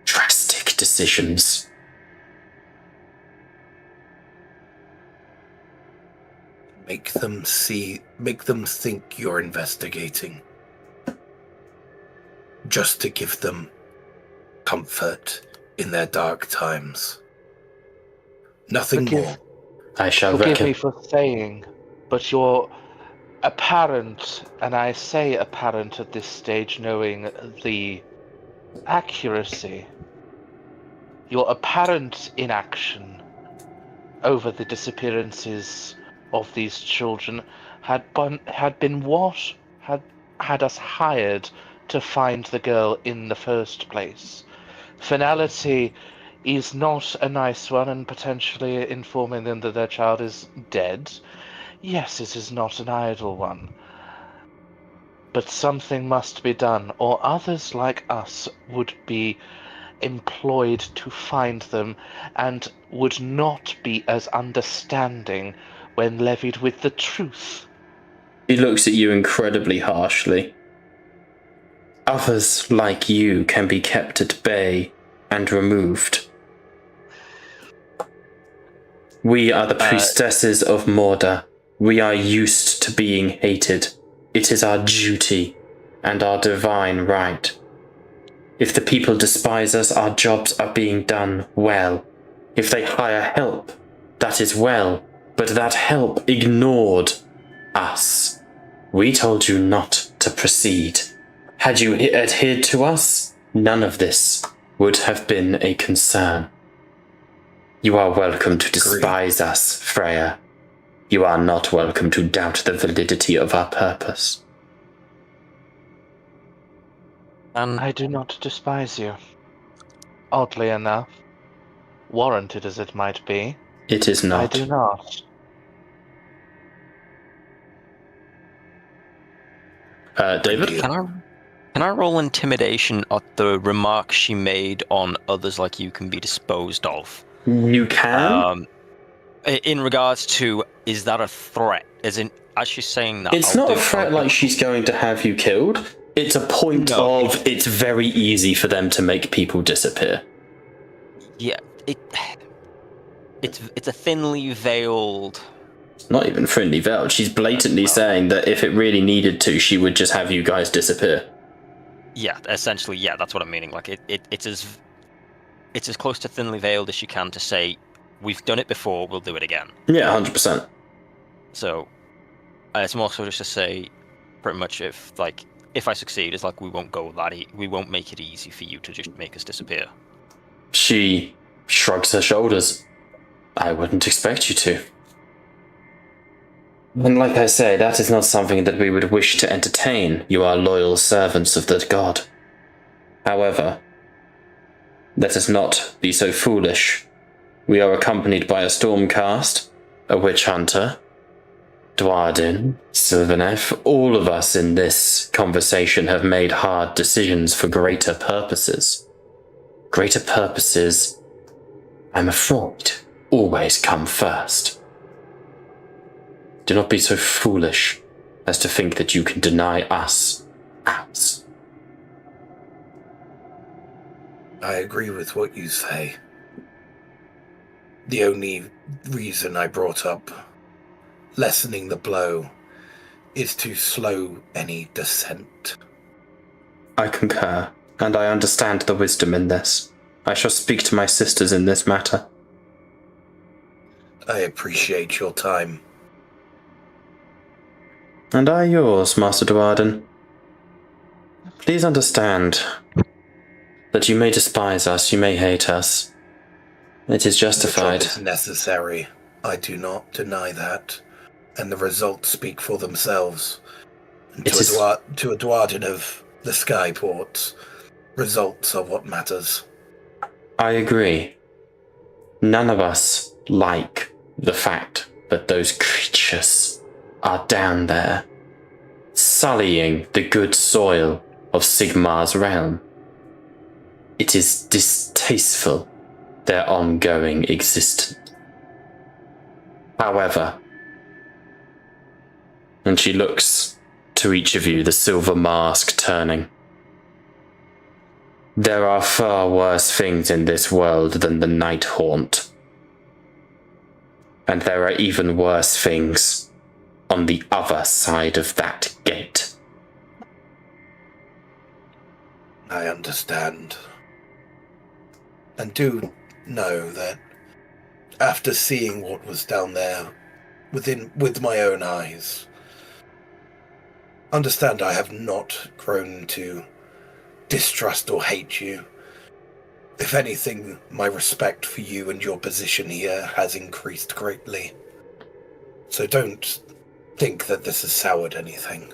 drastic decisions. Make them think you're investigating. Just to give them comfort in their dark times. Nothing more. I shall Forgive me for saying, but your apparent, and I say apparent at this stage knowing the accuracy, your apparent inaction over the disappearances of these children had been what had us hired to find the girl in the first place. Finality is not a nice one, and potentially informing them that their child is dead. Yes, it is not an idle one. But something must be done, or others like us would be employed to find them, and would not be as understanding when levied with the truth. He looks at you incredibly harshly. Others like you can be kept at bay and removed. We are the priestesses of Morda. We are used to being hated. It is our duty and our divine right. If the people despise us, our jobs are being done well. If they hire help, that is well, but that help ignored us. We told you not to proceed. Had you adhered to us, none of this would have been a concern. You are welcome to despise us, Freya. You are not welcome to doubt the validity of our purpose. I do not despise you. Oddly enough, warranted as it might be, It is not. I do not. David? Can I roll intimidation at the remark she made on others like you can be disposed of? You can? In regards to, is that a threat? As she's saying that, It's not a threat like she's going to have you killed. It's a point of it's very easy for them to make people disappear. Yeah, it's a thinly veiled. It's not even thinly veiled. She's blatantly saying that if it really needed to, she would just have you guys disappear. Yeah, essentially, yeah, that's what I'm meaning. Like it's as close to thinly veiled as she can to say, we've done it before, we'll do it again. Yeah, 100%. So it's more so just to say, pretty much, if I succeed, it's like we won't go that we won't make it easy for you to just make us disappear. She shrugs her shoulders. I wouldn't expect you to. And like I say, that is not something that we would wish to entertain. You are loyal servants of that god. However, let us not be so foolish. We are accompanied by a stormcast, a witch hunter, Dwardin, Sylvaneth. All of us in this conversation have made hard decisions for greater purposes. Greater purposes, I'm afraid, always come first. Do not be so foolish as to think that you can deny us ours. I agree with what you say. The only reason I brought up lessening the blow is to slow any dissent. I concur, and I understand the wisdom in this. I shall speak to my sisters in this matter. I appreciate your time. And I yours, Master Duarden. Please understand that you may despise us, you may hate us. It is The job justified. is necessary. I do not deny that. And the results speak for themselves. And to a Duarden of the Skyports, results are what matters. I agree. None of us like the fact that those creatures are down there, sullying the good soil of Sigmar's realm. It is distasteful, their ongoing existence. However, and she looks to each of you, the silver mask turning. There are far worse things in this world than the Night Haunt. And there are even worse things on the other side of that gate. I understand. And do know that after seeing what was down there with my own eyes, understand I have not grown to distrust or hate you. If anything, my respect for you and your position here has increased greatly. So don't think that this has soured anything.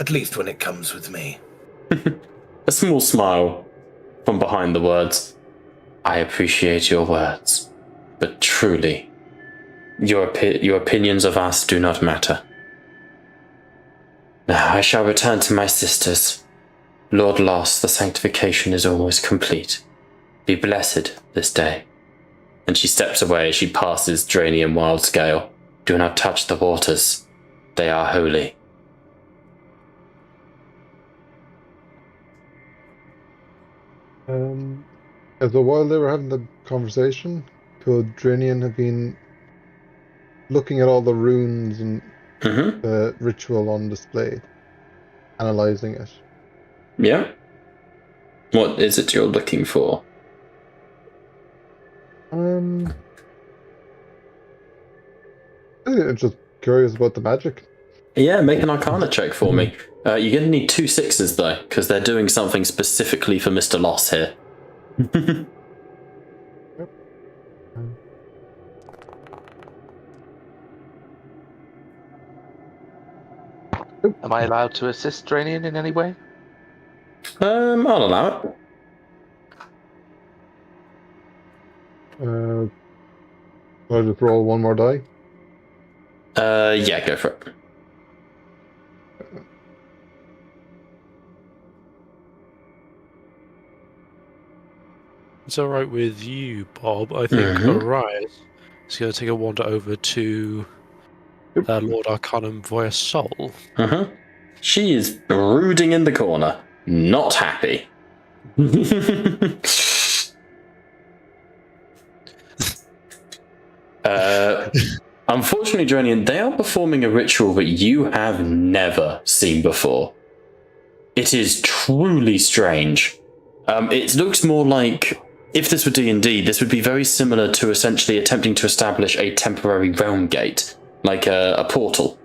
At least when it comes with me. A small smile from behind the words. I appreciate your words, but truly, your opinions of us do not matter. Now I shall return to my sisters. Lord Loss, the sanctification is almost complete. Be blessed this day. And she steps away as she passes Dranian Wildscale. Do not touch the waters. They are holy. So while they were having the conversation, could Drinian have been looking at all the runes and the ritual on display, analysing it? Yeah? What is it you're looking for? I'm just curious about the magic. Yeah, make an Arcana check for me. You're going to need 2 6s though, because they're doing something specifically for Mr. Loss here. Yep. Am I allowed to assist Dranian in any way? I'll allow it. I'll just roll one more die. Yeah, go for it. It's alright with you, Bob. I think Orion is going to take a wander over to Lord Arcanum via Soul. She is brooding in the corner, not happy. Unfortunately, Dronian, they are performing a ritual that you have never seen before. It is truly strange. It looks more like, if this were D&D, this would be very similar to essentially attempting to establish a temporary realm gate, like a portal.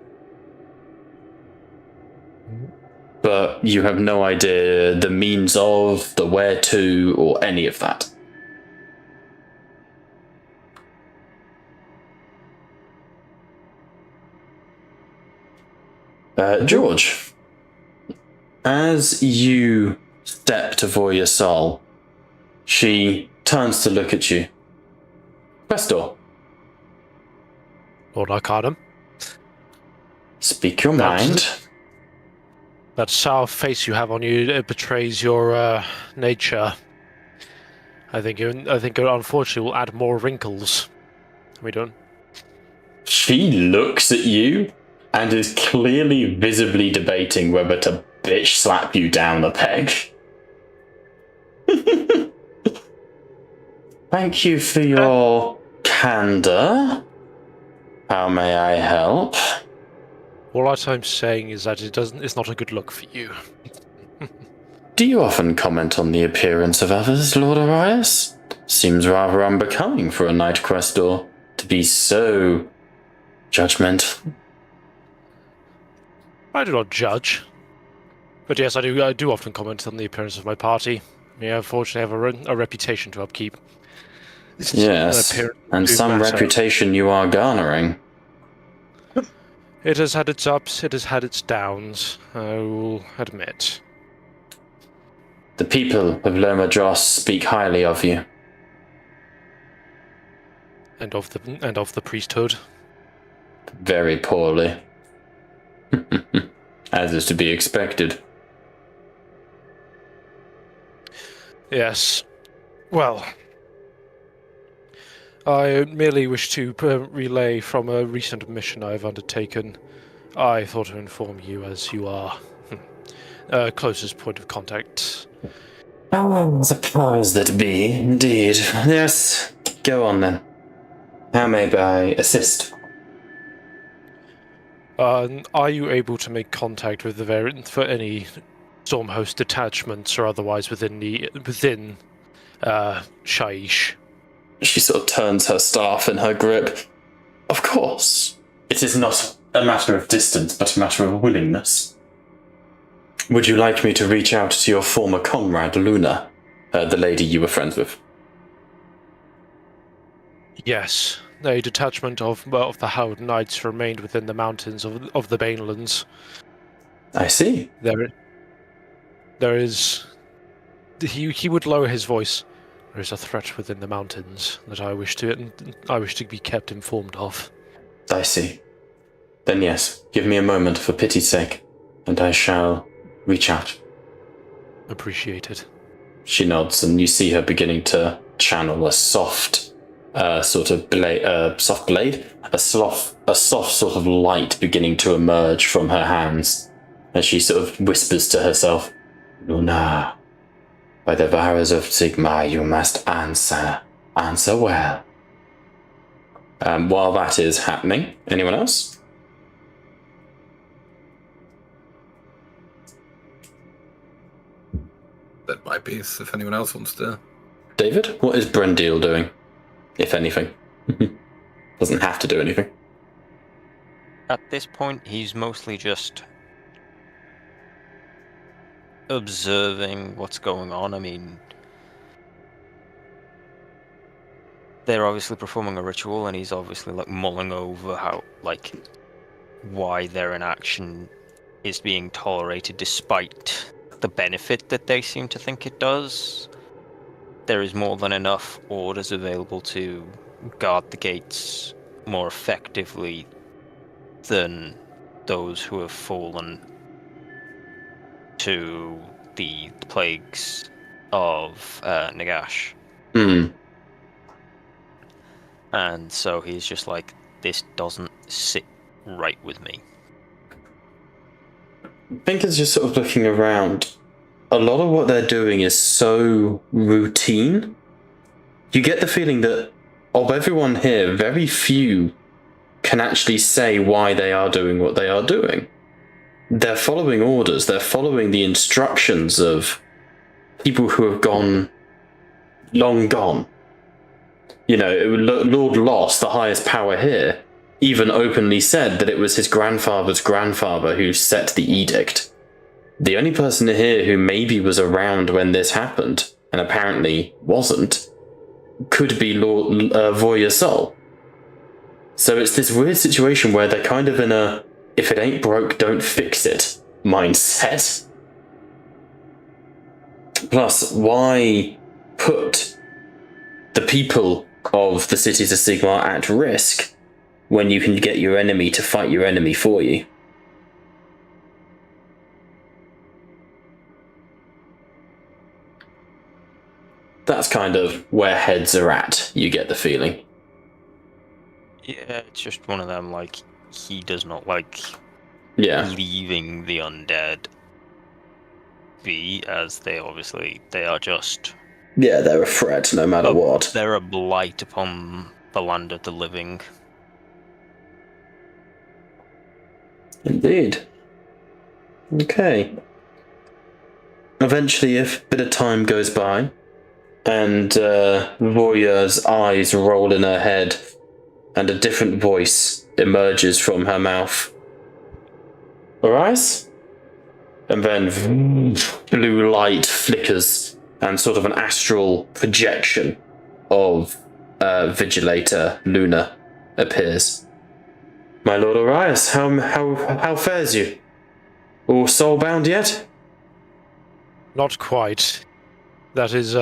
But you have no idea the means of, the where to, or any of that. George, as you step to Voya Sol, she turns to look at you. Questor. Lord Arcanum. Speak your mind. That sour face you have on you, it betrays your nature. I think it unfortunately will add more wrinkles. We don't. She looks at you and is clearly visibly debating whether to bitch slap you down a peg. Thank you for your candor. How may I help? All I'm saying is that it's not a good look for you. Do you often comment on the appearance of others, Lord Arias? Seems rather unbecoming for a Knight Questor to be so judgmental. I do not judge. But yes, I do often comment on the appearance of my party. We unfortunately have a reputation to upkeep. Yes, and some reputation you are garnering. It has had its ups, it has had its downs, I will admit. The people of Loma Dross speak highly of you. And of the priesthood. Very poorly. As is to be expected. Yes. Well, I merely wish to relay from a recent mission I have undertaken. I thought to inform you as you are closest point of contact. Oh, the powers that be, indeed. Yes, go on then. How may I assist? Are you able to make contact with for any Stormhost detachments or otherwise within Shaiish? She sort of turns her staff in her grip. Of course. It is not a matter of distance, but a matter of willingness. Would you like me to reach out to your former comrade, Luna, the lady you were friends with? Yes. A detachment of the Howd Knights remained within the mountains of the Banelands. I see. There is... He would lower his voice. There is a threat within the mountains that I wish to be kept informed of. I see. Then yes, give me a moment for pity's sake, and I shall reach out. Appreciated. She nods, and you see her beginning to channel a soft sort of soft blade, a soft sort of light beginning to emerge from her hands, as she sort of whispers to herself, Luna, by the powers of Sigmar, you must answer well. While that is happening, anyone else? That might be if anyone else wants to. David, what is Brendil doing, if anything? Doesn't have to do anything. At this point, he's mostly just observing what's going on. I mean, they're obviously performing a ritual, and he's obviously like mulling over how, like, why their inaction is being tolerated despite the benefit that they seem to think it does. There is more than enough orders available to guard the gates more effectively than those who have fallen to the plagues of Nagash. And so he's just like, this doesn't sit right with me. Pinker's just sort of looking around. A lot of what they're doing is so routine. You get the feeling that of everyone here, very few can actually say why they are doing what they are doing. They're following orders, they're following the instructions of people who have long gone. You know, Lord Loss, the highest power here, even openly said that it was his grandfather's grandfather who set the edict. The only person here who maybe was around when this happened, and apparently wasn't, could be Lord Voya Sol. So it's this weird situation where they're kind of in a if it ain't broke, don't fix it mindset. Plus, why put the people of the cities of Sigmar at risk when you can get your enemy to fight your enemy for you? That's kind of where heads are at, you get the feeling. Yeah, it's just one of them, like, he does not like leaving the undead be, as they are just... Yeah, they're a threat no matter what. They're a blight upon the land of the living. Indeed. Okay. eventually, if a bit of time goes by, and Roya's eyes roll in her head, and a different voice emerges from her mouth. Arise? And then blue light flickers, and sort of an astral projection of Vigilator Luna appears. My lord Arias, how fares you? All soulbound yet? Not quite. That is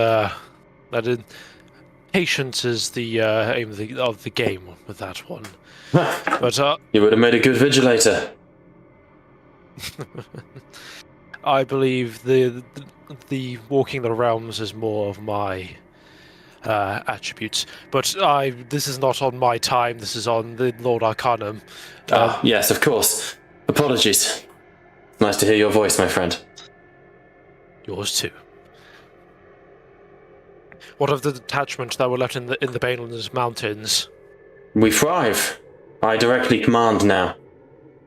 patience is the aim of the game with that one. But you would have made a good Vigilator. I believe the walking the realms is more of my attributes. But this is not on my time. This is on the Lord Arcanum. Yes, of course. Apologies. Nice to hear your voice, my friend. Yours too. What of the detachment that were left in the Banelands Mountains? We thrive. I directly command now.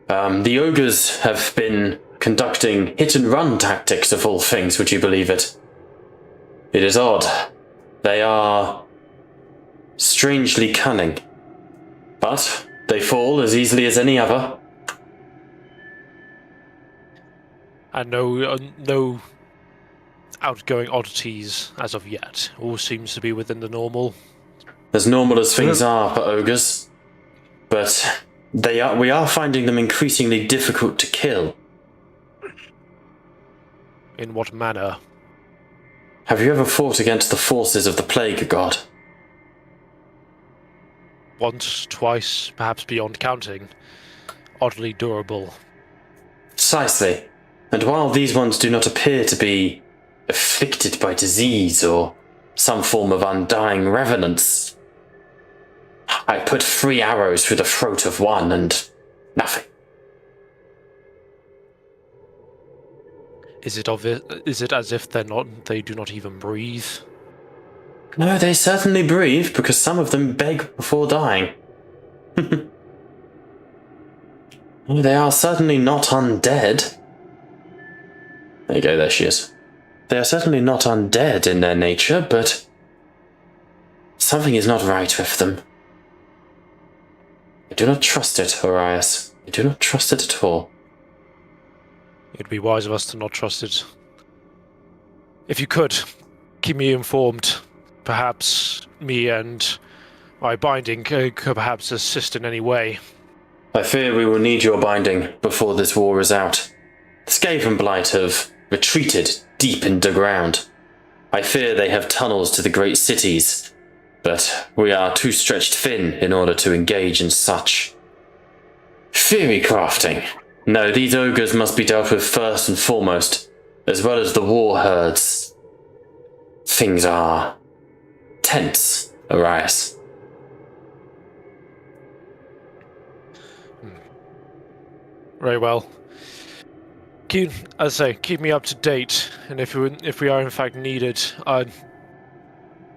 The ogres have been conducting hit-and-run tactics of all things, would you believe it? It is odd. They are strangely cunning. But they fall as easily as any other. And no outgoing oddities as of yet. All seems to be within the normal. As normal as things are for ogres. But we are finding them increasingly difficult to kill. In what manner? Have you ever fought against the forces of the Plague God? Once, twice, perhaps beyond counting. Oddly durable. Precisely. And while these ones do not appear to be afflicted by disease or some form of undying revenants, I put 3 arrows through the throat of one and nothing. Is it as if they do not even breathe? No, they certainly breathe, because some of them beg before dying. They are certainly not undead. There you go, there she is. They are certainly not undead in their nature, but something is not right with them. I do not trust it, Arias. I do not trust it at all. It'd be wise of us to not trust it. If you could, keep me informed. Perhaps me and my binding could perhaps assist in any way. I fear we will need your binding before this war is out. The Skaven Blight have retreated deep underground. I fear they have tunnels to the great cities, but we are too stretched thin in order to engage in such theory crafting. No, these ogres must be dealt with first and foremost, as well as the war herds. Things are tense, Arias. Very well. As I say, keep me up to date, and if we are in fact needed, I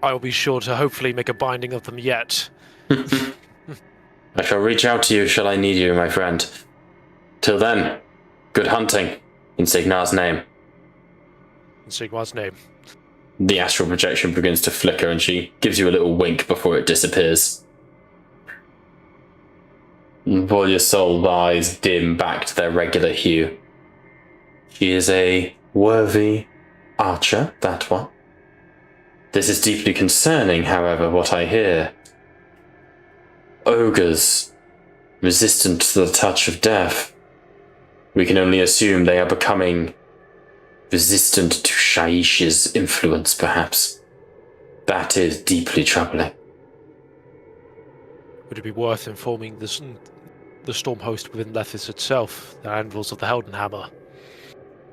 will be sure to hopefully make a binding of them yet. I shall reach out to you shall I need you, my friend. Till then, good hunting, in Sigmar's name. In Sigmar's name. The astral projection begins to flicker and she gives you a little wink before it disappears. While your soul's eyes dim back to their regular hue. She is a worthy archer, that one. This is deeply concerning, however, what I hear. Ogres, resistant to the touch of death. We can only assume they are becoming resistant to Shaish's influence, perhaps. That is deeply troubling. Would it be worth informing the storm host within Lethis itself, the Anvils of the Heldenhammer?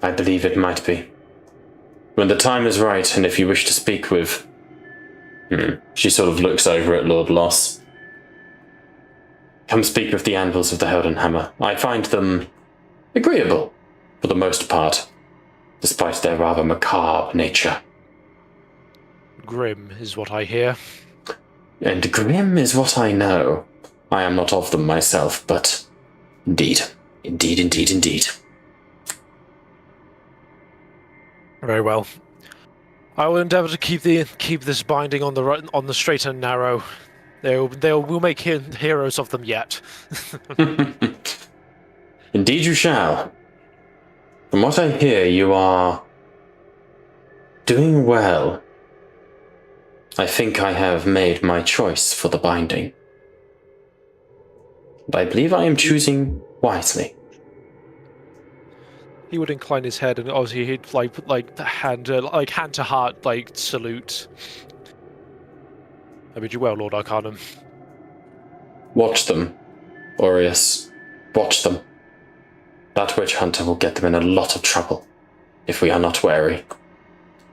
I believe it might be. When the time is right, and if you wish to speak with... She sort of looks over at Lord Loss. Come speak with the Anvils of the Heldenhammer. I find them agreeable, for the most part, despite their rather macabre nature. Grim is what I hear. And grim is what I know. I am not of them myself, but indeed. Indeed. Very well. I will endeavour to keep this binding on the straight and narrow. We'll make heroes of them yet. Indeed you shall. From what I hear, you are doing well. I think I have made my choice for the binding. But I believe I am choosing wisely. He would incline his head, and obviously he'd hand to heart salute. I bid you well, Lord Arcanum. Watch them, Aureus. Watch them. That witch hunter will get them in a lot of trouble if we are not wary.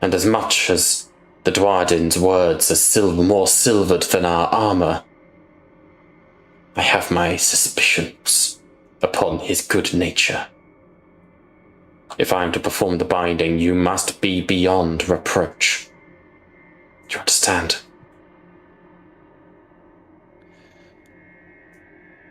And as much as the Dwarden's words are more silvered than our armor, I have my suspicions upon his good nature. If I am to perform the binding, you must be beyond reproach. Do you understand?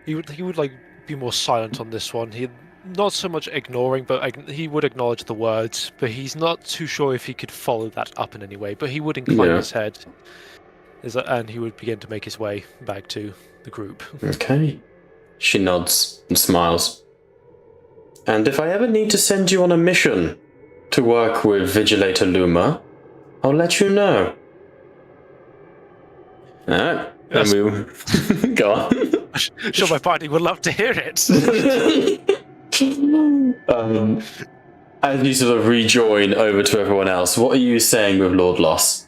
He would be more silent on this one. He not so much ignoring, but he would acknowledge the words. But he's not too sure if he could follow that up in any way. But he would incline his head, and he would begin to make his way back to the group. Okay. She nods and smiles. And if I ever need to send you on a mission to work with Vigilator Luma, I'll let you know. Alright. Yes. And we go on. Sure, my party would love to hear it. As you sort of rejoin over to everyone else, what are you saying with Lord Loss?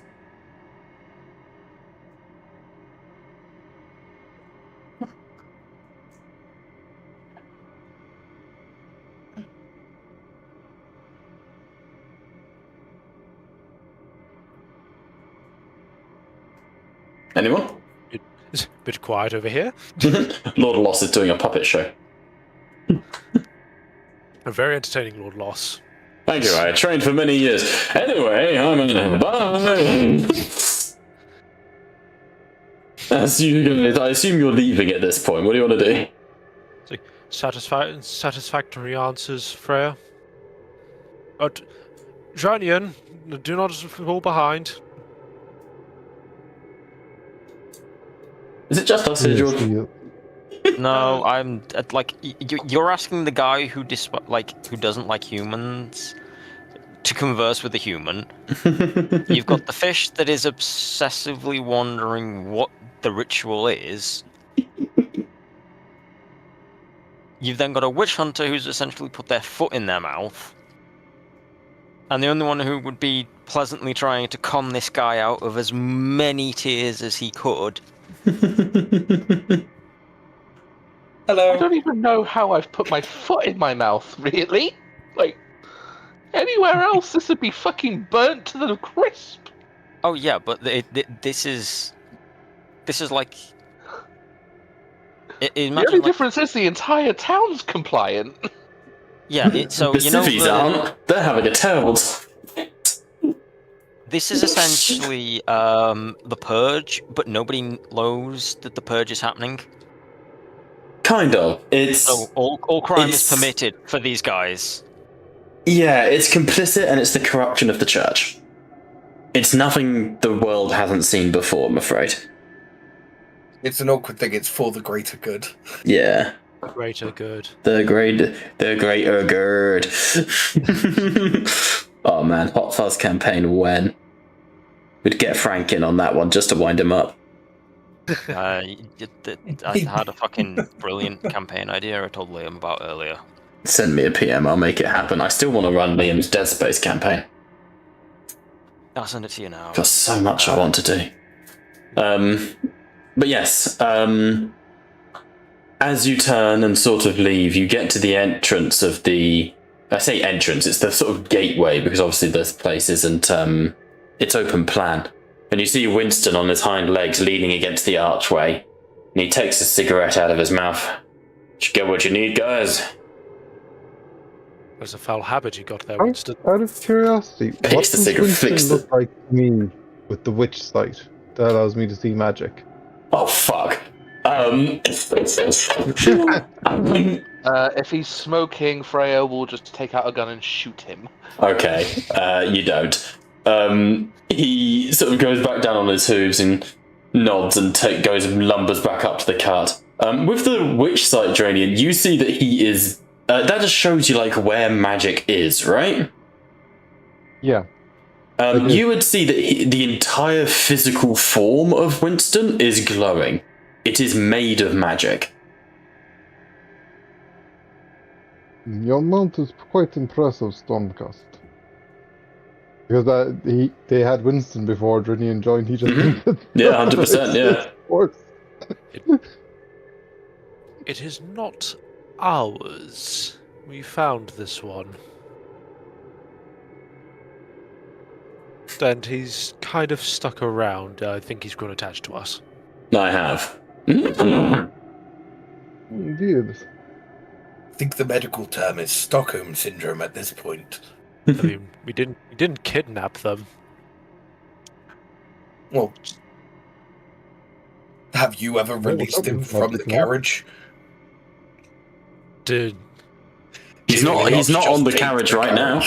Anyone? It's a bit quiet over here. Lord Loss is doing a puppet show. A very entertaining Lord Loss. Thank you, I trained for many years. Anyway, I'm in. Bye! I assume you're leaving at this point. What do you want to do? Satisfactory answers, Freya. Janian, do not fall behind. Is it just us here, George? No, I'm you're asking the guy who doesn't like humans to converse with a human. You've got the fish that is obsessively wondering what the ritual is. You've then got a witch hunter who's essentially put their foot in their mouth. And the only one who would be pleasantly trying to calm this guy out of as many tears as he could. Hello. I don't even know how I've put my foot in my mouth, really. Anywhere else, this would be fucking burnt to the crisp. Oh yeah, but this is like... The only difference is the entire town's compliant. Yeah, so the civvies aren't. They're having a terrible time. This is essentially the purge, but nobody knows that the purge is happening. Kind of. So all crime is permitted for these guys. Yeah, it's complicit and it's the corruption of the church. It's nothing the world hasn't seen before, I'm afraid. It's an awkward thing. It's for the greater good. Yeah. Greater good. The greater good. Oh man, Hot Fuzz campaign when? We'd get Frank in on that one just to wind him up. I had a fucking brilliant campaign idea I told Liam about earlier. Send me a PM, I'll make it happen. I still want to run Liam's Dead Space campaign. I'll send it to you now. Got so much I want to do. But yes, as you turn and sort of leave, you get to the entrance of the... I say entrance, it's the sort of gateway, because obviously this place isn't... it's open plan. And you see Winston on his hind legs leaning against the archway, and he takes a cigarette out of his mouth. Did you get what you need, guys? There's a foul habit you got there, Winston. Out of curiosity, what Takes the does cigarette, Winston flicks look like to me with the witch sight that allows me to see magic? Oh, fuck. If he's smoking, Freya will just take out a gun and shoot him. Okay, you don't. He sort of goes back down on his hooves and nods and goes and lumbers back up to the cart. With the witch sight, Dranian, you see that he is. That just shows you like where magic is, right? Yeah. You would see that the entire physical form of Winston is glowing. It is made of magic. Your mount is quite impressive, Stormcast. Because they had Winston before Drinian joined. He just Yeah, 100%. Yeah. It is not ours. We found this one. And he's kind of stuck around. I think he's grown attached to us. I have. Indeed. I think the medical term is Stockholm syndrome at this point. I mean, we didn't kidnap them. Well, have you ever released him from the carriage? Did He's not on the carriage right now.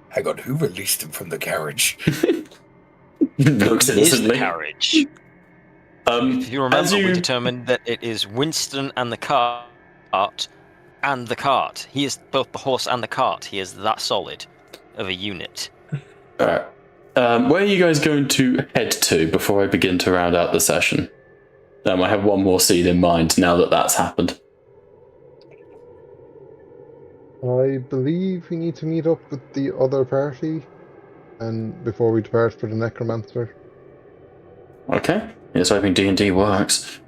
Hang on, who released him from the carriage? Looks It is the instantly. carriage. If you remember, we determined that it is Winston and the cart and the cart. He is both the horse and the cart. He is that solid of a unit. Alright. Where are you guys going to head to before I begin to round out the session? I have one more scene in mind now that that's happened. I believe we need to meet up with the other party, and before we depart for the necromancer. Okay. Here's hoping D&D works.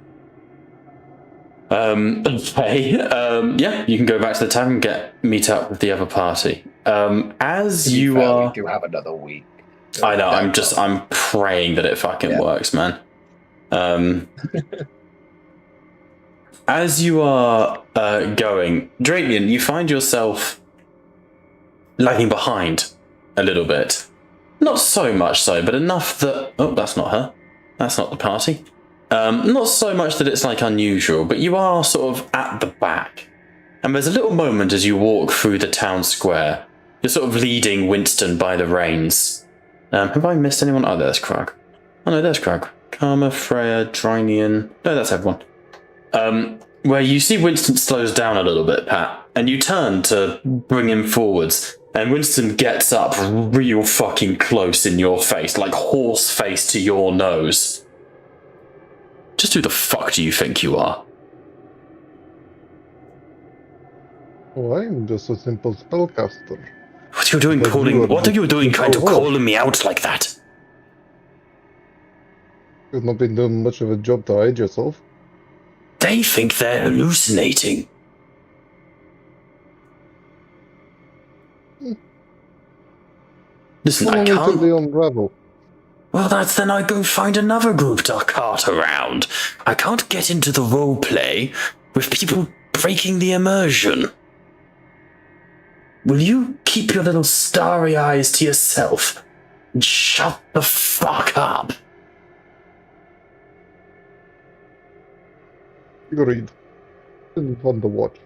Okay. Yeah, you can go back to the tavern and meet up with the other party. As you are... We do have another week. I know, I'm praying that it fucking works, man. As you are going, Drapian, you find yourself lagging behind a little bit. Not so much so, but enough that... Oh, that's not her. That's not the party. Not so much that it's like unusual, but you are sort of at the back. And there's a little moment as you walk through the town square. You're sort of leading Winston by the reins. Have I missed anyone? Oh, there's Krug. Oh no, there's Krug. Karma, Freya, Drinian. No, that's everyone. Where you see Winston slows down a little bit, Pat, and you turn to bring him forwards, and Winston gets up real fucking close in your face, like horse face to your nose. Just who the fuck do you think you are? Oh, I'm just a simple spellcaster. What are you doing trying to calling me out like that? You've not been doing much of a job to hide yourself. They think they're hallucinating. Listen, I Until can't... they unravel. Well, then I go find another group to cart around. I can't get into the role play with people breaking the immersion. Will you keep your little starry eyes to yourself and shut the fuck up? Agreed. This is fun to watch.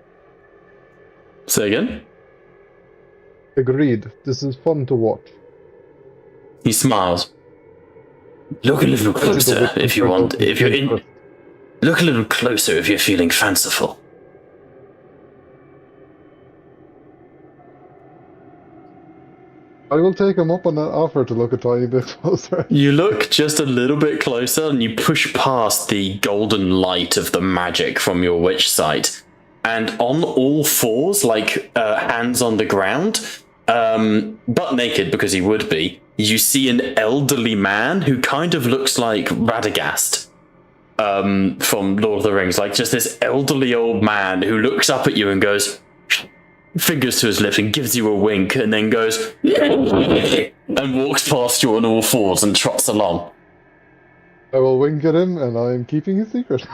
Say again? Agreed. This is fun to watch. He smiles. Look a little closer if you want. Look a little closer if you're feeling fanciful. I will take him up on that offer to look a tiny bit closer. You look just a little bit closer and you push past the golden light of the magic from your witch sight. And on all fours, like hands on the ground, butt naked because he would be, you see an elderly man who kind of looks like Radagast from Lord of the Rings. Like just this elderly old man who looks up at you and goes... fingers to his lips and gives you a wink and then goes and walks past you on all fours and trots along. I will wink at him and I am keeping his secret.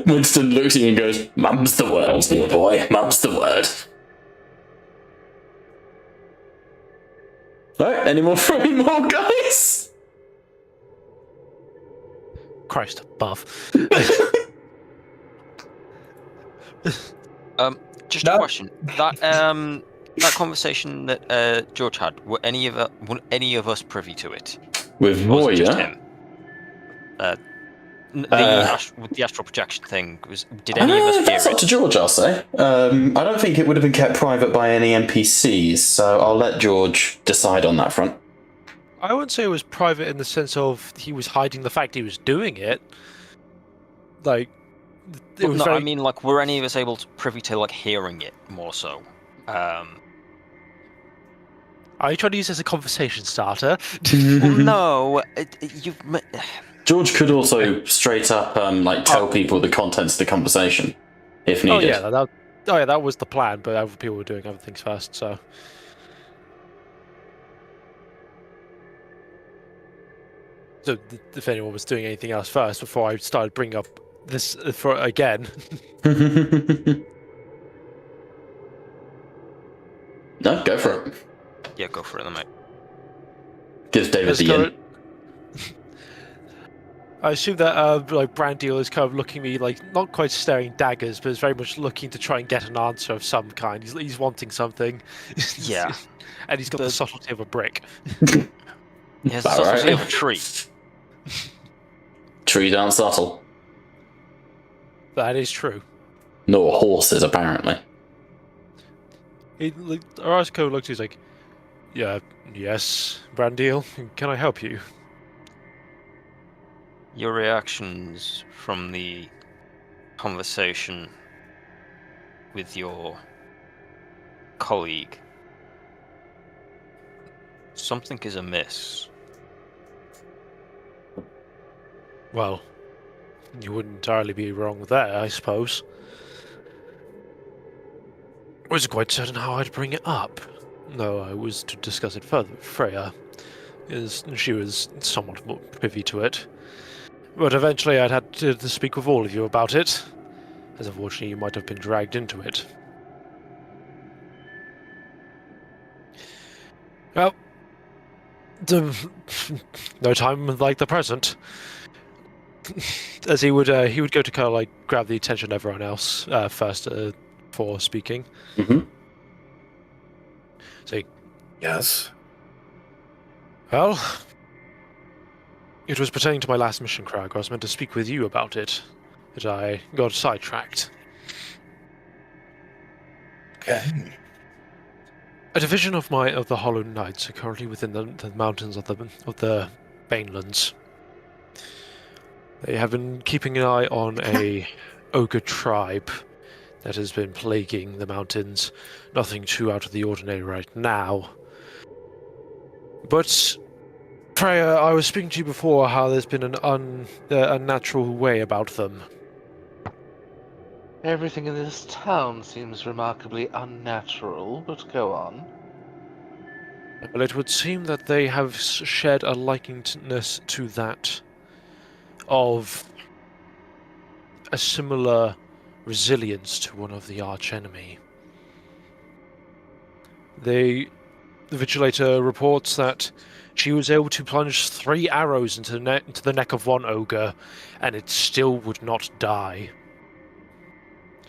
Winston looks at you and goes, "Mum's the word, dear boy, mum's the word." Alright, any more guys? Christ above. Just No. a question. That conversation that George had, were any of us privy to it? With Or was it just Roya? him? With the astral projection thing, did any of us hear That's up it? to George, I'll say. I don't think it would have been kept private by any NPCs, so I'll let George decide on that front. I wouldn't say it was private in the sense of he was hiding the fact he was doing it. Like, it was No, very... I mean, like, were any of us able to privy to like hearing it more so? Are you trying to use it as a conversation starter? Well, no, George could also straight up tell people the contents of the conversation if Oh needed. yeah, that was the plan, but other people were doing other things first, so... So if anyone was doing anything else first before I started bringing up this for again... No, go for it. Yeah, go for it, then, mate. Gives David the in. I assume that Brandiel is kind of looking at me like not quite staring daggers, but is very much looking to try and get an answer of some kind. He's wanting something. Yeah. And he's got the subtlety of a brick. He has the subtlety of a tree. Trees aren't subtle. That is true. Nor horses, apparently. Arasco looks, he's like, yeah, yes, Brandiel, can I help you? Your reactions from the conversation with your colleague. Something is amiss. Well, you wouldn't entirely be wrong there, I suppose. I wasn't quite certain how I'd bring it up. No, I was to discuss it further with Freya, as she was somewhat more privy to it. But eventually I'd had to speak with all of you about it, as unfortunately you might have been dragged into it. Well, no time like the present. As he would go to kind of like grab the attention of everyone else first for speaking. Mm-hmm. So, Yes. well, it was pertaining to my last mission, Crag. I was meant to speak with you about it, but I got sidetracked. Okay. A division of the Hollow Knights are currently within the mountains of the Banelands. They have been keeping an eye on a ogre tribe that has been plaguing the mountains. Nothing too out of the ordinary right now. But, Freya, I was speaking to you before how there's been an unnatural way about them. Everything in this town seems remarkably unnatural, but go on. Well, it would seem that they have shared a likeness to that of a similar resilience to one of the archenemy. The Vigilator reports that she was able to plunge 3 arrows into the neck of one ogre, and it still would not die.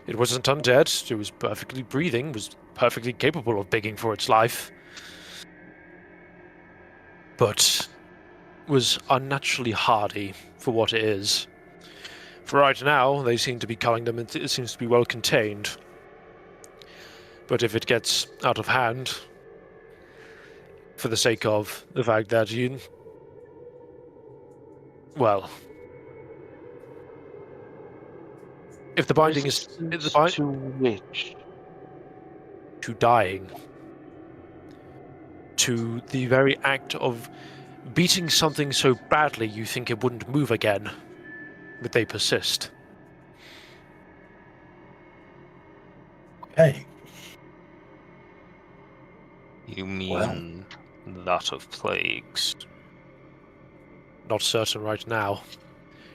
It wasn't undead, it was perfectly breathing, was perfectly capable of begging for its life. But was unnaturally hardy for what it is. For right now, they seem to be culling them, and it seems to be well contained. But if it gets out of hand, for the sake of the fact that well, if the binding is to which? To dying, to the very act of beating something so badly you think it wouldn't move again, but they persist. Okay. You mean that of plagues? Not certain right now.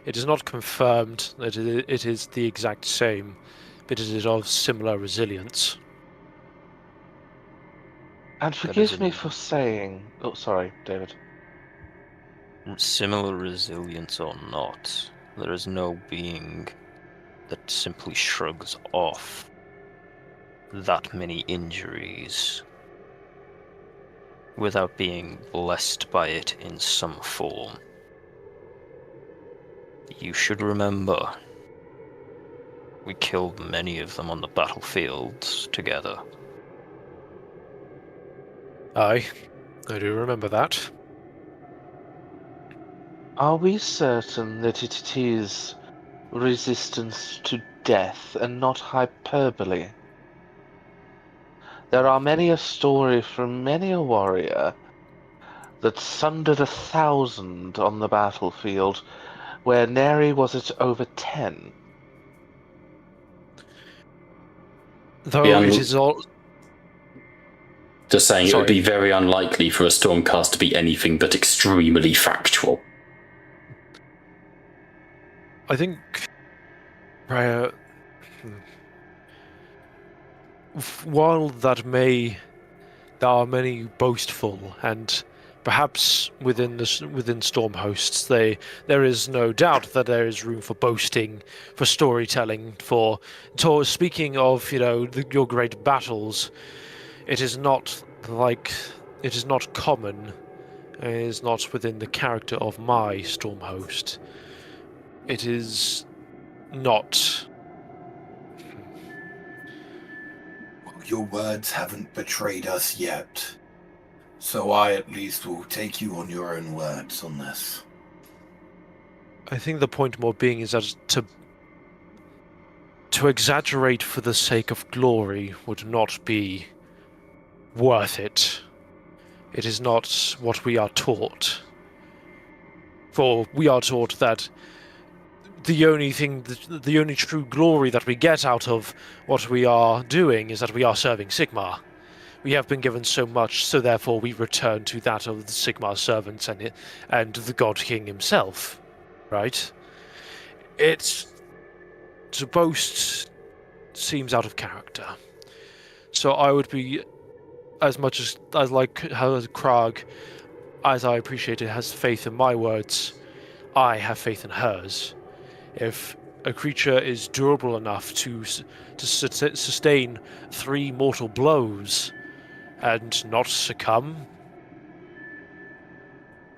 It is not confirmed that it is the exact same, but it is of similar resilience. And That forgive is me a- for saying. Oh, sorry, David. Similar resilience or not, there is no being that simply shrugs off that many injuries without being blessed by it in some form. You should remember, we killed many of them on the battlefields together. Aye, I do remember that. Are we certain that it is resistance to death and not hyperbole? There are many a story from many a warrior that sundered 1,000 on the battlefield, where nary was it over 10. Though it is all. Just saying, it would Sorry. be very unlikely for a Stormcast to be anything but extremely factual. I think. While there are many boastful, and perhaps within storm hosts, there is no doubt that there is room for boasting, for storytelling, for speaking of your great battles. It is not common. It is not within the character of my storm host. It is not. Your words haven't betrayed us yet, so I at least will take you on your own words on this. I think the point more being is that to exaggerate for the sake of glory would not be worth it. It is not what we are taught. For we are taught that the only true glory that we get out of what we are doing is that we are serving Sigmar. We have been given so much, so therefore we return to that of the Sigmar servants and the God King himself. Right? To boast seems out of character. So I would be, as much as like how Krag, as I appreciate it, has faith in my words, I have faith in hers. If a creature is durable enough to sustain 3 mortal blows and not succumb,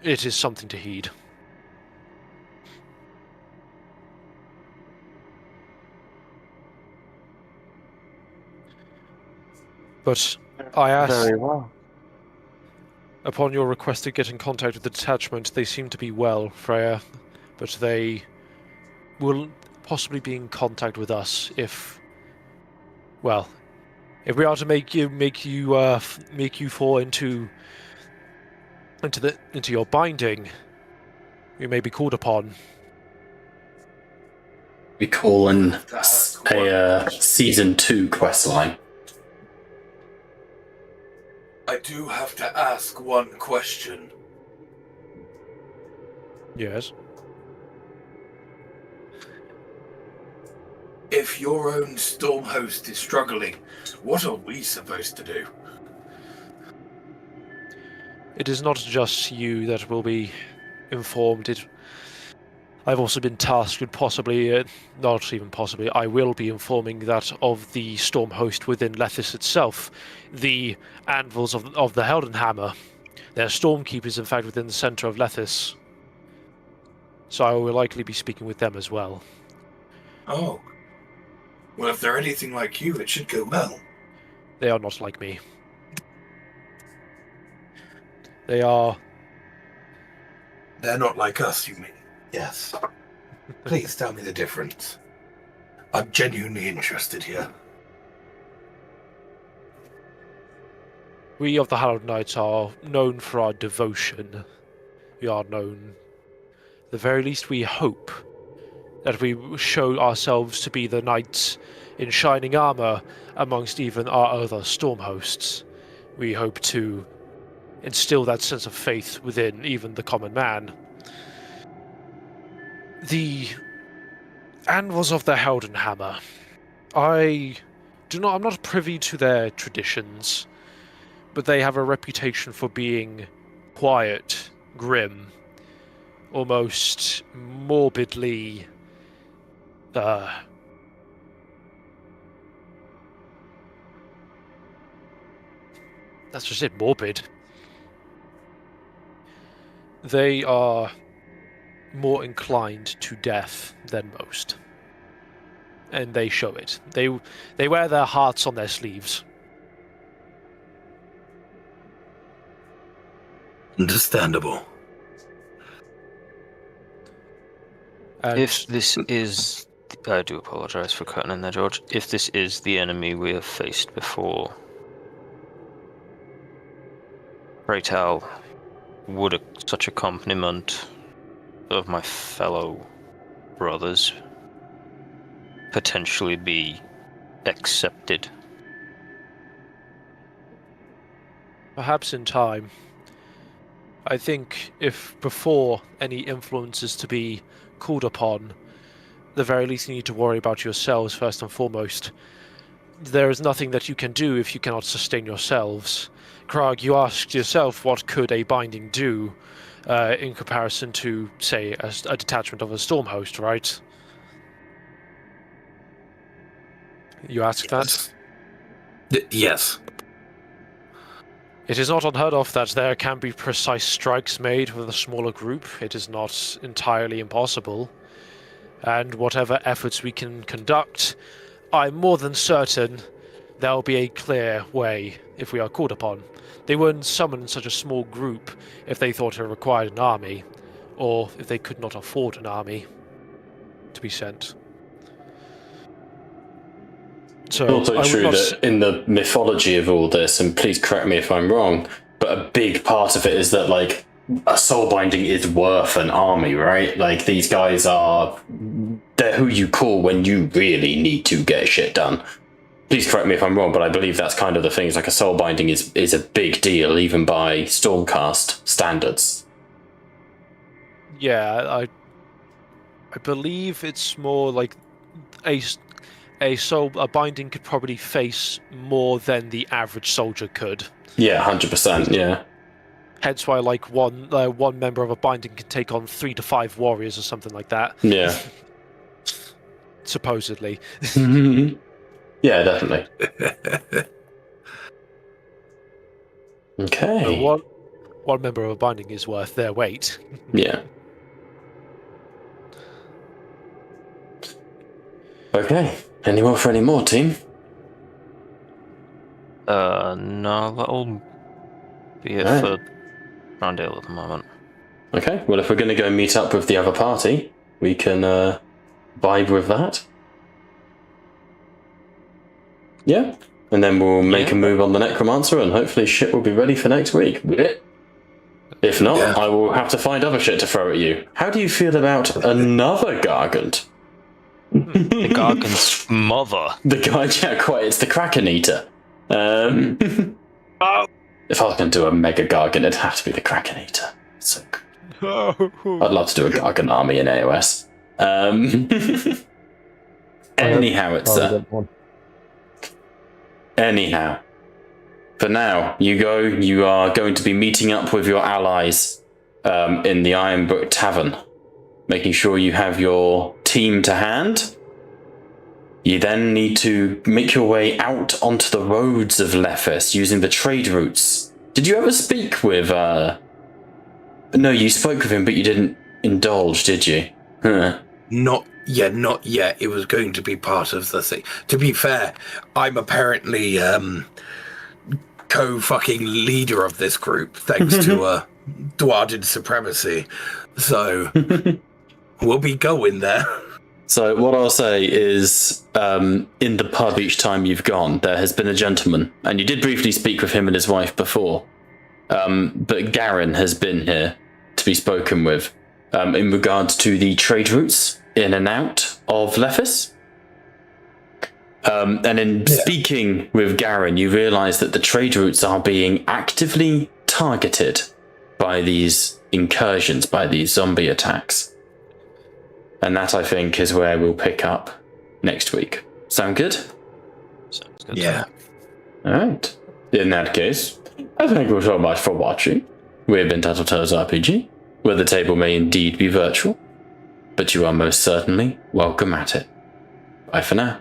it is something to heed. But I asked, Very well. upon your request to get in contact with the detachment, they seem to be well, Freya, but they will possibly be in contact with us if we are to make you fall into your binding, you may be called upon. We call in a season 2 questline. I do have to ask one question. Yes. If your own storm host is struggling, what are we supposed to do? It is not just you that will be informed. I've also been tasked with not even possibly, I will be informing that of the storm host within Lethis itself, the anvils of the Heldenhammer. They're stormkeepers, in fact, within the centre of Lethis. So I will likely be speaking with them as well. Oh. Well, if they're anything like you, it should go well. They are not like me. They are... They're not like us, you mean? Yes. Please tell me the difference. I'm genuinely interested here. We of the Hallowed Knights are known for our devotion. We are known... At the very least, we hope that we show ourselves to be the knights in shining armour amongst even our other storm hosts. We hope to instill that sense of faith within even the common man. The anvils of the Heldenhammer. I'm not privy to their traditions, but they have a reputation for being quiet, grim, almost morbidly that's just it, morbid. They are more inclined to death than most. And they show it. They wear their hearts on their sleeves. Understandable. And If this is... I do apologise for cutting in there, George. If this is the enemy we have faced before, pray tell, would such accompaniment of my fellow brothers potentially be accepted? perhaps in time. I think if before any influence is to be called upon, the very least you need to worry about yourselves first and foremost. There is nothing that you can do if you cannot sustain yourselves. Krag, you asked yourself what could a binding do in comparison to, say, a detachment of a storm host, right? You asked that? Yes. It is not unheard of that there can be precise strikes made with a smaller group. It is not entirely impossible. And whatever efforts we can conduct, I'm more than certain there will be a clear way if we are called upon. They wouldn't summon such a small group if they thought it required an army, or if they could not afford an army to be sent. So, Also I would true not that in the mythology of all this, and please correct me if I'm wrong, but a big part of it is that, like, a soul binding is worth an army, right? Like, these guys they're who you call when you really need to get shit done. Please correct me if I'm wrong, but I believe that's kind of the thing. It's like a soul binding is a big deal, even by Stormcast standards. Yeah, I believe it's more like a binding could probably face more than the average soldier could. Yeah, 100%. Yeah. Hence why, like, one member of a binding can take on 3 to 5 warriors or something like that. Yeah. Supposedly. Yeah, definitely. Okay. So one member of a binding is worth their weight. Yeah. Okay. Any more, team? No, that'll be it Right. for Roundale at the moment. Okay. Well, if we're going to go meet up with the other party, we can vibe with that. Yeah. And then we'll make a move on the Necromancer, and hopefully shit will be ready for next week. If not, I will have to find other shit to throw at you. How do you feel about another Gargant? The Gargant's mother. The guy, yeah, quite. It's the Kraken Eater. If I was going to do a Mega Gargant, it'd have to be the Kraken Eater. So I'd love to do a Gargant army in AOS. Anyhow, for now, you are going to be meeting up with your allies in the Ironbrook Tavern, making sure you have your team to hand. You then need to make your way out onto the roads of Lefis using the trade routes. Did you ever speak with... No, you spoke with him, but you didn't indulge, did you? Huh. Not yet. It was going to be part of the thing. To be fair, I'm apparently co-fucking leader of this group, thanks to Dwarden supremacy. So we'll be going there. So what I'll say is, in the pub each time you've gone, there has been a gentleman, and you did briefly speak with him and his wife before, but Garen has been here to be spoken with in regards to the trade routes in and out of Lefis. And in speaking with Garen, you realise that the trade routes are being actively targeted by these incursions, by these zombie attacks. And that, I think, is where we'll pick up next week. Sound good? Sounds good. Yeah. All right. In that case, Thank you so much for watching. We have been Tattletales RPG, where the table may indeed be virtual, but you are most certainly welcome at it. Bye for now.